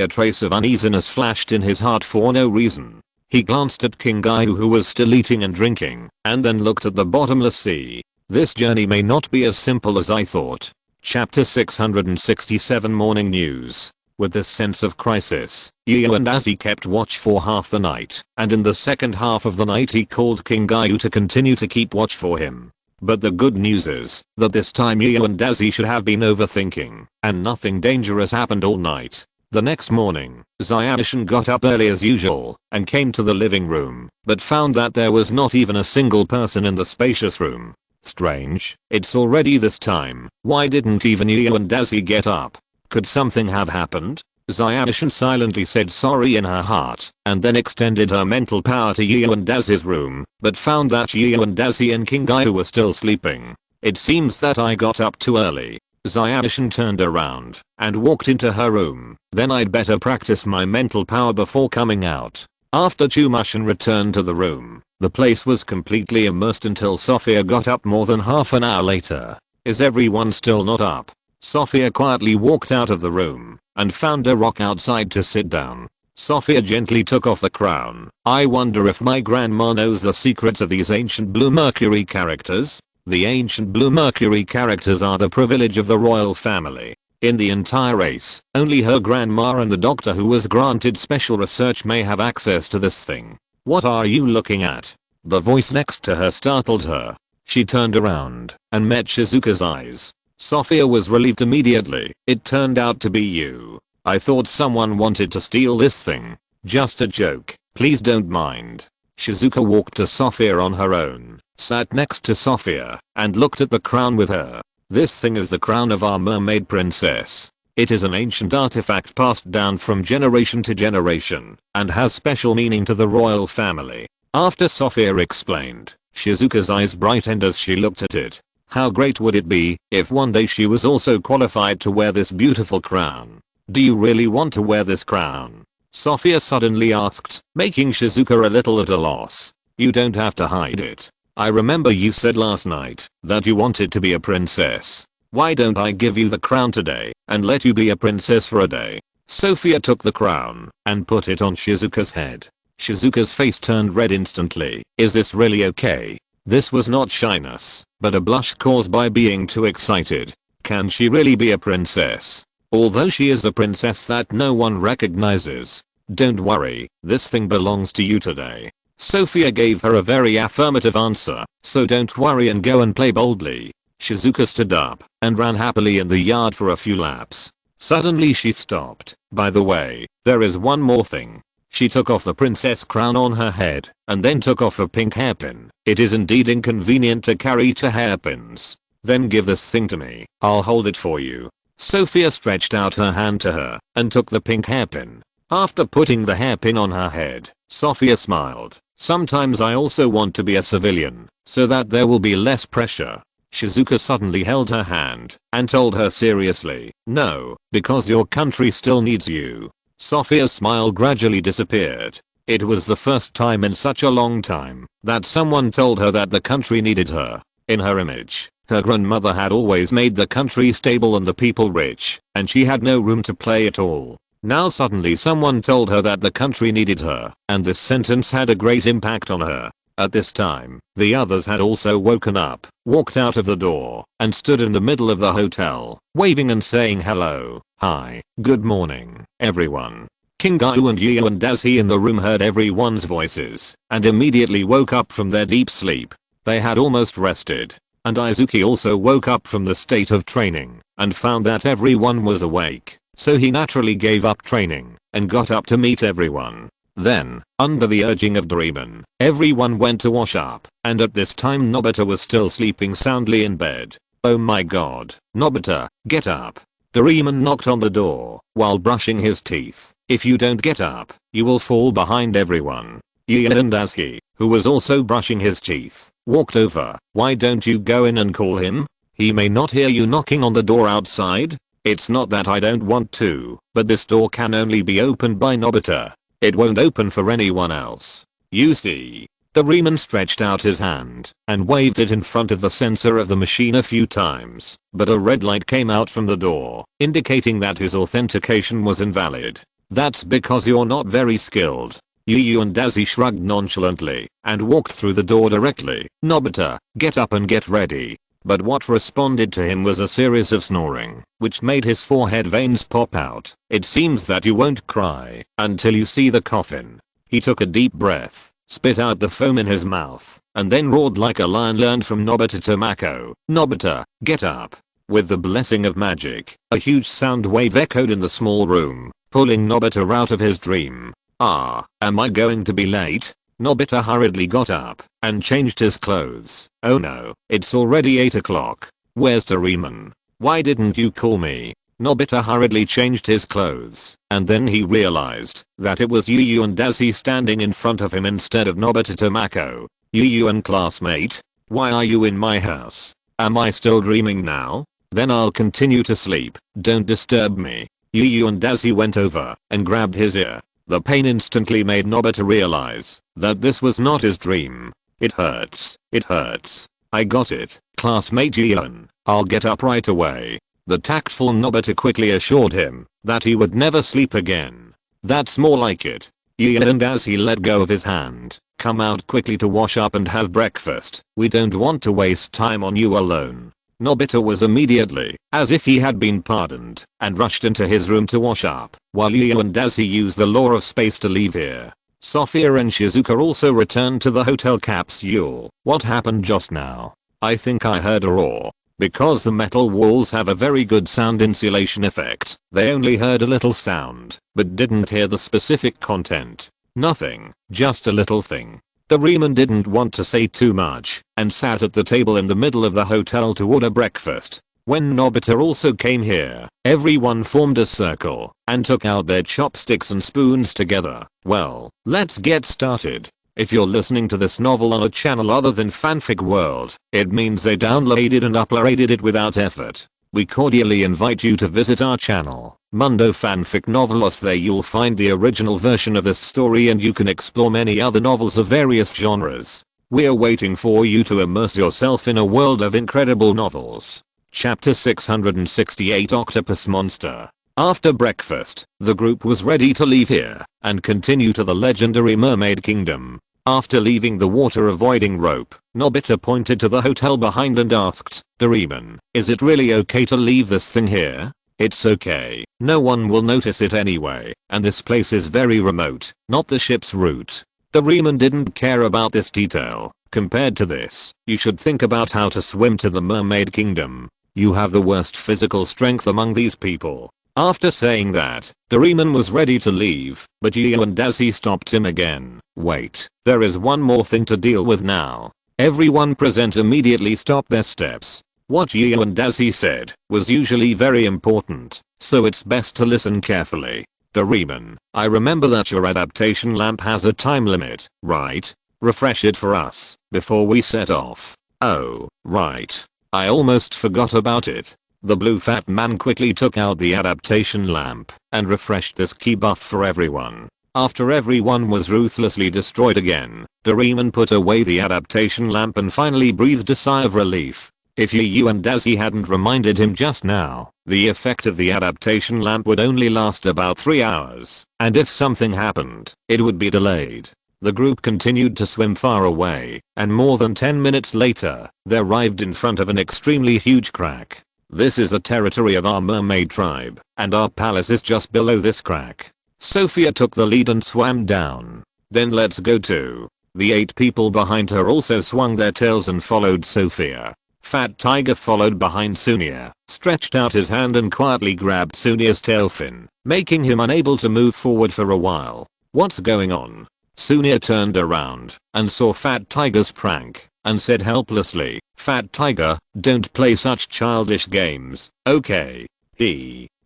a trace of uneasiness flashed in his heart for no reason. He glanced at King Gai, who was still eating and drinking, and then looked at the bottomless sea. This journey may not be as simple as I thought. Chapter 667 Morning News. With this sense of crisis, Yu and Azzy kept watch for half the night, and in the second half of the night he called King Gai to continue to keep watch for him. But the good news is that this time Yu and Azzy should have been overthinking, and nothing dangerous happened all night. The next morning, Zyashin got up early as usual and came to the living room, but found that there was not even a single person in the spacious room. Strange, it's already this time. Why didn't even Yu and Daisy get up? Could something have happened? Zyashin silently said sorry in her heart, and then extended her mental power to Yu and Daisy's room, but found that Yu and Daisy and King Gai were still sleeping. It seems that I got up too early. Zyashin turned around and walked into her room. Then I'd better practice my mental power before coming out. After Chumashin returned to the room, the place was completely immersed until Sophia got up more than half an hour later. Is everyone still not up? Sophia quietly walked out of the room and found a rock outside to sit down. Sophia gently took off the crown. I wonder if my grandma knows the secrets of these ancient Blue Mercury characters? The ancient Blue Mercury characters are the privilege of the royal family. In the entire race, only her grandma and the doctor who was granted special research may have access to this thing. What are you looking at? The voice next to her startled her. She turned around and met Shizuka's eyes. Sophia was relieved immediately. It turned out to be you. I thought someone wanted to steal this thing. Just a joke. Please don't mind. Shizuka walked to Sophia on her own, sat next to Sophia, and looked at the crown with her. This thing is the crown of our mermaid princess. It is an ancient artifact passed down from generation to generation, and has special meaning to the royal family. After Sophia explained, Shizuka's eyes brightened as she looked at it. How great would it be if one day she was also qualified to wear this beautiful crown? Do you really want to wear this crown? Sophia suddenly asked, making Shizuka a little at a loss. You don't have to hide it. I remember you said last night that you wanted to be a princess. Why don't I give you the crown today and let you be a princess for a day? Sophia took the crown and put it on Shizuka's head. Shizuka's face turned red instantly. Is this really okay? This was not shyness, but a blush caused by being too excited. Can she really be a princess? Although she is a princess that no one recognizes. Don't worry, this thing belongs to you today. Sophia gave her a very affirmative answer, so don't worry and go and play boldly. Shizuka stood up and ran happily in the yard for a few laps. Suddenly she stopped. By the way, there is one more thing. She took off the princess crown on her head and then took off a pink hairpin. It is indeed inconvenient to carry 2 hairpins. Then give this thing to me. I'll hold it for you. Sophia stretched out her hand to her and took the pink hairpin. After putting the hairpin on her head, Sophia smiled. Sometimes I also want to be a civilian, so that there will be less pressure. Shizuka suddenly held her hand and told her seriously, no, because your country still needs you. Sophia's smile gradually disappeared. It was the first time in such a long time that someone told her that the country needed her. In her image, her grandmother had always made the country stable and the people rich, and she had no room to play at all. Now suddenly someone told her that the country needed her, and this sentence had a great impact on her. At this time, the others had also woken up, walked out of the door, and stood in the middle of the hotel, waving and saying hello, hi, good morning, everyone. King Gyu and Yu and Dashi in the room heard everyone's voices, and immediately woke up from their deep sleep. They had almost rested, and Izuki also woke up from the state of training, and found that everyone was awake, so he naturally gave up training, and got up to meet everyone. Then, under the urging of Doraemon, everyone went to wash up, and at this time Nobita was still sleeping soundly in bed. Oh my god, Nobita, get up. Doraemon knocked on the door, while brushing his teeth. If you don't get up, you will fall behind everyone. Gian and Dashi, who was also brushing his teeth, walked over. Why don't you go in and call him? He may not hear you knocking on the door outside. It's not that I don't want to, but this door can only be opened by Nobita. It won't open for anyone else. You see. Doraemon stretched out his hand and waved it in front of the sensor of the machine a few times, but a red light came out from the door, indicating that his authentication was invalid. That's because you're not very skilled. Yu and Dashi shrugged nonchalantly and walked through the door directly. Nobita, get up and get ready. But what responded to him was a series of snoring, which made his forehead veins pop out. It seems that you won't cry until you see the coffin. He took a deep breath, spit out the foam in his mouth, and then roared like a lion learned from Nobita to Mako. Nobita, get up. With the blessing of magic, a huge sound wave echoed in the small room, pulling Nobita out of his dream. Ah, am I going to be late? Nobita hurriedly got up and changed his clothes. Oh no, it's already 8 o'clock. Where's Doraemon? Why didn't you call me? Nobita hurriedly changed his clothes, and then he realized that it was Yu and Dashi standing in front of him instead of Nobita to Mako. Yu and classmate? Why are you in my house? Am I still dreaming now? Then I'll continue to sleep. Don't disturb me. Yu and Dashi went over and grabbed his ear. The pain instantly made Nobita realize that this was not his dream. It hurts. It hurts. I got it, classmate Gian. I'll get up right away. The tactful Nobita quickly assured him that he would never sleep again. That's more like it. Gian, and as he let go of his hand, come out quickly to wash up and have breakfast. We don't want to waste time on you alone. Nobita was immediately, as if he had been pardoned, and rushed into his room to wash up, while Yu and Dashi used the law of space to leave here. Sophia and Shizuka also returned to the hotel capsule. What happened just now? I think I heard a roar. Because the metal walls have a very good sound insulation effect, they only heard a little sound, but didn't hear the specific content. Nothing, just a little thing. Doraemon didn't want to say too much, and sat at the table in the middle of the hotel to order breakfast. When Nobita also came here, everyone formed a circle, and took out their chopsticks and spoons together. Well, let's get started. If you're listening to this novel on a channel other than Fanfic World, it means they downloaded and uploaded it without effort. We cordially invite you to visit our channel, Mundo Fanfic Novelos. There you'll find the original version of this story and you can explore many other novels of various genres. We're waiting for you to immerse yourself in a world of incredible novels. Chapter 668, Octopus Monster. After breakfast, the group was ready to leave here and continue to the legendary Mermaid Kingdom. After leaving the water avoiding rope, Nobita pointed to the hotel behind and asked, Doraemon, is it really okay to leave this thing here? It's okay. No one will notice it anyway, and this place is very remote, not the ship's route. Doraemon didn't care about this detail. Compared to this, you should think about how to swim to the mermaid kingdom. You have the worst physical strength among these people. After saying that, Doraemon was ready to leave, but Yu and Daisy stopped him again. Wait, there is one more thing to deal with now. Everyone present immediately stopped their steps. What Yu and Daisy said was usually very important, so it's best to listen carefully. Doraemon, I remember that your adaptation lamp has a time limit, right? Refresh it for us before we set off. Oh, right. I almost forgot about it. The blue fat man quickly took out the adaptation lamp and refreshed this key buff for everyone. After everyone was ruthlessly destroyed again, Doraemon put away the adaptation lamp and finally breathed a sigh of relief. If Yu and Daisy hadn't reminded him just now, the effect of the adaptation lamp would only last about 3 hours, and if something happened, it would be delayed. The group continued to swim far away, and more than 10 minutes later, they arrived in front of an extremely huge crack. This is the territory of our mermaid tribe, and our palace is just below this crack. Sophia took the lead and swam down. Then let's go too. The 8 people behind her also swung their tails and followed Sophia. Fat Tiger followed behind Sunia, stretched out his hand and quietly grabbed Sunia's tail fin, making him unable to move forward for a while. What's going on? Sunia turned around and saw Fat Tiger's prank and said helplessly, Fat Tiger, don't play such childish games, okay?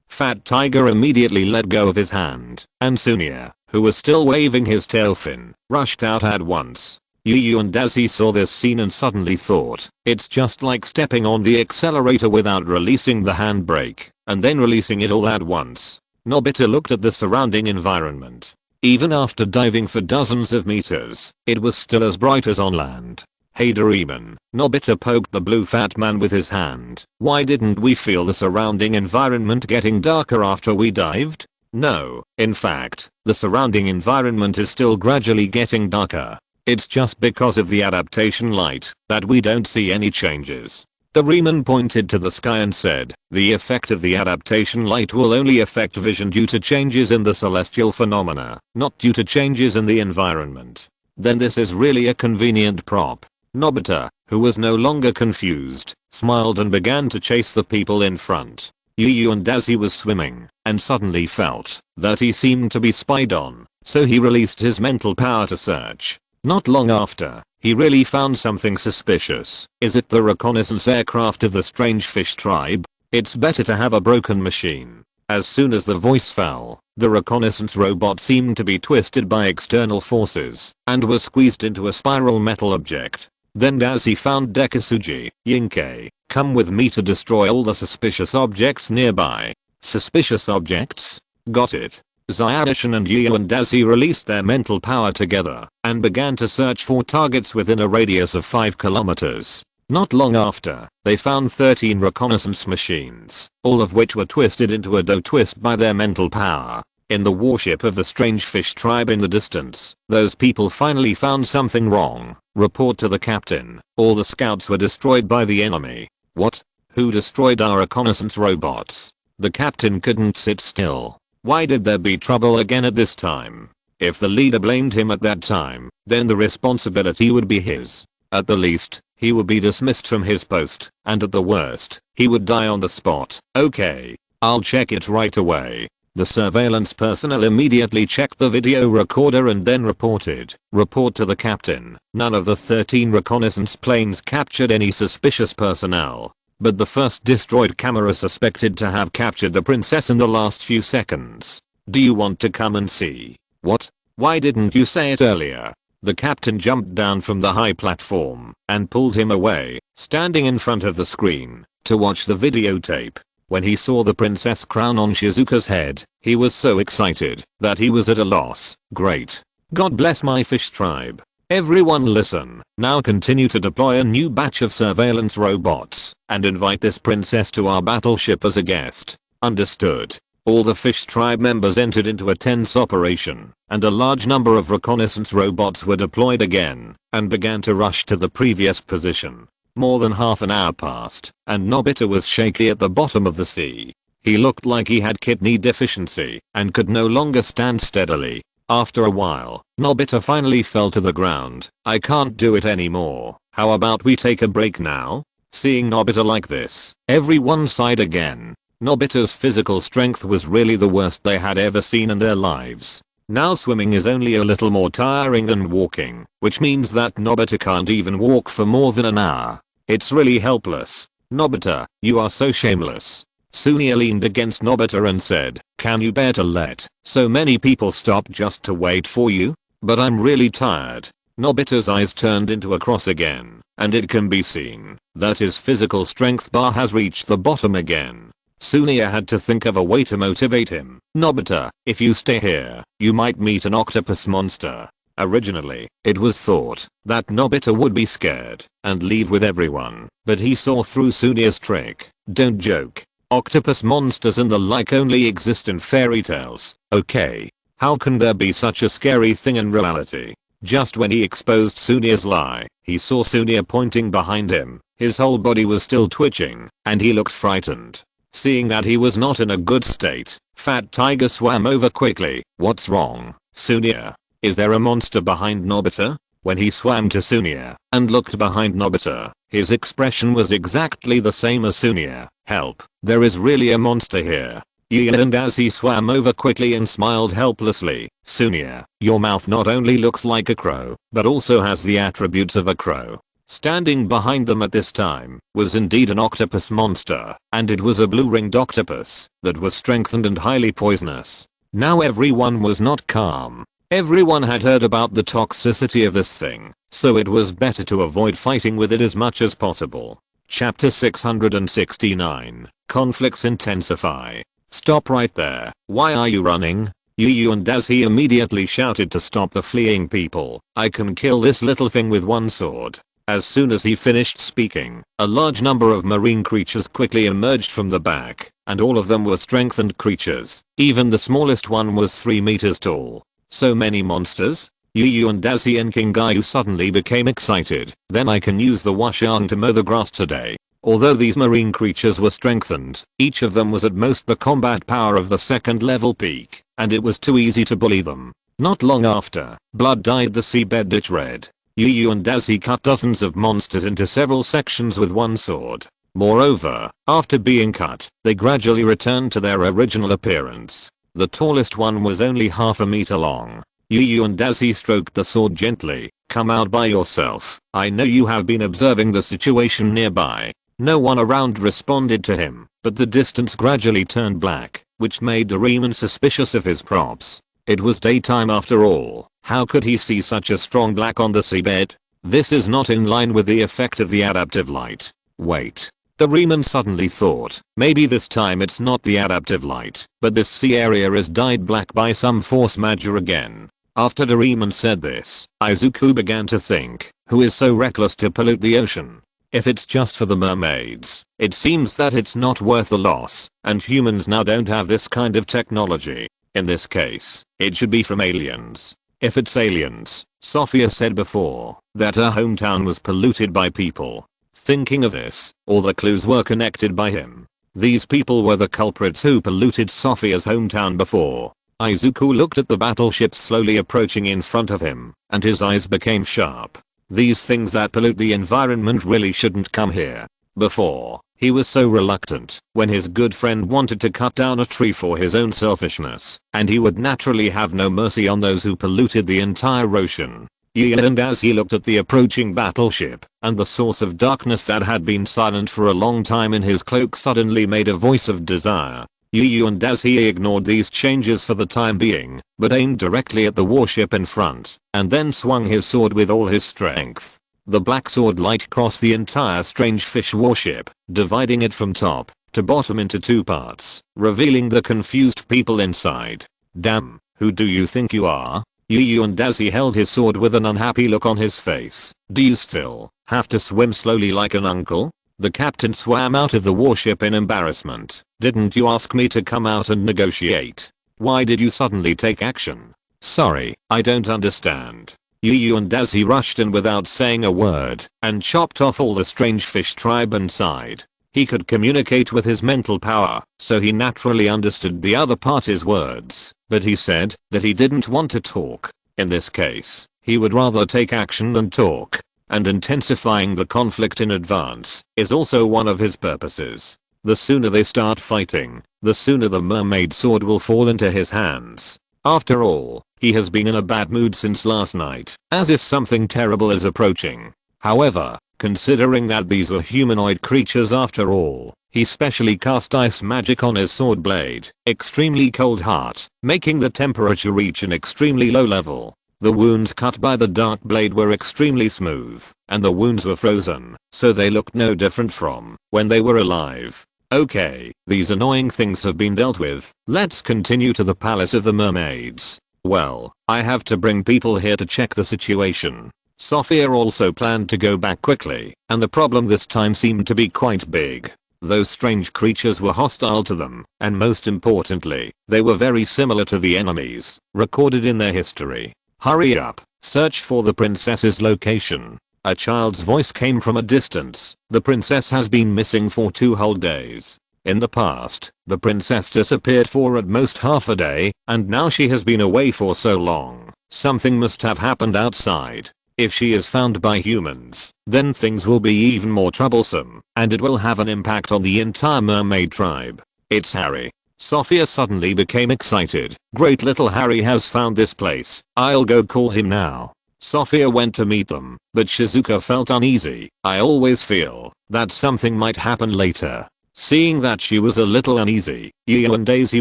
Fat Tiger immediately let go of his hand, and Sunia, who was still waving his tail fin, rushed out at once. Yu and Daisy saw this scene and suddenly thought, it's just like stepping on the accelerator without releasing the handbrake, and then releasing it all at once. Nobita looked at the surrounding environment. Even after diving for dozens of meters, it was still as bright as on land. Hey Doraemon, Nobita poked the blue fat man with his hand. Why didn't we feel the surrounding environment getting darker after we dived? No, in fact, the surrounding environment is still gradually getting darker. It's just because of the adaptation light that we don't see any changes. Doraemon pointed to the sky and said, the effect of the adaptation light will only affect vision due to changes in the celestial phenomena, not due to changes in the environment. Then this is really a convenient prop. Nobita, who was no longer confused, smiled and began to chase the people in front. Yu and Daisy was swimming and suddenly felt that he seemed to be spied on, so he released his mental power to search. Not long after, he really found something suspicious. Is it the reconnaissance aircraft of the strange fish tribe? It's better to have a broken machine. As soon as the voice fell, the reconnaissance robot seemed to be twisted by external forces and was squeezed into a spiral metal object. Then Daisy found Dekisugi. Junfei, come with me to destroy all the suspicious objects nearby. Suspicious objects? Got it. Zyadishan and Yu and Daisy released their mental power together and began to search for targets within a radius of 5 kilometers. Not long after, they found 13 reconnaissance machines, all of which were twisted into a dough twist by their mental power. In the warship of the strange fish tribe in the distance, those people finally found something wrong. Report to the captain. All the scouts were destroyed by the enemy. What? Who destroyed our reconnaissance robots? The captain couldn't sit still. Why did there be trouble again at this time? If the leader blamed him at that time, then the responsibility would be his. At the least, he would be dismissed from his post, and at the worst, he would die on the spot. Okay, I'll check it right away. The surveillance personnel immediately checked the video recorder and then reported. Report to the captain. None of the 13 reconnaissance planes captured any suspicious personnel. But the first destroyed camera suspected to have captured the princess in the last few seconds. Do you want to come and see? What? Why didn't you say it earlier? The captain jumped down from the high platform and pulled him away, standing in front of the screen to watch the videotape. When he saw the princess crown on Shizuka's head, he was so excited that he was at a loss. Great. God bless my fish tribe. Everyone listen. Now continue to deploy a new batch of surveillance robots and invite this princess to our battleship as a guest. Understood. All the fish tribe members entered into a tense operation, and a large number of reconnaissance robots were deployed again, and began to rush to the previous position. More than half an hour passed, and Nobita was shaky at the bottom of the sea. He looked like he had kidney deficiency, and could no longer stand steadily. After a while, Nobita finally fell to the ground. I can't do it anymore. How about we take a break now? Seeing Nobita like this, everyone sighed again. Nobita's physical strength was really the worst they had ever seen in their lives. Now swimming is only a little more tiring than walking, which means that Nobita can't even walk for more than an hour. It's really helpless. Nobita, you are so shameless. Sunia leaned against Nobita and said, can you bear to let so many people stop just to wait for you? But I'm really tired. Nobita's eyes turned into a cross again, and it can be seen that his physical strength bar has reached the bottom again. Sunia had to think of a way to motivate him. Nobita, if you stay here, you might meet an octopus monster. Originally, it was thought that Nobita would be scared and leave with everyone, but he saw through Sunia's trick. Don't joke. Octopus monsters and the like only exist in fairy tales, okay? How can there be such a scary thing in reality? Just when he exposed Sunia's lie, he saw Sunia pointing behind him. His whole body was still twitching, and he looked frightened. Seeing that he was not in a good state, Fat Tiger swam over quickly. What's wrong, Sunia? Is there a monster behind Nobita? When he swam to Sunia and looked behind Nobita, his expression was exactly the same as Sunia. Help, there is really a monster here. And as he swam over quickly and smiled helplessly, Sunia, your mouth not only looks like a crow, but also has the attributes of a crow. Standing behind them at this time was indeed an octopus monster, and it was a blue-ringed octopus that was strengthened and highly poisonous. Now everyone was not calm. Everyone had heard about the toxicity of this thing, so it was better to avoid fighting with it as much as possible. Chapter 669. Conflicts intensify. Stop right there. Why are you running? Yu and as he immediately shouted to stop the fleeing people. I can kill this little thing with one sword. As soon as he finished speaking, a large number of marine creatures quickly emerged from the back, and all of them were strengthened creatures. Even the smallest one was 3 meters tall. So many monsters? Yu and Dazi and King Gayu suddenly became excited. Then I can use the Washan to mow the grass today. Although these marine creatures were strengthened, each of them was at most the combat power of the 2nd level peak, and it was too easy to bully them. Not long after, blood dyed the seabed ditch red. Yu and Dazi cut dozens of monsters into several sections with one sword. Moreover, after being cut, they gradually returned to their original appearance. The tallest one was only half a meter long. Yu and Dazi stroked the sword gently. Come out by yourself. I know you have been observing the situation nearby. No one around responded to him, but the distance gradually turned black, which made Doraemon suspicious of his props. It was daytime after all. How could he see such a strong black on the seabed? This is not in line with the effect of the adaptive light. Wait. Doraemon suddenly thought, maybe this time it's not the adaptive light, but this sea area is dyed black by some force majeure again. After Doraemon said this, Izuku began to think, who is so reckless to pollute the ocean? If it's just for the mermaids, it seems that it's not worth the loss, and humans now don't have this kind of technology. In this case, it should be from aliens. If it's aliens, Sophia said before that her hometown was polluted by people. Thinking of this, all the clues were connected by him. These people were the culprits who polluted Sophia's hometown before. Izuku looked at the battleships slowly approaching in front of him, and his eyes became sharp. These things that pollute the environment really shouldn't come here. Before, he was so reluctant when his good friend wanted to cut down a tree for his own selfishness, and he would naturally have no mercy on those who polluted the entire ocean. And as he looked at the approaching battleship, and the source of darkness that had been silent for a long time in his cloak suddenly made a voice of desire. And as he ignored these changes for the time being, but aimed directly at the warship in front, and then swung his sword with all his strength. The black sword light crossed the entire strange fish warship, dividing it from top to bottom into 2 parts, revealing the confused people inside. Damn, who do you think you are? And as he held his sword with an unhappy look on his face. Do you still have to swim slowly like an uncle? The captain swam out of the warship in embarrassment. Didn't you ask me to come out and negotiate? Why did you suddenly take action? Sorry, I don't understand. Yu and Daisy rushed in without saying a word and chopped off all the strange fish tribe inside. He could communicate with his mental power, so he naturally understood the other party's words, but he said that he didn't want to talk. In this case, he would rather take action than talk, and intensifying the conflict in advance is also one of his purposes. The sooner they start fighting, the sooner the mermaid sword will fall into his hands. After all, he has been in a bad mood since last night, as if something terrible is approaching. However, considering that these were humanoid creatures after all, he specially cast ice magic on his sword blade, extremely cold heart, making the temperature reach an extremely low level. The wounds cut by the dark blade were extremely smooth, and the wounds were frozen, so they looked no different from when they were alive. Okay, these annoying things have been dealt with. Let's continue to the Palace of the Mermaids. Well, I have to bring people here to check the situation. Sophia also planned to go back quickly, and the problem this time seemed to be quite big. Those strange creatures were hostile to them, and most importantly, they were very similar to the enemies recorded in their history. Hurry up, search for the princess's location. A child's voice came from a distance. The princess has been missing for 2 whole days. In the past, the princess disappeared for at most half a day, and now she has been away for so long. Something must have happened outside. If she is found by humans, then things will be even more troublesome, and it will have an impact on the entire mermaid tribe. It's Harry. Sophia suddenly became excited. Great, little Harry has found this place. I'll go call him now. Sophia went to meet them, but Shizuka felt uneasy. I always feel that something might happen later. Seeing that she was a little uneasy, Yu and Daisy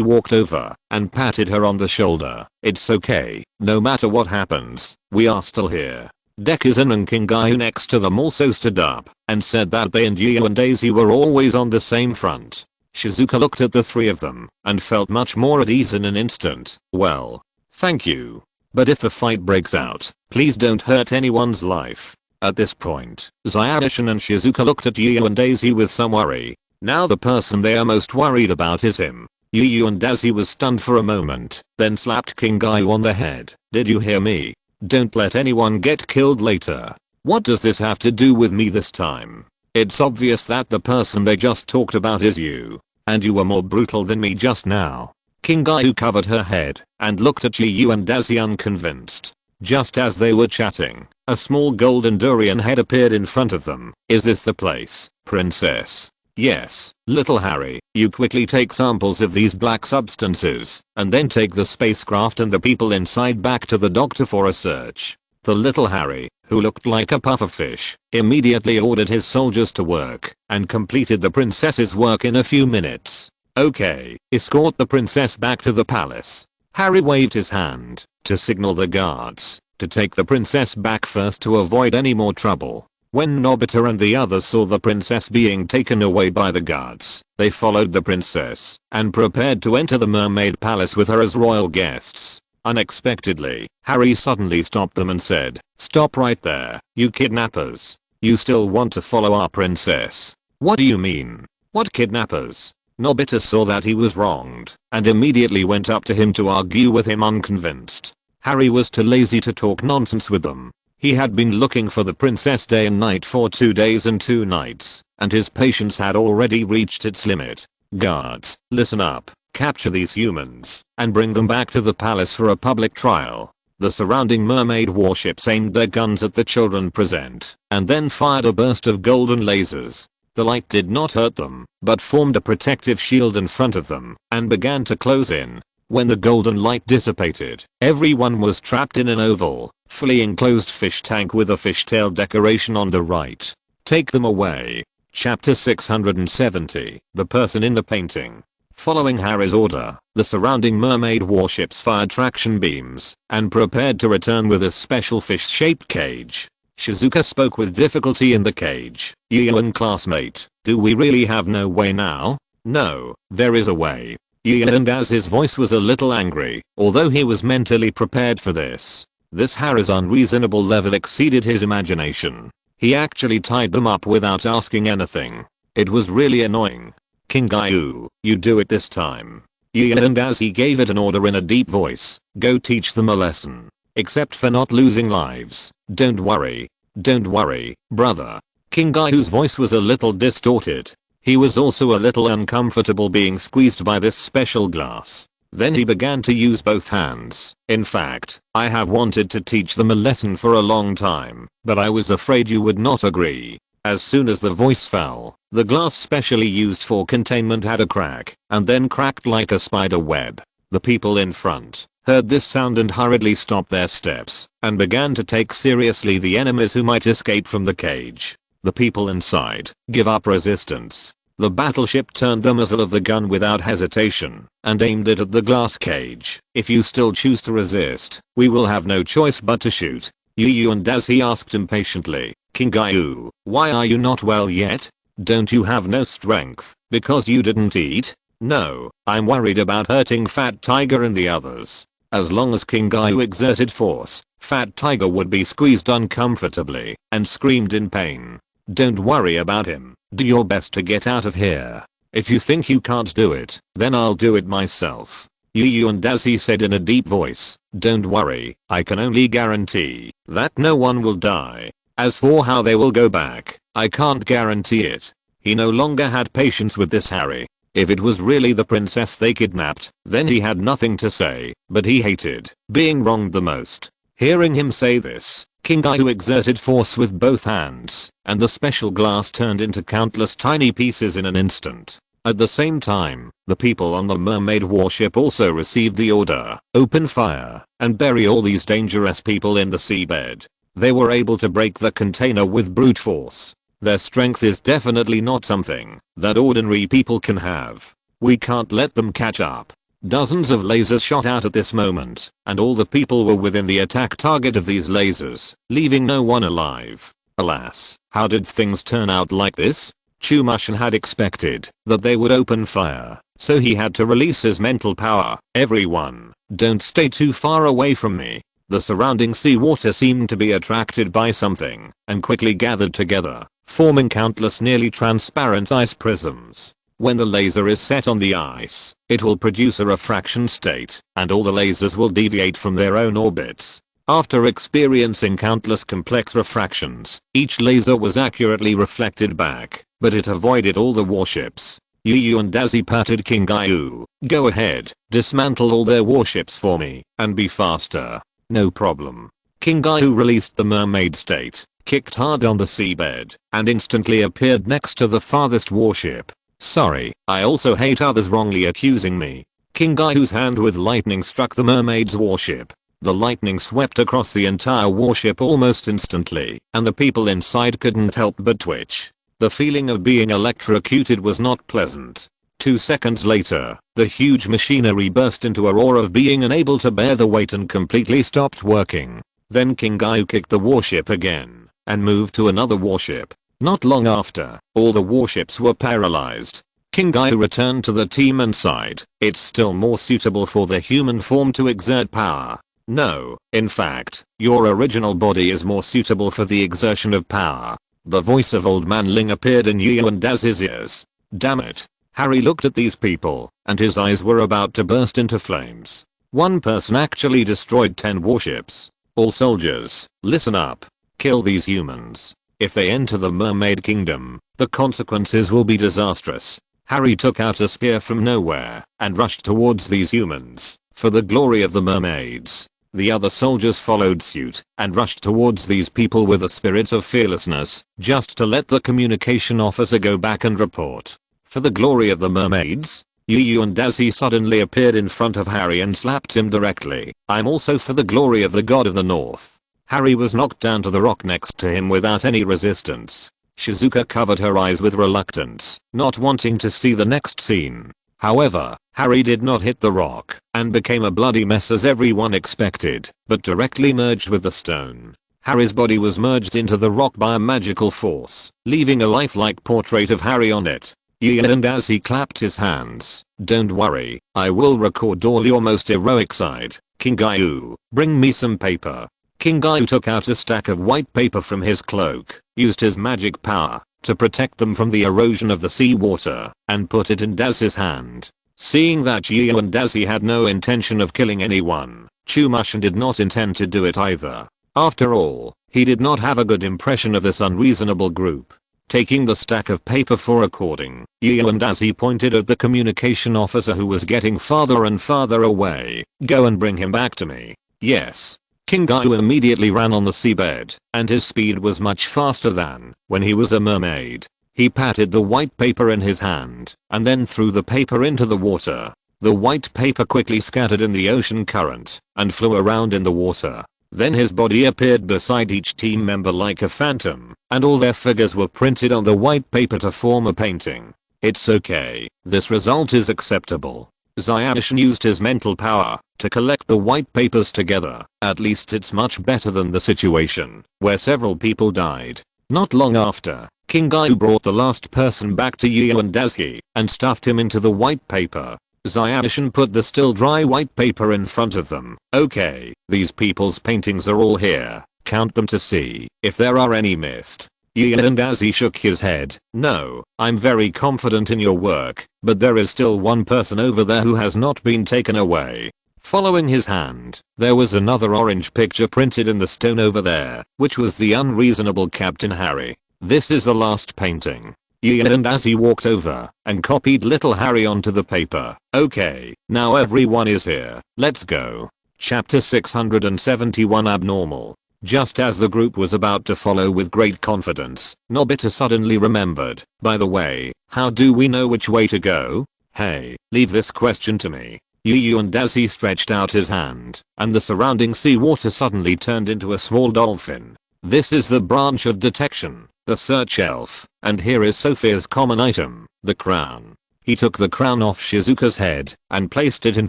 walked over and patted her on the shoulder. It's okay, no matter what happens, we are still here. Dekisugi and Kingayu next to them also stood up and said that they and Yu and Daisy were always on the same front. Shizuka looked at the 3 of them and felt much more at ease in an instant. Well, thank you. But if a fight breaks out, please don't hurt anyone's life. At this point, Zyadishan and Shizuka looked at Yu and Daisy with some worry. Now the person they are most worried about is him. Yu and Daisy was stunned for a moment, then slapped Kingayu on the head. Did you hear me? Don't let anyone get killed later. What does this have to do with me this time? It's obvious that the person they just talked about is you. And you were more brutal than me just now. Kingayu covered her head and looked at Yu and Daisy unconvinced. Just as they were chatting, a small golden durian head appeared in front of them. Is this the place, princess? Yes, little Harry, you quickly take samples of these black substances, and then take the spacecraft and the people inside back to the doctor for a search. The little Harry, who looked like a pufferfish, immediately ordered his soldiers to work, and completed the princess's work in a few minutes. Okay, escort the princess back to the palace. Harry waved his hand to signal the guards to take the princess back first to avoid any more trouble. When Nobita and the others saw the princess being taken away by the guards, they followed the princess and prepared to enter the mermaid palace with her as royal guests. Unexpectedly, Harry suddenly stopped them and said, "Stop right there, you kidnappers. You still want to follow our princess? What do you mean? What kidnappers?" Nobita saw that he was wronged and immediately went up to him to argue with him unconvinced. Harry was too lazy to talk nonsense with them. He had been looking for the princess day and night for 2 days and 2 nights, and his patience had already reached its limit. Guards, listen up. Capture these humans and bring them back to the palace for a public trial. The surrounding mermaid warships aimed their guns at the children present and then fired a burst of golden lasers. The light did not hurt them, but formed a protective shield in front of them and began to close in. When the golden light dissipated, everyone was trapped in an oval, fully enclosed fish tank with a fishtail decoration on the right. Take them away. Chapter 670, The Person in the Painting. Following Harry's order, the surrounding mermaid warships fired traction beams and prepared to return with a special fish-shaped cage. Shizuka spoke with difficulty in the cage. "Yu and classmate, do we really have no way now?" "No, there is a way." Yu, and as his voice was a little angry, although he was mentally prepared for this. This Harry's unreasonable level exceeded his imagination. He actually tied them up without asking anything. It was really annoying. King Gaiu, you do it this time. And as he gave it an order in a deep voice, go teach them a lesson. Except for not losing lives. Don't worry. Don't worry, brother. King Gaiu's voice was a little distorted. He was also a little uncomfortable being squeezed by this special glass. Then he began to use both hands. In fact, I have wanted to teach them a lesson for a long time, but I was afraid you would not agree. As soon as the voice fell, the glass specially used for containment had a crack, and then cracked like a spider web. The people in front heard this sound and hurriedly stopped their steps, and began to take seriously the enemies who might escape from the cage. The people inside give up resistance. The battleship turned the muzzle of the gun without hesitation, and aimed it at the glass cage. If you still choose to resist, we will have no choice but to shoot. You and as he asked impatiently, King Gaiu, why are you not well yet? Don't you have no strength, because you didn't eat? No, I'm worried about hurting Fat Tiger and the others. As long as King Gaiu exerted force, Fat Tiger would be squeezed uncomfortably, and screamed in pain. Don't worry about him, do your best to get out of here. If you think you can't do it, then I'll do it myself. And as he said in a deep voice, don't worry, I can only guarantee that no one will die. As for how they will go back, I can't guarantee it. He no longer had patience with this Harry. If it was really the princess they kidnapped, then he had nothing to say, but he hated being wronged the most. Hearing him say this, King Gaiu exerted force with both hands, and the special glass turned into countless tiny pieces in an instant. At the same time, the people on the mermaid warship also received the order, open fire, and bury all these dangerous people in the seabed. They were able to break the container with brute force. Their strength is definitely not something that ordinary people can have. We can't let them catch up. Dozens of lasers shot out at this moment, and all the people were within the attack target of these lasers, leaving no one alive. Alas, how did things turn out like this? Chumushin had expected that they would open fire, so he had to release his mental power. Everyone, don't stay too far away from me. The surrounding seawater seemed to be attracted by something, and quickly gathered together, forming countless nearly transparent ice prisms. When the laser is set on the ice, it will produce a refraction state, and all the lasers will deviate from their own orbits. After experiencing countless complex refractions, each laser was accurately reflected back, but it avoided all the warships. And as he patted King Gaiu, go ahead, dismantle all their warships for me, and be faster. No problem. King Gaiu released the mermaid state, kicked hard on the seabed, and instantly appeared next to the farthest warship. Sorry, I also hate others wrongly accusing me. King Gaiu's hand with lightning struck the mermaid's warship. The lightning swept across the entire warship almost instantly, and the people inside couldn't help but twitch. The feeling of being electrocuted was not pleasant. 2 seconds later, the huge machinery burst into a roar of being unable to bear the weight and completely stopped working. Then King Gaiu kicked the warship again, and moved to another warship. Not long after, all the warships were paralyzed. King Gaiu returned to the team and sighed, it's still more suitable for the human form to exert power. No, in fact, your original body is more suitable for the exertion of power. The voice of Old Man Ling appeared in and Daz's ears. Damn it. Harry looked at these people, and his eyes were about to burst into flames. One person actually destroyed 10 warships. All soldiers, listen up. Kill these humans. If they enter the Mermaid Kingdom, the consequences will be disastrous. Harry took out a spear from nowhere, and rushed towards these humans, for the glory of the mermaids. The other soldiers followed suit, and rushed towards these people with a spirit of fearlessness, just to let the communication officer go back and report. For the glory of the mermaids? And as he suddenly appeared in front of Harry and slapped him directly, I'm also for the glory of the god of the north. Harry was knocked down to the rock next to him without any resistance. Shizuka covered her eyes with reluctance, not wanting to see the next scene. However, Harry did not hit the rock, and became a bloody mess as everyone expected, but directly merged with the stone. Harry's body was merged into the rock by a magical force, leaving a lifelike portrait of Harry on it. And as he clapped his hands, don't worry, I will record all your most heroic side. King Gaiu, bring me some paper. King Gaiu took out a stack of white paper from his cloak, used his magic power, to protect them from the erosion of the seawater, and put it in Daz's hand. Seeing that Yu and Dazi had no intention of killing anyone, Chumashin did not intend to do it either. After all, he did not have a good impression of this unreasonable group. Taking the stack of paper for recording, Yu and Dazi pointed at the communication officer who was getting farther and farther away. "Go and bring him back to me." Yes. King Gaiu immediately ran on the seabed, and his speed was much faster than when he was a mermaid. He patted the white paper in his hand, and then threw the paper into the water. The white paper quickly scattered in the ocean current, and flew around in the water. Then his body appeared beside each team member like a phantom, and all their figures were printed on the white paper to form a painting. It's okay, this result is acceptable. Xiaoshin used his mental power to collect the white papers together. At least it's much better than the situation where several people died. Not long after, King Gaiu brought the last person back to Yu and Dazi and stuffed him into the white paper. Xiaoshin put the still dry white paper in front of them. "Okay, these people's paintings are all here. Count them to see if there are any missed." Yu and Dazi shook his head. "No, I'm very confident in your work, but there is still one person over there who has not been taken away." Following his hand, there was another orange picture printed in the stone over there, which was the unreasonable Captain Harry. "This is the last painting." Yu and Dazi walked over and copied little Harry onto the paper. "Okay, now everyone is here. Let's go." Chapter 671 Abnormal. Just as the group was about to follow with great confidence, Nobita suddenly remembered, "By the way, how do we know which way to go?" "Hey, leave this question to me." Yu and Dazi stretched out his hand, and the surrounding seawater suddenly turned into a small dolphin. "This is the branch of detection, the search elf, and here is Sophia's common item, the crown." He took the crown off Shizuka's head and placed it in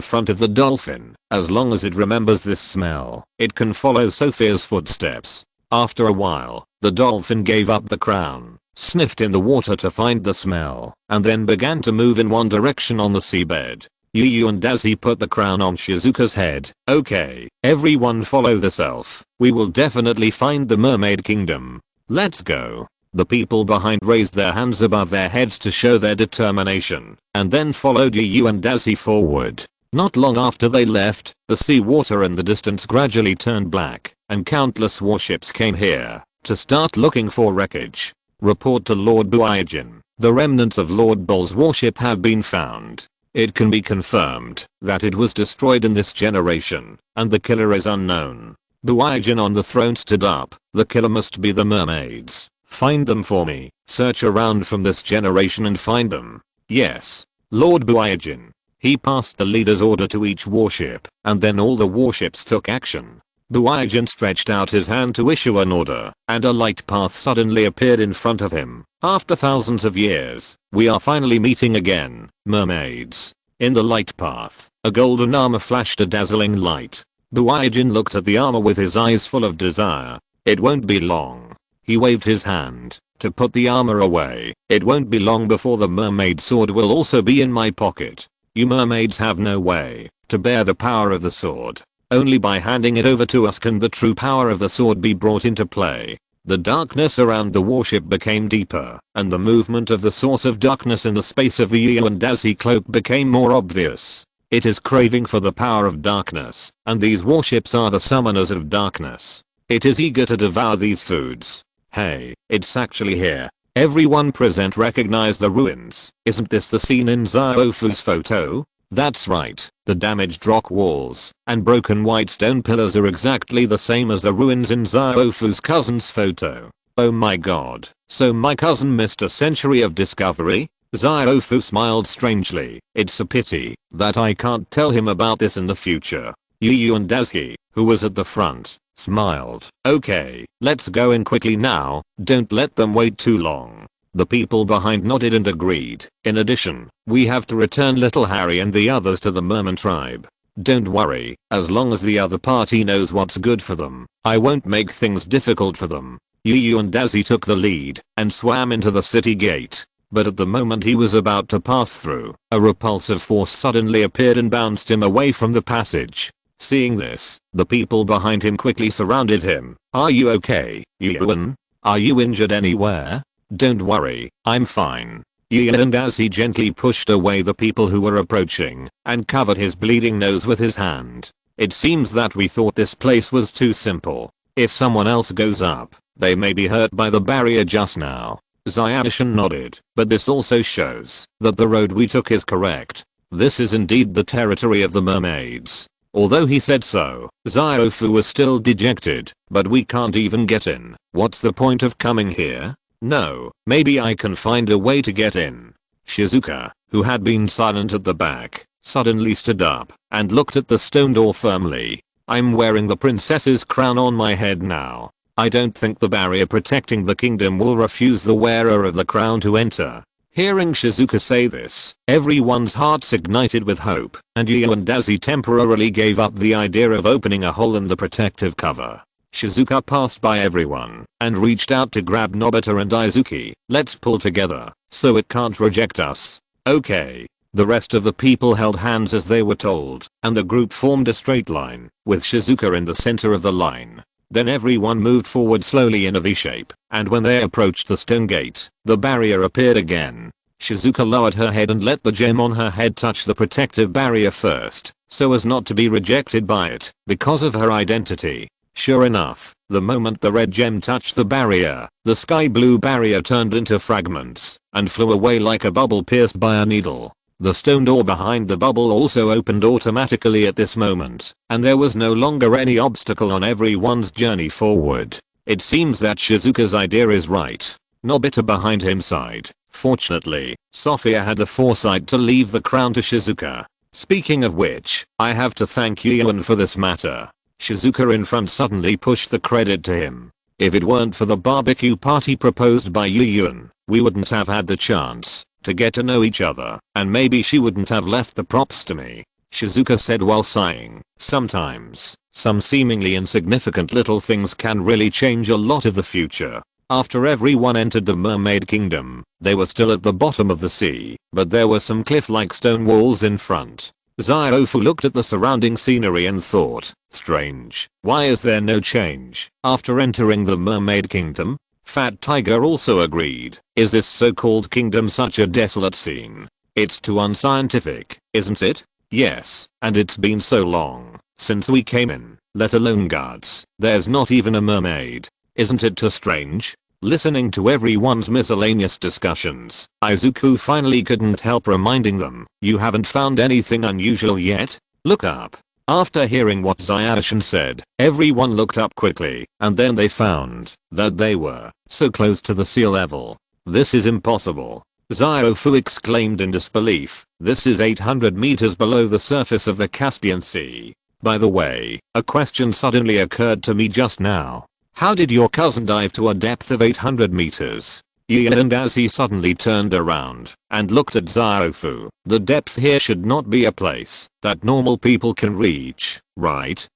front of the dolphin. As long as it remembers this smell, it can follow Sophia's footsteps. After a while, the dolphin gave up the crown, sniffed in the water to find the smell, and then began to move in one direction on the seabed. Yu and Dazi put the crown on Shizuka's head. "Okay, everyone follow this elf. We will definitely find the mermaid kingdom. Let's go." The people behind raised their hands above their heads to show their determination, and then followed Yu and Dazi forward. Not long after they left, the seawater in the distance gradually turned black, and countless warships came here to start looking for wreckage. Report to Lord Buijin. The remnants of Lord Bull's warship have been found. It can be confirmed that it was destroyed in this generation, and the killer is unknown. Buijin on the throne stood up. "The killer must be the mermaids. Find them for me. Search around from this generation and find them." "Yes, Lord Buijin." He passed the leader's order to each warship, and then all the warships took action. Buijin stretched out his hand to issue an order, and a light path suddenly appeared in front of him. "After thousands of years, we are finally meeting again, mermaids." In the light path, a golden armor flashed a dazzling light. Buijin looked at the armor with his eyes full of desire. "It won't be long." He waved his hand to put the armor away. "It won't be long before the mermaid sword will also be in my pocket. You mermaids have no way to bear the power of the sword. Only by handing it over to us can the true power of the sword be brought into play." The darkness around the warship became deeper, and the movement of the source of darkness in the space of the Yu and Dazi cloak became more obvious. It is craving for the power of darkness, and these warships are the summoners of darkness. It is eager to devour these foods. "Hey, it's actually here. Everyone present recognize the ruins. Isn't this the scene in Xiaofu's photo?" "That's right. The damaged rock walls and broken white stone pillars are exactly the same as the ruins in Xiaofu's cousin's photo." "Oh my god, so my cousin missed a century of discovery?" Xiaofu smiled strangely. "It's a pity that I can't tell him about this in the future." Yu and Dazi, who was at the front, smiled. "Okay, let's go in quickly now, don't let them wait too long." The people behind nodded and agreed. "In addition, we have to return little Harry and the others to the merman tribe." "Don't worry, as long as the other party knows what's good for them, I won't make things difficult for them." Yu and Dazi took the lead and swam into the city gate. But at the moment he was about to pass through, a repulsive force suddenly appeared and bounced him away from the passage. Seeing this, the people behind him quickly surrounded him. "Are you okay, Yuan? Are you injured anywhere?" Don't worry, I'm fine. And as he gently pushed away the people who were approaching and covered his bleeding nose with his hand. It seems that we thought this place was too simple. If someone else goes up, they may be hurt by the barrier just now. Xiaoshan nodded, but this also shows that the road we took is correct. This is indeed the territory of the mermaids. Although he said so, Xiaofu was still dejected, but we can't even get in. What's the point of coming here? No, maybe I can find a way to get in. Shizuka, who had been silent at the back, suddenly stood up and looked at the stone door firmly. I'm wearing the princess's crown on my head now. I don't think the barrier protecting the kingdom will refuse the wearer of the crown to enter. Hearing Shizuka say this, everyone's hearts ignited with hope, and Yu and Dazi temporarily gave up the idea of opening a hole in the protective cover. Shizuka passed by everyone and reached out to grab Nobita and Izuki. Let's pull together so it can't reject us. Okay. The rest of the people held hands as they were told, and the group formed a straight line, with Shizuka in the center of the line. Then everyone moved forward slowly in a V-shape, and when they approached the stone gate, the barrier appeared again. Shizuka lowered her head and let the gem on her head touch the protective barrier first, so as not to be rejected by it, because of her identity. Sure enough, the moment the red gem touched the barrier, the sky blue barrier turned into fragments, and flew away like a bubble pierced by a needle. The stone door behind the bubble also opened automatically at this moment, and there was no longer any obstacle on everyone's journey forward. It seems that Shizuka's idea is right. Nobita behind him sighed. Fortunately, Sophia had the foresight to leave the crown to Shizuka. Speaking of which, I have to thank Yuan for this matter. Shizuka in front suddenly pushed the credit to him. If it weren't for the barbecue party proposed by Yuan, we wouldn't have had the chance to get to know each other, and maybe she wouldn't have left the props to me. Shizuka said while sighing. Sometimes, some seemingly insignificant little things can really change a lot of the future. After everyone entered the mermaid kingdom, they were still at the bottom of the sea, but there were some cliff-like stone walls in front. Xiaofu looked at the surrounding scenery and thought, strange, why is there no change after entering the mermaid kingdom? Fat Tiger also agreed. Is this so-called kingdom such a desolate scene? It's too unscientific, isn't it? Yes, and it's been so long since we came in, let alone guards. There's not even a mermaid. Isn't it too strange? Listening to everyone's miscellaneous discussions, Izuku finally couldn't help reminding them, you haven't found anything unusual yet? Look up. After hearing what Xiaoshan said, everyone looked up quickly, and then they found that they were so close to the sea level. This is impossible. Xiaofu exclaimed in disbelief. This is 800 meters below the surface of the Caspian Sea. By the way, a question suddenly occurred to me just now. How did your cousin dive to a depth of 800 meters? And as he suddenly turned around and looked at Xiaofu, the depth here should not be a place that normal people can reach, right?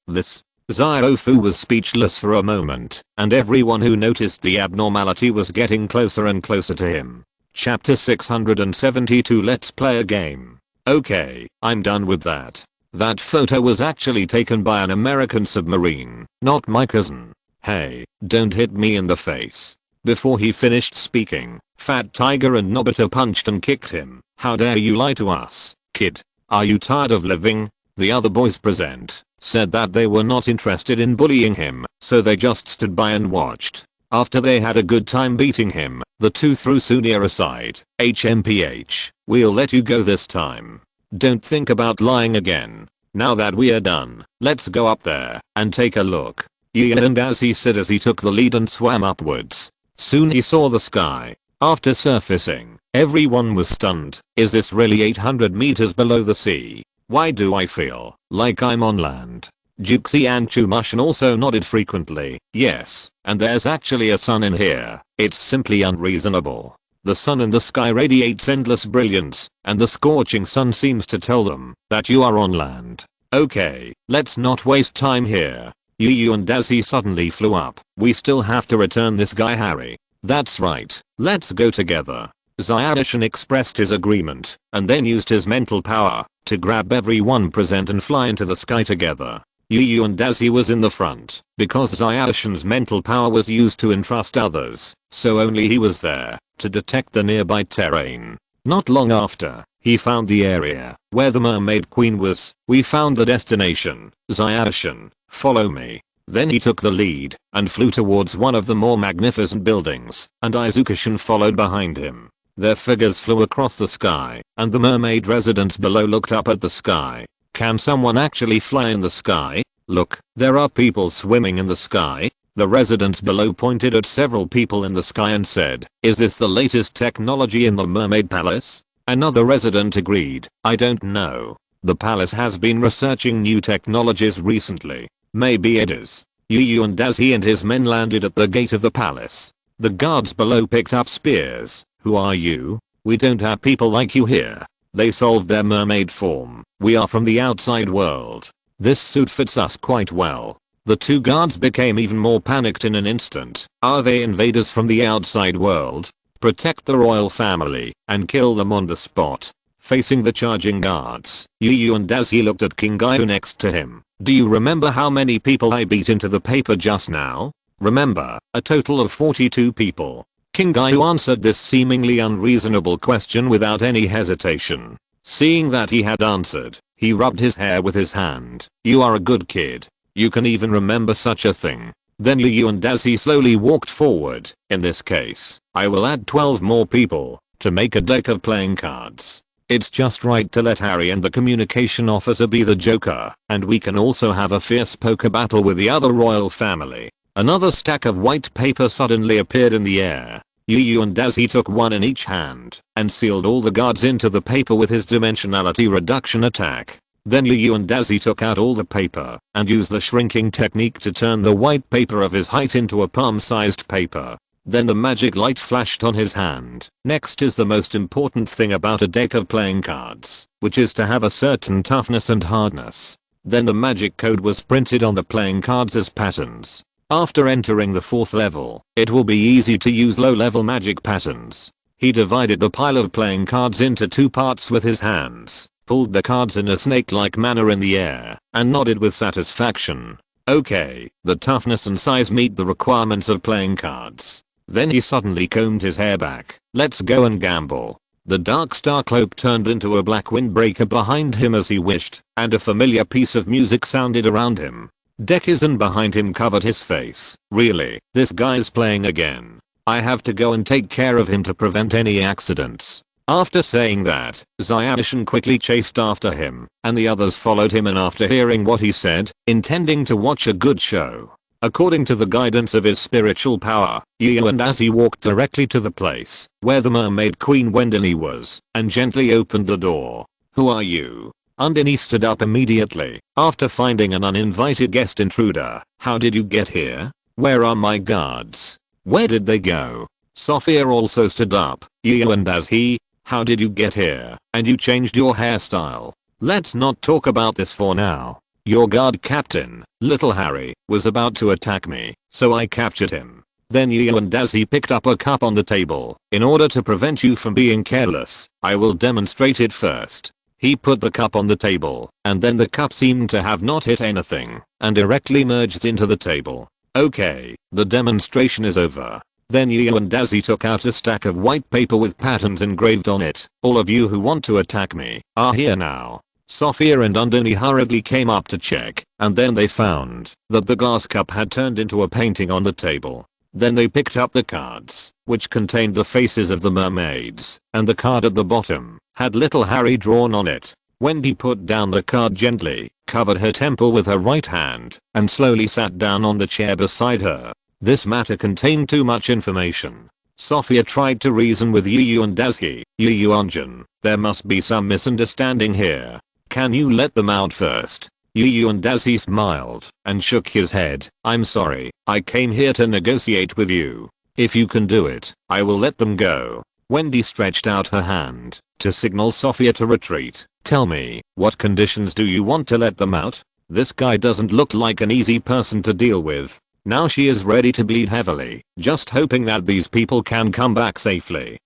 This. Xiaofu was speechless for a moment, and everyone who noticed the abnormality was getting closer and closer to him. Chapter 672. Let's play a game. Okay, I'm done with that. That photo was actually taken by an American submarine, not my cousin. Hey, don't hit me in the face. Before he finished speaking, Fat Tiger and Nobita punched and kicked him. How dare you lie to us, kid? Are you tired of living? The other boys present said that they were not interested in bullying him, so they just stood by and watched. After they had a good time beating him, the two threw Sunia aside. HMPH, we'll let you go this time. Don't think about lying again. Now that we are done, let's go up there and take a look. And as he said as he took the lead and swam upwards. Soon he saw the sky. After surfacing, everyone was stunned. Is this really 800 meters below the sea? Why do I feel like I'm on land? Juxi and Chumushin also nodded frequently. Yes, and there's actually a sun in here. It's simply unreasonable. The sun in the sky radiates endless brilliance, and the scorching sun seems to tell them that you are on land. Okay, let's not waste time here. Yu and Dazi suddenly flew up. We still have to return this guy Harry. That's right, let's go together. Xiaoshan expressed his agreement, and then used his mental power to grab everyone present and fly into the sky together. Yu and as he was in the front, because Zayanshin's mental power was used to entrust others, so only he was there to detect the nearby terrain. Not long after, he found the area where the mermaid queen was. We found the destination. Zayanshin, follow me. Then he took the lead and flew towards one of the more magnificent buildings, and Izukashin followed behind him. Their figures flew across the sky, and the mermaid residents below looked up at the sky. Can someone actually fly in the sky? Look, there are people swimming in the sky. The residents below pointed at several people in the sky and said, is this the latest technology in the mermaid palace? Another resident agreed, I don't know. The palace has been researching new technologies recently. Maybe it is. Yu and as he and his men landed at the gate of the palace. The guards below picked up spears. Who are you? We don't have people like you here. They solved their mermaid form. We are from the outside world. This suit fits us quite well. The two guards became even more panicked in an instant. Are they invaders from the outside world? Protect the royal family and kill them on the spot. Facing the charging guards, Yu and as he looked at King Gaio next to him. Do you remember how many people I beat into the paper just now? Remember, a total of 42 people. King Gaio answered this seemingly unreasonable question without any hesitation. Seeing that he had answered, he rubbed his hair with his hand. You are a good kid. You can even remember such a thing. Then Yu and as he slowly walked forward. In this case, I will add 12 more people to make a deck of playing cards. It's just right to let Harry and the communication officer be the joker, and we can also have a fierce poker battle with the other royal family. Another stack of white paper suddenly appeared in the air. Yu and as he took one in each hand and sealed all the guards into the paper with his dimensionality reduction attack. Then Yu and as he took out all the paper and used the shrinking technique to turn the white paper of his height into a palm-sized paper. Then the magic light flashed on his hand. Next is the most important thing about a deck of playing cards, which is to have a certain toughness and hardness. Then the magic code was printed on the playing cards as patterns. After entering the 4th level, it will be easy to use low-level magic patterns. He divided the pile of playing cards into 2 parts with his hands, pulled the cards in a snake-like manner in the air, and nodded with satisfaction. Okay, the toughness and size meet the requirements of playing cards. Then he suddenly combed his hair back. Let's go and gamble. The dark star cloak turned into a black windbreaker behind him as he wished, and a familiar piece of music sounded around him. Dekisugi behind him covered his face. Really, this guy's playing again. I have to go and take care of him to prevent any accidents. After saying that, Zayanshin quickly chased after him, and the others followed him in after hearing what he said, intending to watch a good show. According to the guidance of his spiritual power, Yu and as he walked directly to the place where the mermaid queen Wendeley was, and gently opened the door. Who are you? Undini stood up immediately, after finding an uninvited guest intruder. How did you get here? Where are my guards? Where did they go? Sophia also stood up. Yu and as he, how did you get here? And you changed your hairstyle. Let's not talk about this for now. Your guard captain, little Harry, was about to attack me, so I captured him. Then Yu and as he picked up a cup on the table. In order to prevent you from being careless, I will demonstrate it first. He put the cup on the table, and then the cup seemed to have not hit anything, and directly merged into the table. Okay, the demonstration is over. Then Yu and as he took out a stack of white paper with patterns engraved on it. All of you who want to attack me are here now. Sophia and Undini hurriedly came up to check, and then they found that the glass cup had turned into a painting on the table. Then they picked up the cards, which contained the faces of the mermaids, and the card at the bottom had little Harry drawn on it. Wendy put down the card gently, covered her temple with her right hand, and slowly sat down on the chair beside her. This matter contained too much information. Sophia tried to reason with Yu and Dazki. Yu Anjan, there must be some misunderstanding here. Can you let them out first? Yu and Dazki smiled and shook his head. I'm sorry, I came here to negotiate with you. If you can do it, I will let them go. Wendy stretched out her hand to signal Sophia to retreat. Tell me, what conditions do you want to let them out? This guy doesn't look like an easy person to deal with. Now she is ready to bleed heavily, just hoping that these people can come back safely.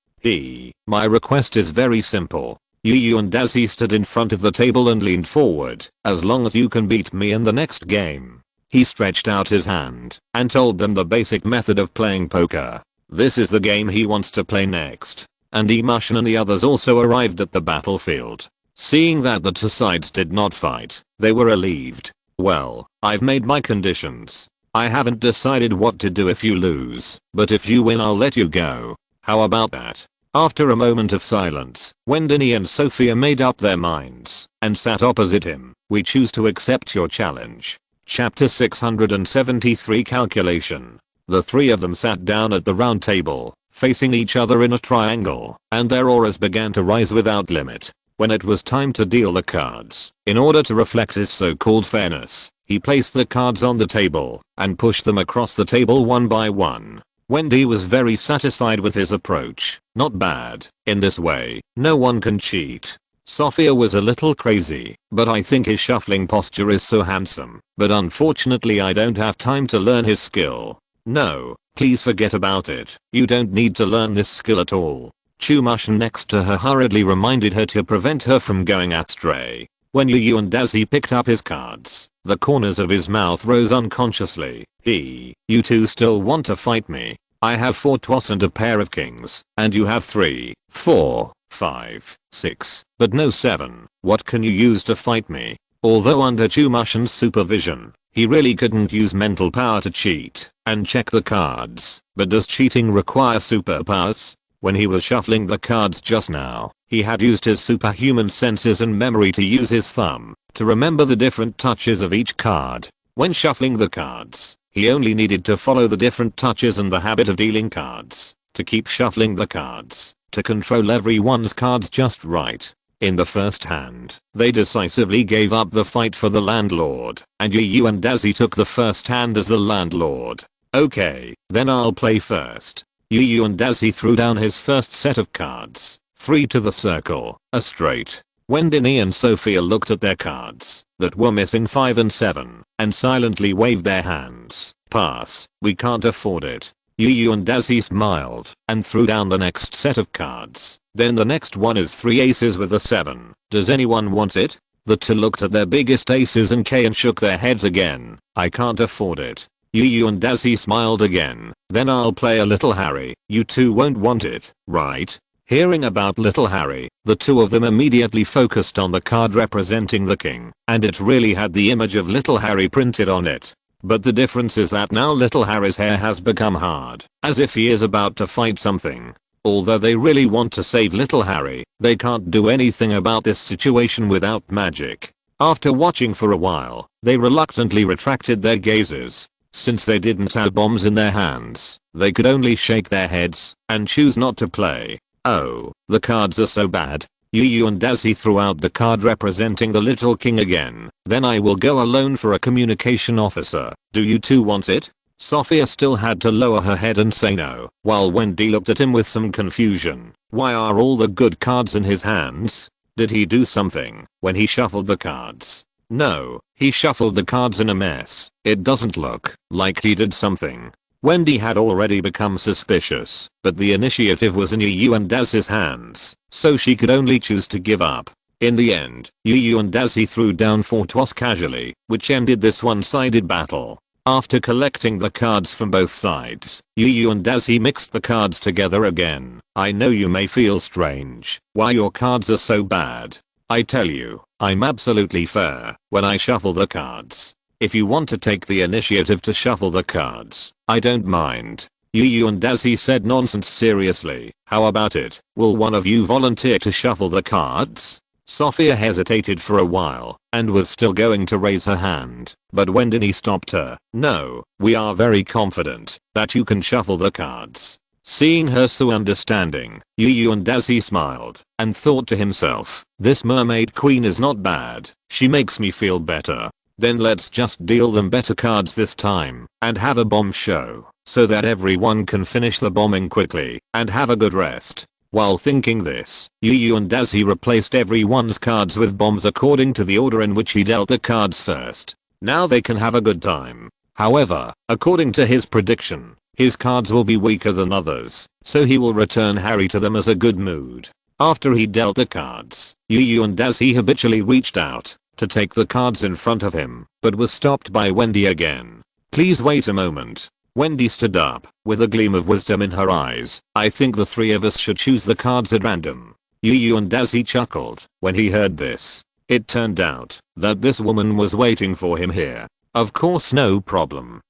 My request is very simple. Yu and Daisy stood in front of the table and leaned forward. As long as you can beat me in the next game. He stretched out his hand and told them the basic method of playing poker. This is the game he wants to play next. And Emushin and the others also arrived at the battlefield. Seeing that the two sides did not fight, they were relieved. Well, I've made my conditions. I haven't decided what to do if you lose, but if you win I'll let you go. How about that? After a moment of silence, Wendy and Sophia made up their minds and sat opposite him. We choose to accept your challenge. Chapter 673 Calculation. The three of them sat down at the round table, facing each other in a triangle, and their auras began to rise without limit. When it was time to deal the cards, in order to reflect his so-called fairness, he placed the cards on the table and pushed them across the table one by one. Wendy was very satisfied with his approach. Not bad. In this way, no one can cheat. Sophia was a little crazy, but I think his shuffling posture is so handsome. But unfortunately I don't have time to learn his skill. No, please forget about it. You don't need to learn this skill at all. Chumushin next to her hurriedly reminded her to prevent her from going astray. When Yu and Daisy picked up his cards, the corners of his mouth rose unconsciously. You two still want to fight me? I have 4 toss and a pair of kings, and you have 3, 4, 5, 6, but no 7. What can you use to fight me? Although under Chumushin's supervision, he really couldn't use mental power to cheat and check the cards. But does cheating require superpowers? When he was shuffling the cards just now, he had used his superhuman senses and memory to use his thumb to remember the different touches of each card. When shuffling the cards, he only needed to follow the different touches and the habit of dealing cards to keep shuffling the cards, to control everyone's cards just right. In the first hand, they decisively gave up the fight for the landlord, and Yu and Daisy took the first hand as the landlord. Okay, then I'll play first. Yu and Daisy threw down his first set of cards. 3 to the circle, a straight. Wendy and Sophia looked at their cards that were missing 5 and 7 and silently waved their hands. Pass, we can't afford it. Yu and Daisy smiled and threw down the next set of cards. Then the next one is 3 aces with a 7. Does anyone want it? The two looked at their biggest aces and shook their heads again. I can't afford it. Yu and Daisy smiled again. Then I'll play a little Harry. You two won't want it, right? Hearing about little Harry, the two of them immediately focused on the card representing the king, and it really had the image of little Harry printed on it. But the difference is that now little Harry's hair has become hard, as if he is about to fight something. Although they really want to save little Harry, they can't do anything about this situation without magic. After watching for a while, they reluctantly retracted their gazes. Since they didn't have bombs in their hands, they could only shake their heads and choose not to play. Oh, the cards are so bad. Yu and Daisy threw out the card representing the little king again. Then I will go alone for a communication officer. Do you two want it? Sophia still had to lower her head and say no, while Wendy looked at him with some confusion. Why are all the good cards in his hands? Did he do something when he shuffled the cards? No, he shuffled the cards in a mess. It doesn't look like he did something. Wendy had already become suspicious, but the initiative was in Yu and Daisy's hands, so she could only choose to give up. In the end, Yu and Daisy threw down 4 toss casually, which ended this one-sided battle. After collecting the cards from both sides, Yu and Daisy mixed the cards together again. I know you may feel strange why your cards are so bad. I tell you, I'm absolutely fair when I shuffle the cards. If you want to take the initiative to shuffle the cards, I don't mind. Yu and Daisy said nonsense seriously. How about it? Will one of you volunteer to shuffle the cards? Sophia hesitated for a while and was still going to raise her hand, but Wendy stopped her. No, we are very confident that you can shuffle the cards. Seeing her so understanding, Yu and Daisy smiled and thought to himself, this mermaid queen is not bad. She makes me feel better. Then let's just deal them better cards this time and have a bomb show so that everyone can finish the bombing quickly and have a good rest. While thinking this, Yu and Daisy replaced everyone's cards with bombs according to the order in which he dealt the cards first. Now they can have a good time. However, according to his prediction, his cards will be weaker than others, so he will return Harry to them as a good mood. After he dealt the cards, Yu and Daisy habitually reached out to take the cards in front of him, but was stopped by Wendy again. Please wait a moment. Wendy stood up, with a gleam of wisdom in her eyes. I think the three of us should choose the cards at random. Yu and Daisy chuckled when he heard this. It turned out that this woman was waiting for him here. Of course, no problem.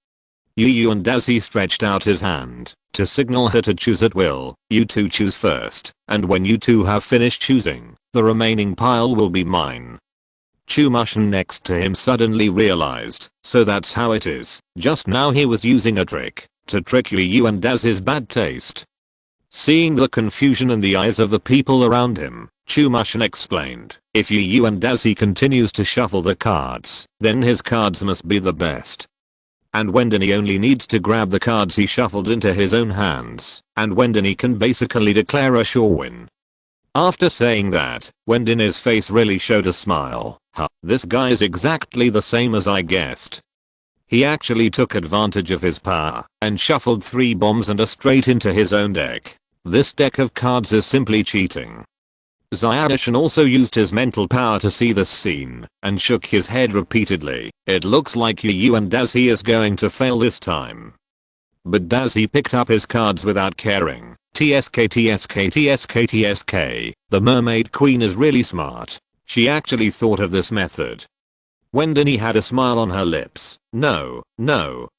Yu and Daisy stretched out his hand to signal her to choose at will. You two choose first, and when you two have finished choosing, the remaining pile will be mine. Chumushin next to him suddenly realized, so that's how it is. Just now he was using a trick to trick Yu and Daisy's bad taste. Seeing the confusion in the eyes of the people around him, Chumushin explained, if Yu and Daisy continues to shuffle the cards, then his cards must be the best. And Wendy only needs to grab the cards he shuffled into his own hands, and Wendy can basically declare a sure win. After saying that, Wendy's face really showed a smile. Huh, this guy is exactly the same as I guessed. He actually took advantage of his power and shuffled 3 bombs and a straight into his own deck. This deck of cards is simply cheating. Xiaoshin also used his mental power to see this scene and shook his head repeatedly. It looks like Yu and Daisy is going to fail this time. But Daisy picked up his cards without caring. TSK TSK TSK TSK. The mermaid queen is really smart. She actually thought of this method. Wendy had a smile on her lips. No,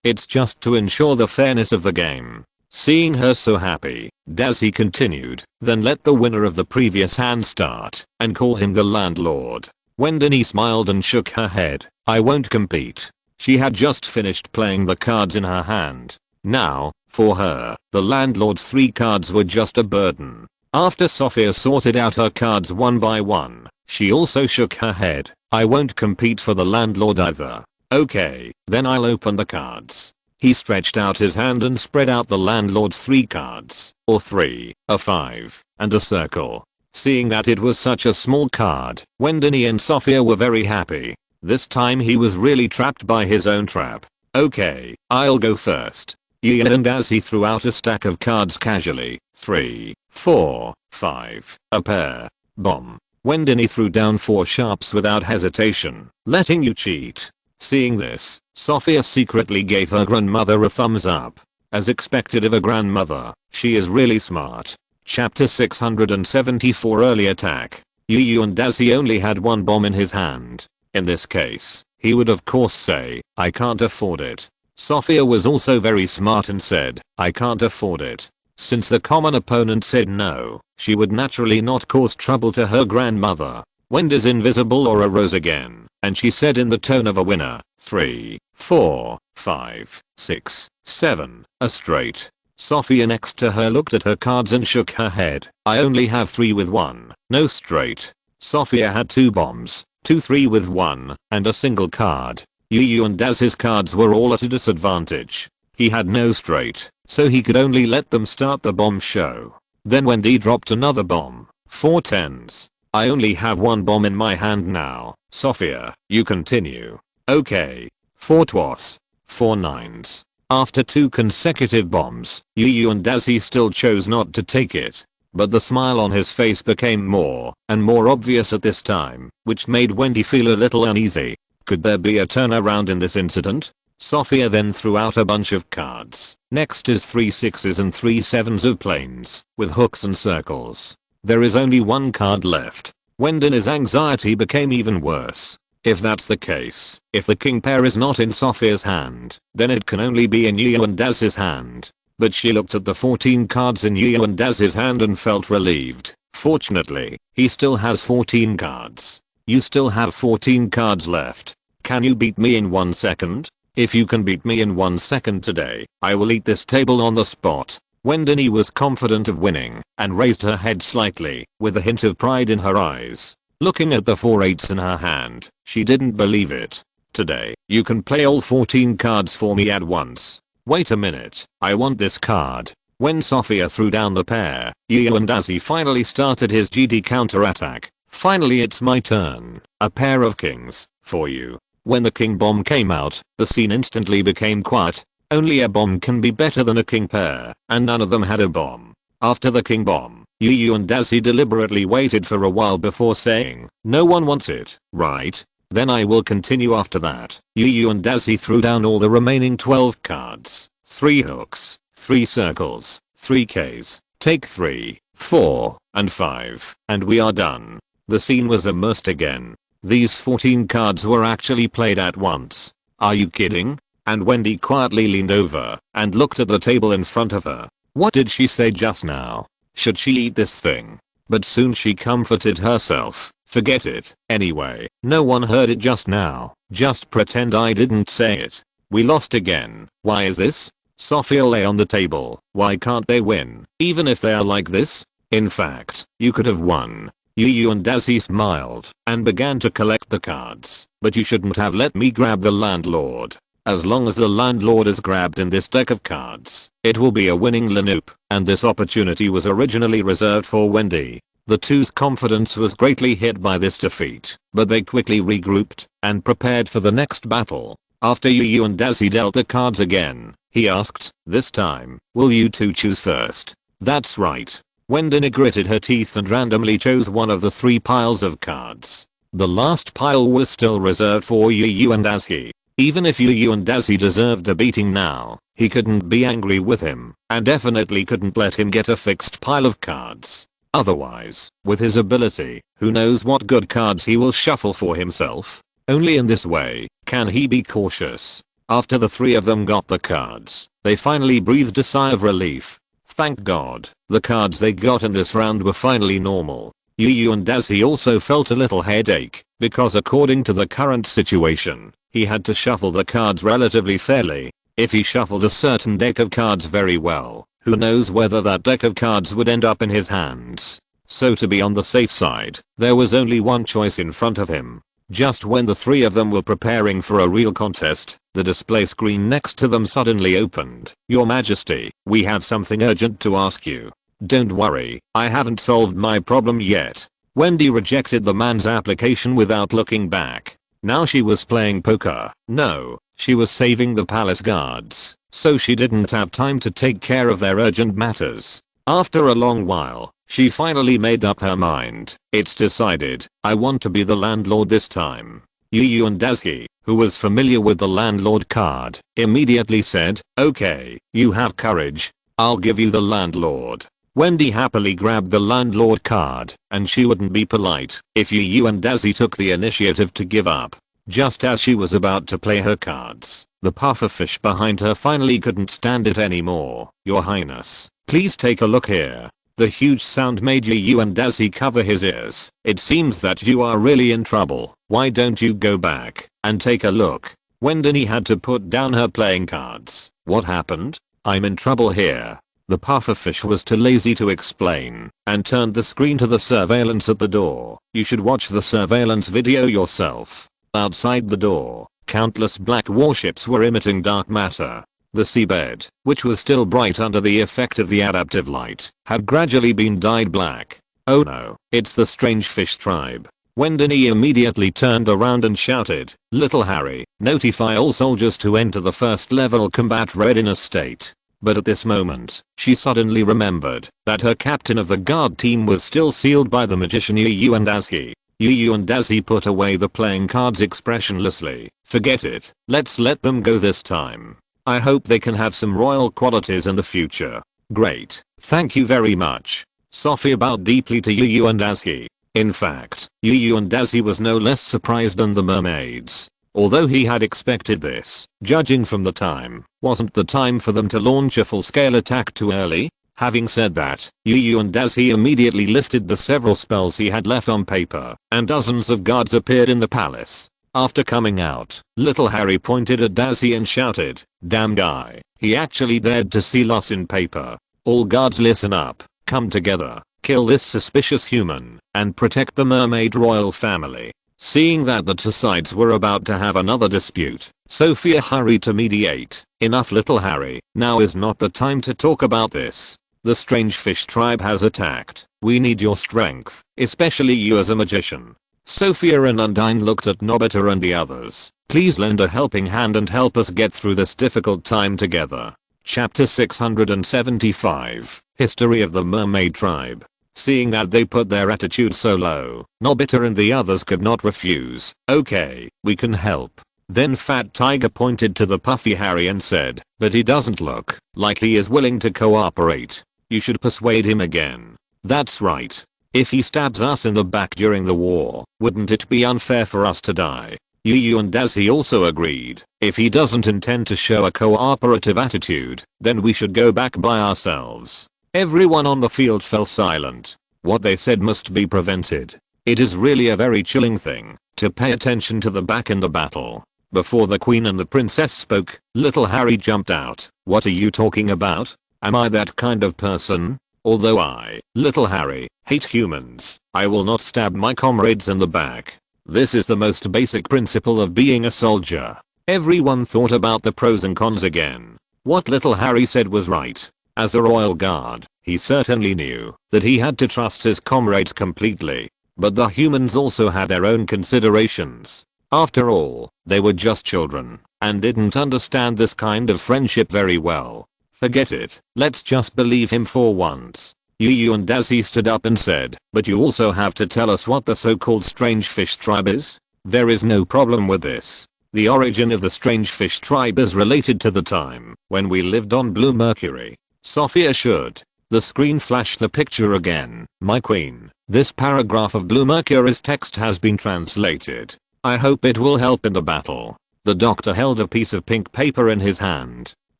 it's just to ensure the fairness of the game. Seeing her so happy, Daisy continued, then let the winner of the previous hand start, and call him the landlord. Wendy smiled and shook her head. I won't compete. She had just finished playing the cards in her hand. Now, for her, the landlord's 3 cards were just a burden. After Sophia sorted out her cards one by one, she also shook her head. I won't compete for the landlord either. Okay, then I'll open the cards. He stretched out his hand and spread out the landlord's 3 cards, or 3, a 5, and a circle. Seeing that it was such a small card, Wendy and Sophia were very happy. This time he was really trapped by his own trap. Okay, I'll go first. Yu and Daisy threw out a stack of cards casually. 3, 4, 5, a pair. Bomb. Wendy threw down 4 sharps without hesitation, letting you cheat. Seeing this, Sophia secretly gave her grandmother a thumbs up. As expected of a grandmother, she is really smart. Chapter 674 Early Attack. Yu and Daisy only had 1 bomb in his hand. In this case, he would of course say, I can't afford it. Sophia was also very smart and said, I can't afford it. Since the common opponent said no, she would naturally not cause trouble to her grandmother. Wendy's invisible aura rose again, and she said in the tone of a winner, 3, 4, 5, 6, 7, a straight. Sophia next to her looked at her cards and shook her head. I only have 3 with 1, no straight. Sophia had 2 bombs, 2 3 with 1, and a single card. Yu and Daisy's cards were all at a disadvantage. He had no straight, so he could only let them start the bomb show. Then Wendy dropped another bomb, 4 tens. I only have 1 bomb in my hand now. Sophia, you continue. Okay. 4 twas. 4 nines. After 2 consecutive bombs, Yu and Daisy still chose not to take it. But the smile on his face became more and more obvious at this time, which made Wendy feel a little uneasy. Could there be a turnaround in this incident? Sophia then threw out a bunch of cards. Next is 3 sixes and 3 sevens of planes, with hooks and circles. There is only 1 card left. Wendy's anxiety became even worse. If that's the case, if the king pair is not in Sophia's hand, then it can only be in Yu and Daisy's hand. But she looked at the 14 cards in Yu and Daisy's hand and felt relieved. Fortunately, he still has 14 cards. You still have 14 cards left. Can you beat me in 1 second? If you can beat me in 1 second today, I will eat this table on the spot. Wendy was confident of winning and raised her head slightly with a hint of pride in her eyes. Looking at the 4 eights in her hand, she didn't believe it. Today, you can play all 14 cards for me at once. Wait a minute, I want this card. When Sophia threw down the pair, Yu and Daisy finally started his GD counterattack. Finally it's my turn. A pair of kings, for you. When the king bomb came out, the scene instantly became quiet. Only a bomb can be better than a king pair, and none of them had a bomb. After the king bomb, Yu and Daisy deliberately waited for a while before saying, "No one wants it, right? Then I will continue after that." Yu and Daisy threw down all the remaining 12 cards. 3 hooks, 3 circles, 3 Ks, take 3, 4, and 5, and we are done. The scene was immersed again. These 14 cards were actually played at once. Are you kidding? And Wendy quietly leaned over and looked at the table in front of her. What did she say just now? Should she eat this thing? But soon she comforted herself. Forget it. Anyway, no one heard it just now. Just pretend I didn't say it. We lost again. Why is this? Sophia lay on the table. Why can't they win? Even if they are like this? In fact, you could have won. Yu and Daisy smiled and began to collect the cards. But you shouldn't have let me grab the landlord. As long as the landlord is grabbed in this deck of cards, it will be a winning lineup, and this opportunity was originally reserved for Wendy. The two's confidence was greatly hit by this defeat, but they quickly regrouped and prepared for the next battle. After Yu and Daisy dealt the cards again, he asked, "This time, will you two choose first?" "That's right." Wendy gritted her teeth and randomly chose one of the 3 piles of cards. The last pile was still reserved for Yu and Daisy. Even if Yu and Daisy deserved a beating now, he couldn't be angry with him, and definitely couldn't let him get a fixed pile of cards. Otherwise, with his ability, who knows what good cards he will shuffle for himself. Only in this way can he be cautious. After the 3 of them got the cards, they finally breathed a sigh of relief. Thank God, the cards they got in this round were finally normal. Yu and Daisy also felt a little headache, because according to the current situation, he had to shuffle the cards relatively fairly. If he shuffled a certain deck of cards very well, who knows whether that deck of cards would end up in his hands. So to be on the safe side, there was only one choice in front of him. Just when the 3 of them were preparing for a real contest, the display screen next to them suddenly opened. "Your Majesty, we have something urgent to ask you." "Don't worry, I haven't solved my problem yet." Wendy rejected the man's application without looking back. Now she was playing poker. No, she was saving the palace guards, so she didn't have time to take care of their urgent matters. After a long while, she finally made up her mind. "It's decided. I want to be the landlord this time." Yu and Daisy, who was familiar with the landlord card, immediately said, "Okay, you have courage. I'll give you the landlord." Wendy happily grabbed the landlord card, and she wouldn't be polite if Yu and Daisy took the initiative to give up. Just as she was about to play her cards, the pufferfish behind her finally couldn't stand it anymore. "Your Highness, please take a look here." The huge sound made Yu and Daisy cover his ears. "It seems that you are really in trouble. Why don't you go back and take a look?" Wendy had to put down her playing cards. "What happened? I'm in trouble here." The pufferfish was too lazy to explain and turned the screen to the surveillance at the door. "You should watch the surveillance video yourself." Outside the door, countless black warships were emitting dark matter. The seabed, which was still bright under the effect of the adaptive light, had gradually been dyed black. "Oh no, it's the strange fish tribe." Wendy immediately turned around and shouted, "Little Harry, notify all soldiers to enter the first level combat readiness state." But at this moment, she suddenly remembered that her captain of the guard team was still sealed by the magician Yu and Daisy. Yu and Daisy put away the playing cards expressionlessly. "Forget it, let's let them go this time. I hope they can have some royal qualities in the future." "Great, thank you very much." Sophia bowed deeply to Yu and Daisy. In fact, Yu and Daisy was no less surprised than the mermaids. Although he had expected this, judging from the time, wasn't the time for them to launch a full-scale attack too early? Having said that, Yu and Daisy immediately lifted the several spells he had left on paper, and dozens of guards appeared in the palace. After coming out, little Harry pointed at Daisy and shouted, "Damn guy, he actually dared to seal us in paper. All guards listen up, come together, kill this suspicious human, and protect the mermaid royal family." Seeing that the two sides were about to have another dispute, Sophia hurried to mediate. "Enough, little Harry, now is not the time to talk about this. The strange fish tribe has attacked. We need your strength, especially you as a magician." Sophia and Undine looked at Nobita and the others. "Please lend a helping hand and help us get through this difficult time together." Chapter 675, History of the Mermaid Tribe. Seeing that they put their attitude so low, Nobita and the others could not refuse. Okay, we can help. Then Fat Tiger pointed to the puffy Harry and said, but he doesn't look like he is willing to cooperate. You should persuade him again. That's right. If he stabs us in the back during the war, wouldn't it be unfair for us to die? Yu and Dazi also agreed. If he doesn't intend to show a cooperative attitude, then we should go back by ourselves. Everyone on the field fell silent. What they said must be prevented. It is really a very chilling thing to pay attention to the back in the battle. Before the queen and the princess spoke, little Harry jumped out. What are you talking about? Am I that kind of person? Although I, little Harry, hate humans, I will not stab my comrades in the back. This is the most basic principle of being a soldier. Everyone thought about the pros and cons again. What little Harry said was right. As a royal guard, he certainly knew that he had to trust his comrades completely. But the humans also had their own considerations. After all, they were just children and didn't understand this kind of friendship very well. Forget it, let's just believe him for once. Yu and Dazi stood up and said, but you also have to tell us what the so-called strange fish tribe is? There is no problem with this. The origin of the strange fish tribe is related to the time when we lived on Blue Mercury. Sophia should. The screen flashed the picture again. My queen, this paragraph of Blue Mercury's text has been translated. I hope it will help in the battle. The doctor held a piece of pink paper in his hand.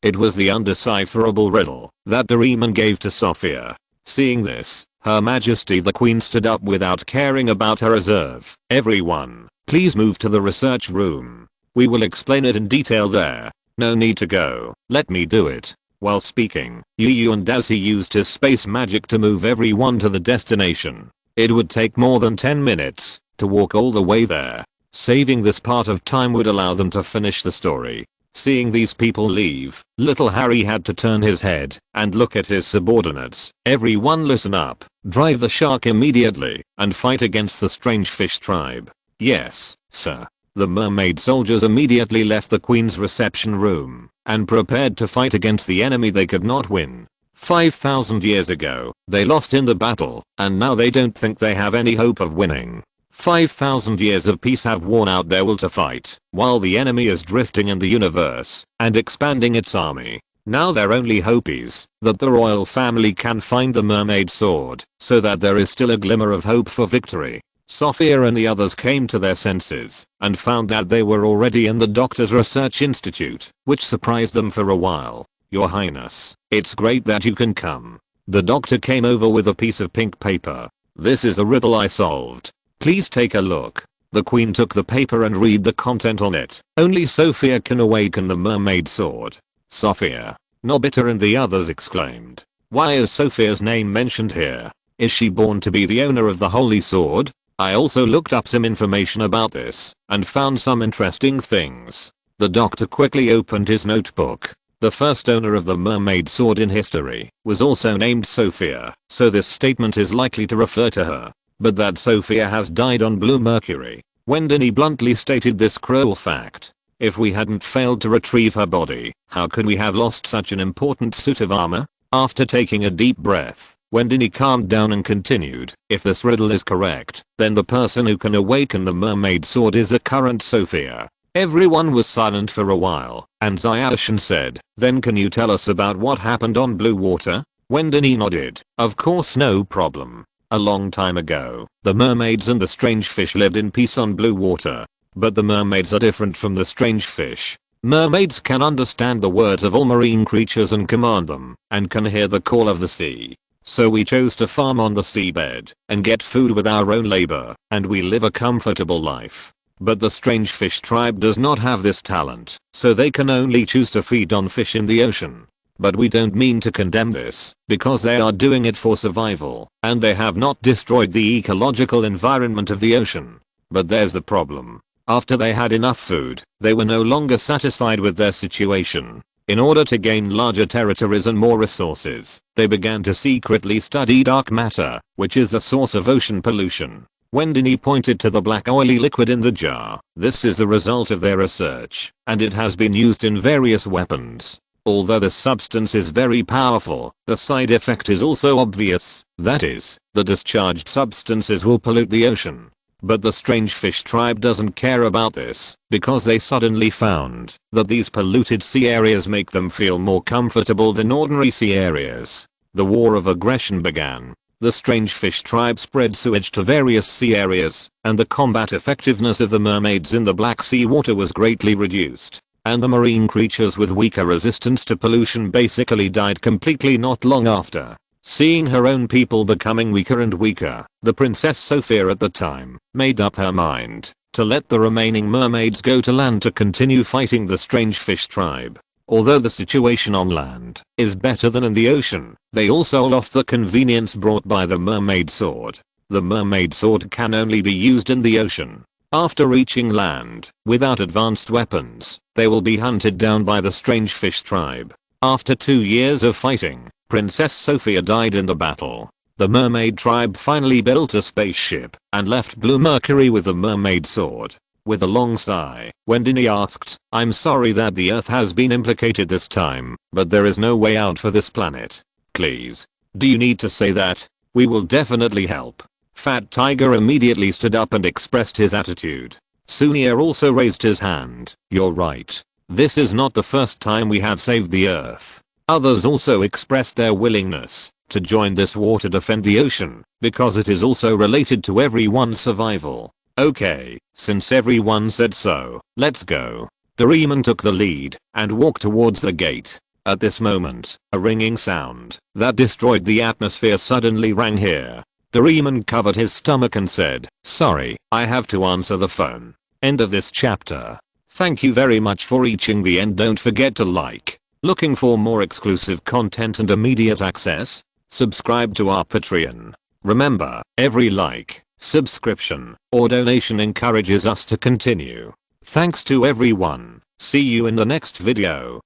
It was the undecipherable riddle that Doraemon gave to Sophia. Seeing this, Her Majesty the Queen stood up without caring about her reserve. Everyone, please move to the research room. We will explain it in detail there. No need to go, let me do it. While speaking, Yu and Dazi used his space magic to move everyone to the destination. It would take more than 10 minutes to walk all the way there. Saving this part of time would allow them to finish the story. Seeing these people leave, little Harry had to turn his head and look at his subordinates. Everyone listen up. Drive the shark immediately and fight against the strange fish tribe. Yes, sir. The mermaid soldiers immediately left the queen's reception room and prepared to fight against the enemy they could not win. 5,000 years ago, they lost in the battle, and now they don't think they have any hope of winning. 5,000 years of peace have worn out their will to fight, while the enemy is drifting in the universe and expanding its army. Now their only hope is that the royal family can find the mermaid sword, so that there is still a glimmer of hope for victory. Sophia and the others came to their senses and found that they were already in the Doctor's Research Institute, which surprised them for a while. Your Highness, it's great that you can come. The doctor came over with a piece of pink paper. This is a riddle I solved. Please take a look. The queen took the paper and read the content on it. Only Sophia can awaken the mermaid sword. Sophia. Nobita and the others exclaimed. Why is Sophia's name mentioned here? Is she born to be the owner of the holy sword? I also looked up some information about this and found some interesting things. The doctor quickly opened his notebook. The first owner of the mermaid sword in history was also named Sophia, so this statement is likely to refer to her. But that Sophia has died on Blue Mercury. Wendini bluntly stated this cruel fact. If we hadn't failed to retrieve her body, how could we have lost such an important suit of armor? After taking a deep breath, Wendini calmed down and continued. If this riddle is correct, then the person who can awaken the mermaid sword is a current Sophia. Everyone was silent for a while, and Zayashin said, then can you tell us about what happened on Blue Water? Wendini nodded. Of course, no problem. A long time ago, the mermaids and the strange fish lived in peace on Blue Water. But the mermaids are different from the strange fish. Mermaids can understand the words of all marine creatures and command them, and can hear the call of the sea. So we chose to farm on the seabed, and get food with our own labor, and we live a comfortable life. But the strange fish tribe does not have this talent, so they can only choose to feed on fish in the ocean. But we don't mean to condemn this, because they are doing it for survival, and they have not destroyed the ecological environment of the ocean. But there's the problem. After they had enough food, they were no longer satisfied with their situation. In order to gain larger territories and more resources, they began to secretly study dark matter, which is the source of ocean pollution. Wendini pointed to the black oily liquid in the jar. This is the result of their research, and it has been used in various weapons. Although the substance is very powerful, the side effect is also obvious, that is, the discharged substances will pollute the ocean. But the strange fish tribe doesn't care about this, because they suddenly found that these polluted sea areas make them feel more comfortable than ordinary sea areas. The war of aggression began. The strange fish tribe spread sewage to various sea areas, and the combat effectiveness of the mermaids in the Black Sea water was greatly reduced. And the marine creatures with weaker resistance to pollution basically died completely not long after. Seeing her own people becoming weaker and weaker, the Princess Sophia at the time made up her mind to let the remaining mermaids go to land to continue fighting the strange fish tribe. Although the situation on land is better than in the ocean, they also lost the convenience brought by the mermaid sword. The mermaid sword can only be used in the ocean. After reaching land, without advanced weapons, they will be hunted down by the strange fish tribe. After 2 years of fighting, Princess Sophia died in the battle. The mermaid tribe finally built a spaceship and left Blue Mercury with the mermaid sword. With a long sigh, Wendini asked, "I'm sorry that the Earth has been implicated this time, but there is no way out for this planet. Please. Do you need to say that? We will definitely help." Fat Tiger immediately stood up and expressed his attitude. Sunia also raised his hand. "You're right. This is not the first time we have saved the Earth." Others also expressed their willingness to join this war to defend the ocean, because it is also related to everyone's survival. "Okay, since everyone said so, let's go." Doraemon took the lead and walked towards the gate. At this moment, a ringing sound that destroyed the atmosphere suddenly rang here. Doraemon covered his stomach and said, "Sorry, I have to answer the phone." End of this chapter. Thank you very much for reaching the end. Don't forget to like. Looking for more exclusive content and immediate access? Subscribe to our Patreon. Remember, every like, subscription, or donation encourages us to continue. Thanks to everyone. See you in the next video.